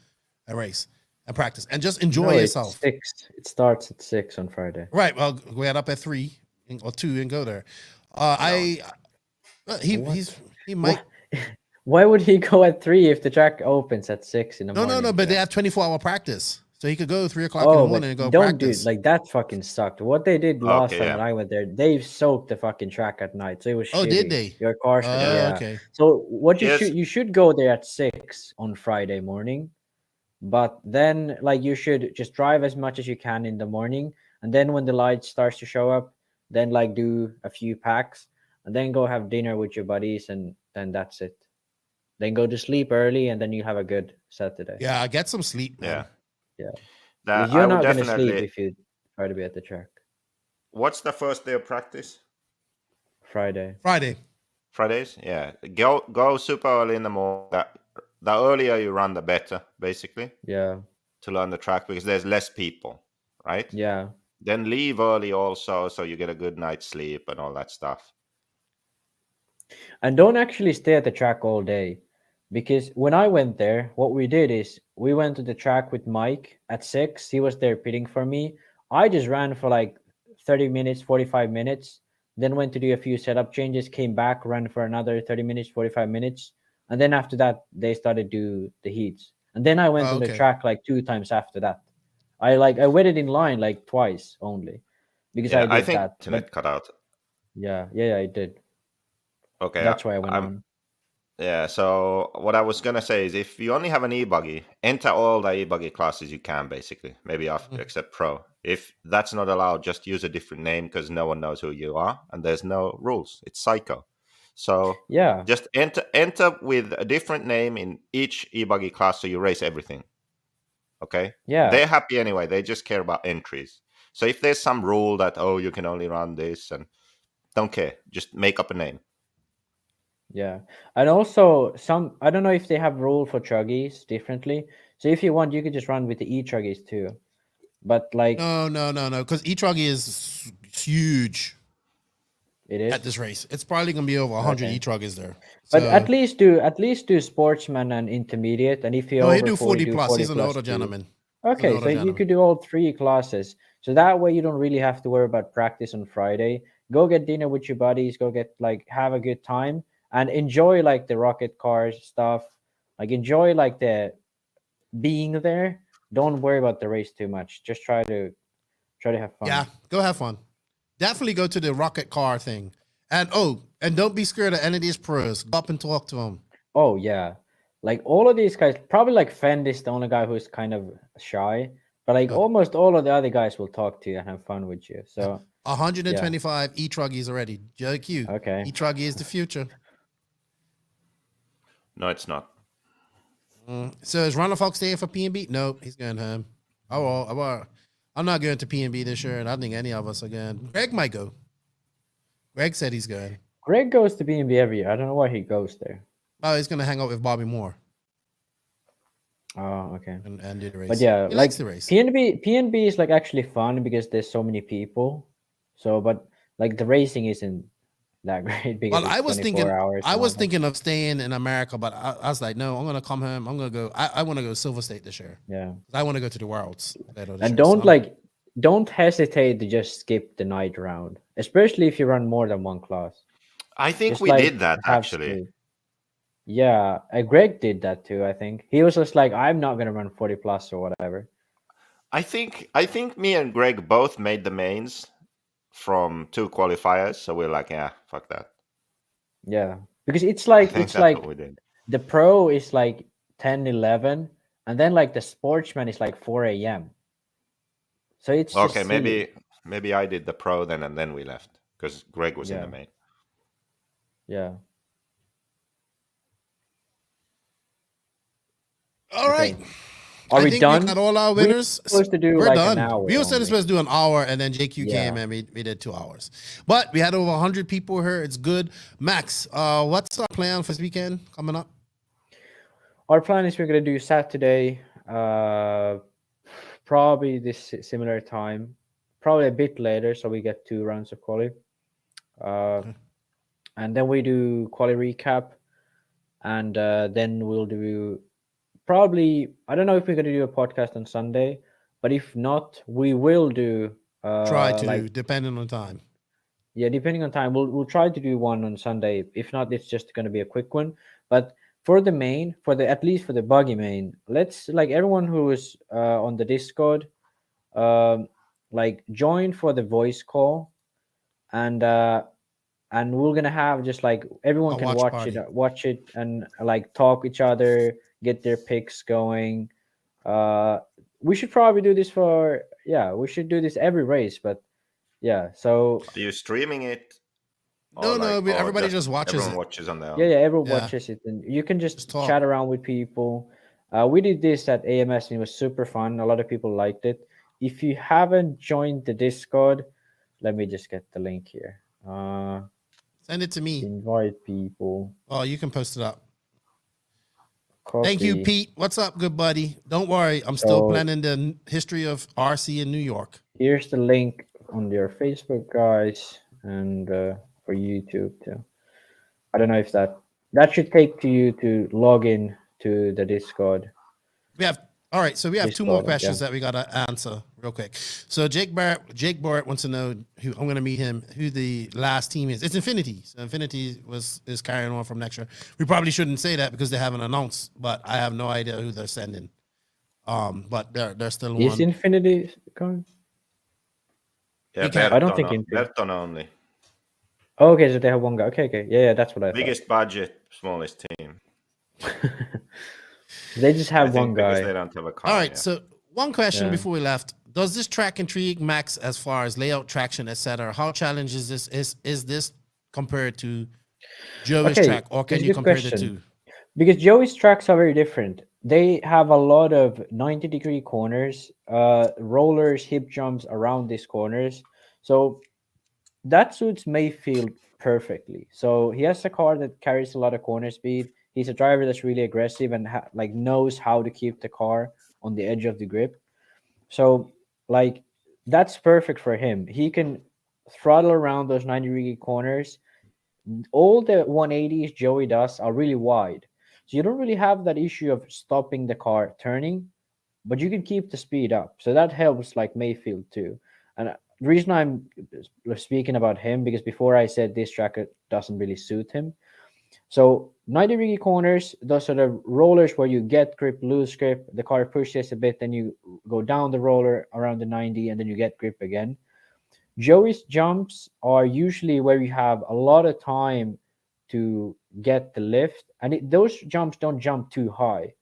and race, and practice, and just enjoy yourself. It's 6. It starts at 6 on Friday. Right. Well, we get up at 3 or 2 and go there. He might. Why would he go at 3 if the track opens at 6 in the morning? No. But they have 24-hour practice, so he could go 3 o'clock in the morning and go practice. Like that fucking sucked. What they did last time when I went there, they soaked the fucking track at night, so it was. Oh, shitty. did they? Your car. Okay. So what you should go there at 6 on Friday morning, but then like you should just drive as much as you can in the morning, and then when the light starts to show up, then like do a few packs, and then go have dinner with your buddies, and then that's it. Then go to sleep early, and then you have a good Saturday. Yeah, get some sleep. Man. Yeah. You're not going to sleep if you try to be at the track. What's the first day of practice? Friday. Fridays? Yeah. Go super early in the morning. The earlier you run, the better, basically. Yeah. To learn the track because there's less people, right? Yeah. Then leave early also, so you get a good night's sleep and all that stuff. And don't actually stay at the track all day. Because when I went there, what we did is we went to the track with Mike at 6. He was there pitting for me. I just ran for like 30 minutes, 45 minutes, then went to do a few setup changes, came back, ran for another 30 minutes, 45 minutes. And then after that, they started to do the heats. And then I went to the track like 2 times after that. I waited in line like twice only because I think that. Internet cut out. Yeah, I did. Okay. That's why I went on. Yeah, so what I was going to say is if you only have an e-buggy, enter all the e-buggy classes you can, basically. Maybe except Pro. If that's not allowed, just use a different name because no one knows who you are and there's no rules. It's psycho. So just enter with a different name in each e-buggy class so you race everything. Okay? Yeah. They're happy anyway. They just care about entries. So if there's some rule that, you can only run this, and don't care. Just make up a name. Yeah. And also I don't know if they have rule for Truggies differently. So if you want, you could just run with the e-Truggies too. But like No, because e-Truggy is huge. It is at this race. It's probably gonna be over 100 e-Truggies there. But at least do sportsman and intermediate, and if you he do 40 plus. He's an older gentleman. Okay, so you could do all 3 classes. So that way you don't really have to worry about practice on Friday. Go get dinner with your buddies. Go get have a good time. And enjoy the rocket cars stuff. Enjoy the being there. Don't worry about the race too much. Just try to have fun. Yeah, go have fun. Definitely go to the rocket car thing. And don't be scared of any of these pros. Go up and talk to them. Oh yeah. All of these guys, probably Fend is the only guy who's kind of shy. But almost all of the other guys will talk to you and have fun with you. So 125 e-Truggies already. JQ. Okay. E-Truggy is the future. No, it's not. So is Ronald Fox staying for PNB? No, he's going home. I'm not going to PNB this year, and I don't think any of us are going. Greg might go. Greg said he's going. Greg goes to PNB every year. I don't know why he goes there. Oh, he's going to hang out with Bobby Moore. Oh, okay. and do the race. But yeah, he like likes the race. PNB is like actually fun because there's so many people. So, but like the racing isn't that great because Well, it's 24 hours. I and all was that. thinking of staying in America, but I was like, no, I'm gonna come home. I'm gonna go. I want to go Silver State this year. Yeah. I want to go to the Worlds later this And year, so don't hesitate to just skip the night round, especially if you run more than one class. I think Just we like did that have actually. speed. Yeah, Greg did that too. I think he was just like, I'm not gonna run 40 plus or whatever. I think me and Greg both made the mains from 2 qualifiers, so we're like, yeah, fuck that. Yeah, because I think that's what we did. the pro is like 10, 11, and then like the sportsman is like 4 a.m. So it's just Okay, silly. maybe I did the pro then, and then we left because Greg was in the Yeah. main. Yeah. all right. Okay. Are I we think done? we got all our winners. supposed to do We're like done. an hour We were only. supposed to do an hour, and then JQ Yeah. came and we did 2 hours. But we had over 100 people here. It's good. Max, what's our plan for this weekend coming up? Our plan is we're gonna do Saturday, probably this similar time, probably a bit later, so we get 2 rounds of quali. And then we do quali recap, and then we'll do probably, I don't know if we're gonna do a podcast on Sunday, but if not, we will do Try to, like, depending on time. yeah, depending on time, we'll try to do one on Sunday. If not, it's just gonna be a quick one. But for the main, at least for the buggy main, let's, like, everyone who is on the Discord, like, join for the voice call, and we're gonna have just like everyone A can watch watch it and like talk each other, get their picks going. We should probably do this we should do this every race, but yeah, so Are you streaming it? No, Or everybody just watches everyone it. watches on their own? yeah, everyone Yeah. watches it, and you can just talk. chat around with people. We did this at AMS and it was super fun. A lot of people liked it. If you haven't joined the Discord, let me just get the link here. Send it to me. Invite people. Oh, you can post it up. Copy. Thank you, Pete. What's up, good buddy? Don't worry. I'm still So- planning the history of RC in New York. Here's the link on your Facebook, guys, and for YouTube too. I don't know if that should take you to log in to the Discord. We have all right. So we have 2 more Discord, questions yeah. that we gotta answer real quick. So Jake Barrett wants to know who I'm gonna meet him. Who the last team is? It's Infinity. So Infinity is carrying on from next year. We probably shouldn't say that because they haven't announced, but I have no idea who they're sending. But they're still Is one. Infinity coming? Yeah, I don't think Berton only. Oh, okay, so they have one guy. Okay, yeah, that's what I Biggest budget, smallest team. thought. They just I have think one because guy. they don't have a car. All right. yeah. So one question Yeah. before we left: does this track intrigue Max as far as layout, traction, etc.? How challenging is this compared to Joey's Okay, track, or can that's a you good compare the question. two? Because Joey's tracks are very different. They have a lot of 90-degree corners, rollers, hip jumps around these corners. So that suits Mayfield perfectly. So he has a car that carries a lot of corner speed. He's a driver that's really aggressive and like knows how to keep the car on the edge of the grip. So like that's perfect for him. He can throttle around those 90-degree corners. All the 180s Joey does are really wide. So you don't really have that issue of stopping the car turning, but you can keep the speed up. So that helps like Mayfield too. And the reason I'm speaking about him, because before I said this track doesn't really suit him. So 90-degree corners, those sort of rollers where you get grip, lose grip, the car pushes a bit, then you go down the roller around the 90, and then you get grip again. Joey's jumps are usually where you have a lot of time to get the lift, and those jumps don't jump too high.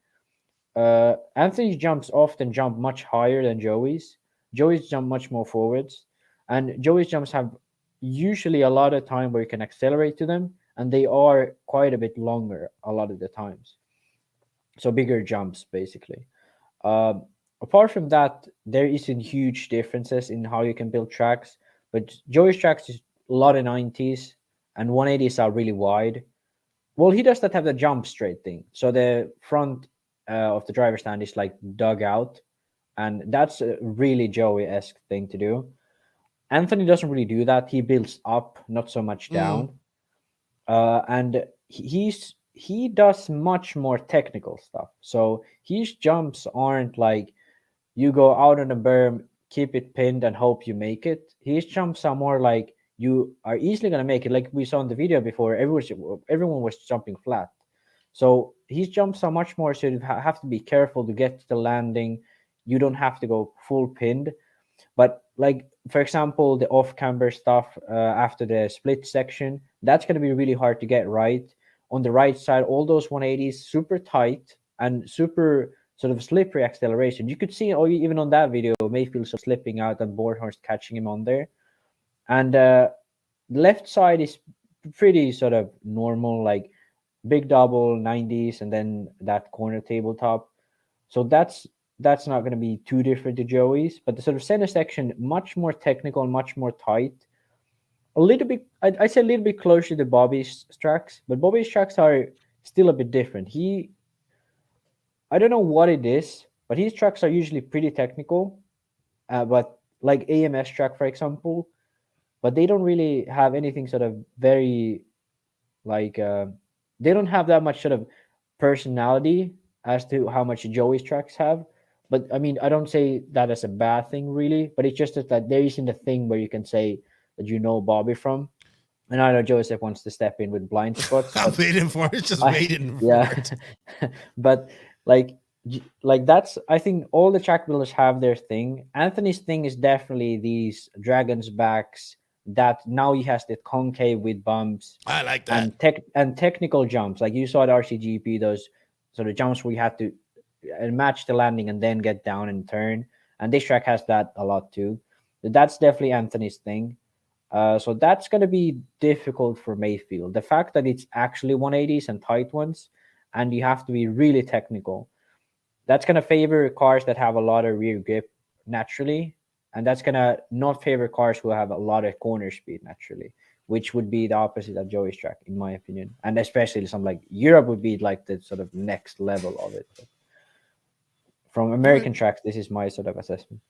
Anthony's jumps often jump much higher than Joey's. Joey's jump much more forwards, and Joey's jumps have usually a lot of time where you can accelerate to them, and they are quite a bit longer a lot of the times. So bigger jumps, basically. Apart from that, there isn't huge differences in how you can build tracks, but Joey's tracks is a lot of 90s, and 180s are really wide. Well, he does not have the jump straight thing. So the front of the driver's stand is like dug out, and that's a really Joey-esque thing to do. Anthony doesn't really do that. He builds up, not so much down. And he does much more technical stuff. So his jumps aren't like you go out on the berm, keep it pinned, and hope you make it. His jumps are more like you are easily going to make it. Like we saw in the video before, everyone was jumping flat. So his jumps are much more, so you have to be careful to get to the landing. You don't have to go full pinned. But like, for example, the off-camber stuff after the split section, that's going to be really hard to get right. On the right side, all those 180s, super tight and super sort of slippery acceleration. You could see, even on that video, Mayfield slipping out and Boardhorst catching him on there. And the left side is pretty sort of normal, like big double 90s and then that corner tabletop. So that's not going to be too different to Joey's, but the sort of center section, much more technical, much more tight. A little bit, I'd say a little bit closer to Bobby's tracks, but Bobby's tracks are still a bit different. I don't know what it is, but his tracks are usually pretty technical, but like AMS track, for example, but they don't really have anything sort of very, like, they don't have that much sort of personality as to how much Joey's tracks have. But I mean, I don't say that as a bad thing, really. But it's just that there isn't a thing where you can say that you know Bobby from. And I know Joseph wants to step in with blind spots. I'm waiting for it. Just waiting for it. But like that's, I think all the track builders have their thing. Anthony's thing is definitely these Dragon's backs that now he has the concave with bumps. I like that. And technical jumps. Like you saw at RCGP, those sort of jumps where you had to match the landing and then get down and turn. And this track has that a lot too. That's definitely Anthony's thing. So that's going to be difficult for Mayfield. The fact that it's actually 180s and tight ones, and you have to be really technical, that's going to favor cars that have a lot of rear grip naturally. And that's going to not favor cars who have a lot of corner speed naturally, which would be the opposite of Joey's track, in my opinion. And especially some like Europe would be like the sort of next level of it. But from American tracks, this is my sort of assessment.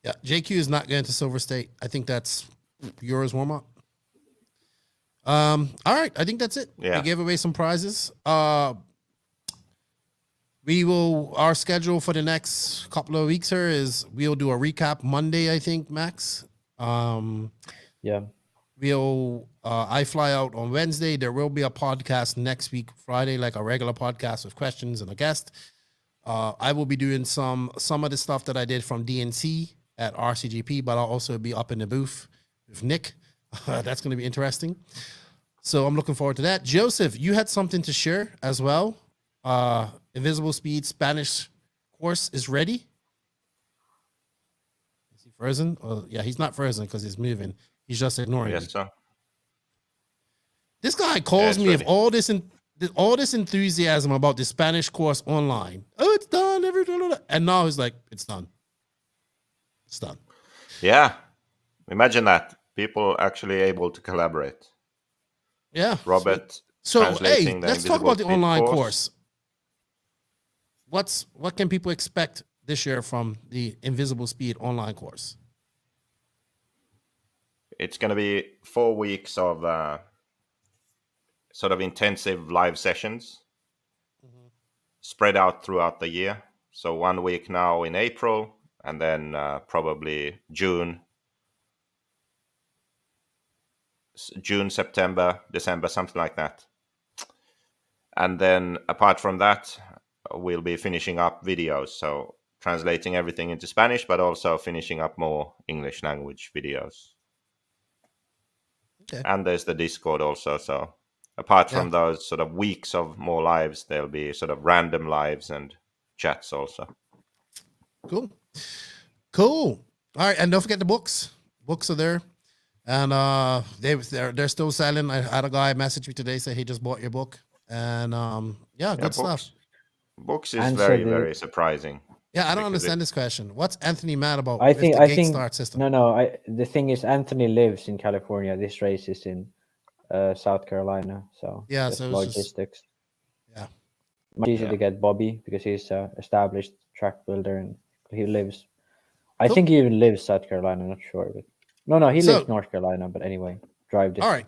Yeah, JQ is not going to Silver State. I think that's yours warm up. All right, I think that's it. Yeah. We gave away some prizes. Our schedule for the next couple of weeks here is we'll do a recap Monday, I think, Max. Yeah. I fly out on Wednesday. There will be a podcast next week, Friday, like a regular podcast with questions and a guest. I will be doing some of the stuff that I did from DNC at RCGP, but I'll also be up in the booth with Nick. That's going to be interesting. So I'm looking forward to that. Joseph, you had something to share as well. Invisible Speed Spanish course is ready. Is he frozen? Yeah, he's not frozen because he's moving. He's just ignoring me. Yes, sir. This guy calls me ready. with all this enthusiasm about the Spanish course online. Oh, it's done. And now he's like, it's done. It's done. Yeah. Imagine that. People actually able to collaborate. Yeah. Robert. So, hey, translating the let's talk Invisible about the Speed online course. What can people expect this year from the Invisible Speed online course? It's going to be 4 weeks of sort of intensive live sessions spread out throughout the year. So 1 week now in April, and then probably June, September, December, something like that. And then apart from that, we'll be finishing up videos. So translating everything into Spanish, but also finishing up more English language videos. Okay. And there's the Discord also. So apart from those sort of weeks of more lives, there'll be sort of random lives and chats also. Cool. All right, and don't forget the books. Books are there, and they're still selling. I had a guy message me today say he just bought your book, and good stuff. Books is very surprising. Yeah, I don't understand this question. What's Anthony mad about? I think start system. No. The thing is, Anthony lives in California. This race is in South Carolina, so yeah, so logistics. Much easier to get Bobby because he's an established track builder and he lives. I think he even lives South Carolina. I'm not sure, but no, he lives North Carolina. But anyway, drive distance. All right.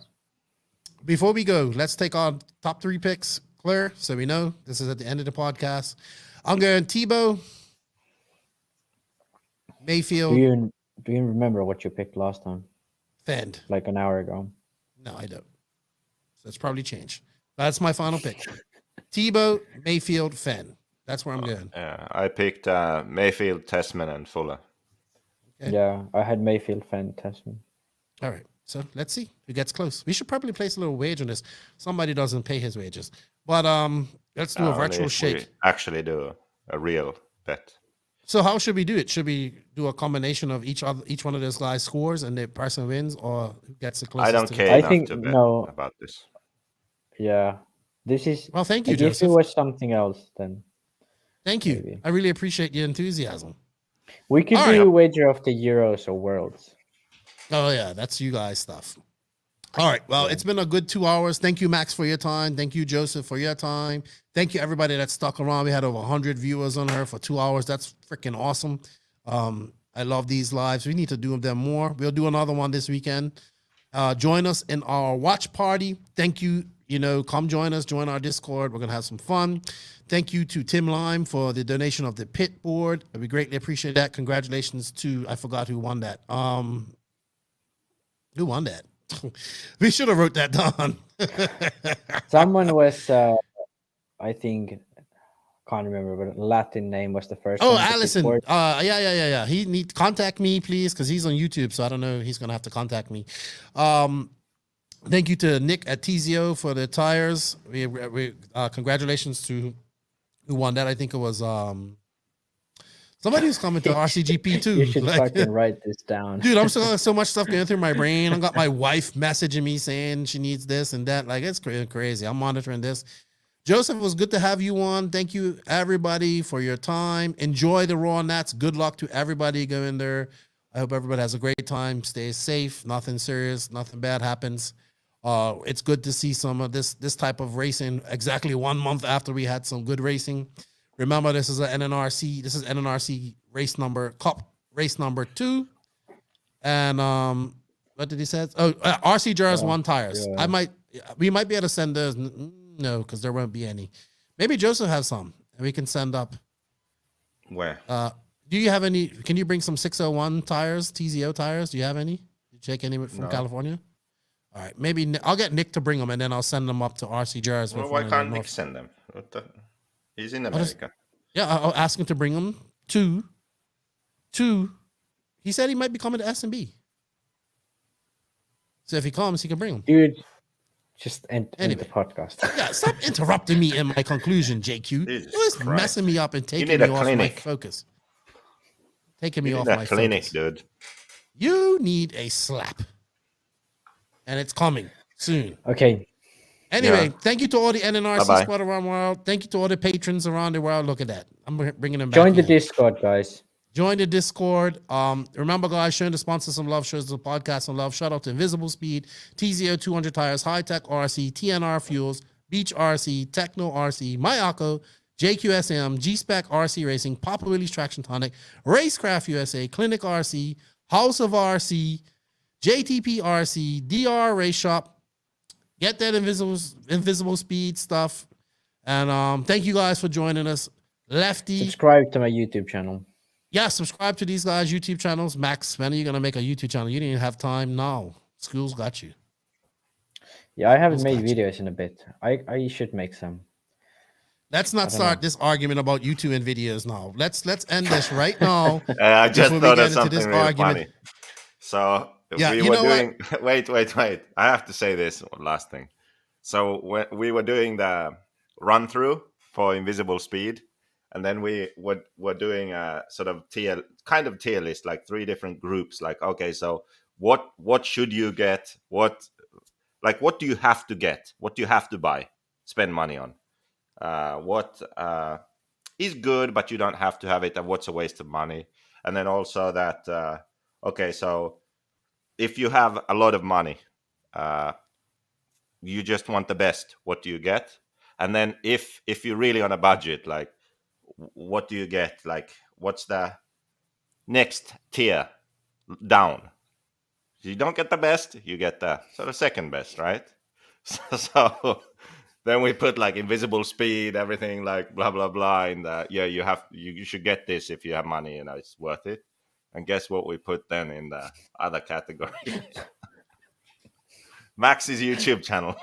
Before we go, let's take our top 3 picks, Claire, so we know this is at the end of the podcast. I'm going Tebow, Mayfield. Do you remember what you picked last time? Fend. Like an hour ago. No, I don't. So it's probably changed. That's my final pick. Tebow, Mayfield, Fenn. That's where I'm going. Yeah, I picked Mayfield, Tessman, and Fuller. Okay. Yeah, I had Mayfield, Fenn, Tessman. All right. So let's see who gets close. We should probably place a little wage on this. Somebody doesn't pay his wages. But let's do a virtual shake. We actually do a real bet. So how should we do it? Should we do a combination of each one of those guys scores and the person wins, or who gets the closest? I don't to care the- enough to bet about this. Yeah. This is Well, thank you, like, if Joseph. it was something else, then Thank you. maybe. I really appreciate your enthusiasm. We could All do right. a wager of the Euros or Worlds. Oh yeah, that's you guys' stuff. All right. Well, it's been a good 2 hours. Thank you, Max, for your time. Thank you, Joseph, for your time. Thank you, everybody that stuck around. We had over 100 viewers on her for 2 hours. That's freaking awesome. I love these lives. We need to do them more. We'll do another one this weekend. Join us in our watch party. Thank you. Come join us. Join our Discord. We're gonna have some fun. Thank you to Tim Lime for the donation of the pit board. We greatly appreciate that. Congratulations to I forgot who won that. Who won that? We should have wrote that down. Someone was, I think, can't remember, but Latin name was the first. Oh, one to pick Allison. board. Yeah. He need contact me, please, because he's on YouTube. So I don't know. He's gonna have to contact me. Thank you to Nick at TZO for the tires. We congratulations to who won that. I think it was somebody who's coming to RCGP too. You should Like, fucking write this down. dude, I'm still so much stuff going through my brain. I got my wife messaging me saying she needs this and that. Like, it's crazy. I'm monitoring this. Joseph, it was good to have you on. Thank you, everybody, for your time. Enjoy the Raw Nats. Good luck to everybody going there. I hope everybody has a great time. Stay safe. Nothing serious. Nothing bad happens. It's good to see some of this type of racing exactly 1 month after we had some good racing. Remember, this is an NNRC. This is NNRC Cup race number 2. And what did he say? Oh, RCGP's 1 tires. Yeah. We might be able to send those. No, because there won't be any. Maybe Joseph has some, and we can send up. Where? Do you have any? Can you bring some 601 tires, TZO tires? Do you have any? You check any from California? All right, maybe I'll get Nick to bring them, and then I'll send them up to RCGP's. Well, why can't Nick send them? He's in America. Yeah, I'll ask him to bring them. Two. He said he might be coming to S&B. So if he comes, he can bring them. Dude, just end Anyway. the podcast. Yeah, stop interrupting me in my conclusion, JQ. Jesus You're just Christ. messing me up and taking need me a off my clinic. focus. Taking me You off need my a clinic, focus. dude. You need a slap. And it's coming soon. Okay. Anyway, Yeah. thank you to all the NNRC Bye-bye. Squad around the world. Thank you to all the patrons around the world. Look at that. I'm bringing them back. Join the in. Discord, guys. Join the Discord. Remember, guys, showing the sponsors some love, shows the podcast some love. Shout out to Invisible Speed, TZO 200 Tires, High Tech RC, TNR Fuels, Beach RC, Techno RC, Mayako, JQSM, G-Spec RC Racing, Papa Willie's Traction Tonic, Racecraft USA, Clinic RC, House of RC, JTP RC, DR Race Shop. Get that invisible speed stuff. And thank you guys for joining us. Lefty. Subscribe to my YouTube channel. Yeah, subscribe to these guys' YouTube channels. Max, when are you going to make a YouTube channel? You didn't even have time now. School's got you. Yeah, I haven't Who's made got you? videos in a bit. I should make some. Let's not start this argument about YouTube and videos now. Let's end this right now. I just before we thought get of into something this really argument. funny. So Yeah, we you were know doing. Wait! I have to say this last thing. So when we were doing the run through for Invisible Speed, and then we were doing a sort of tier list, like 3 different groups. Like, okay, so what should you get? What do you have to get? What do you have to buy? Spend money on? What is good, but you don't have to have it, and what's a waste of money? And then also that, okay, so if you have a lot of money, you just want the best, what do you get? And then if you're really on a budget, like what do you get? Like what's the next tier down? You don't get the best, you get the second best, right? So then we put like invisible speed, everything like blah blah blah in the you should get this if you have money, it's worth it. And guess what we put then in the other category? Max's YouTube channel.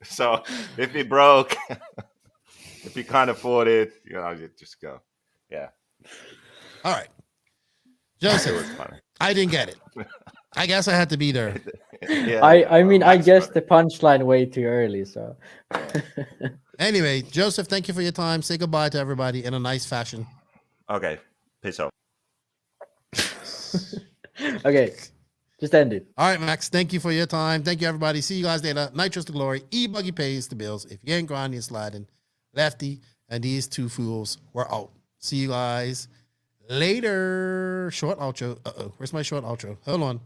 So if you broke, if you can't afford it, you just go. Yeah. All right. Joseph, I didn't get it. I guess I had to be there. Yeah, I guessed the punchline way too early, so. Anyway, Joseph, thank you for your time. Say goodbye to everybody in a nice fashion. Okay. Peace out. Okay. Just end it. All right, Max. Thank you for your time. Thank you, everybody. See you guys later. Nitro's the glory. E-Buggy pays the bills. If you ain't grinding and sliding, Lefty and these two fools were out. See you guys later. Short outro. Where's my short outro? Hold on.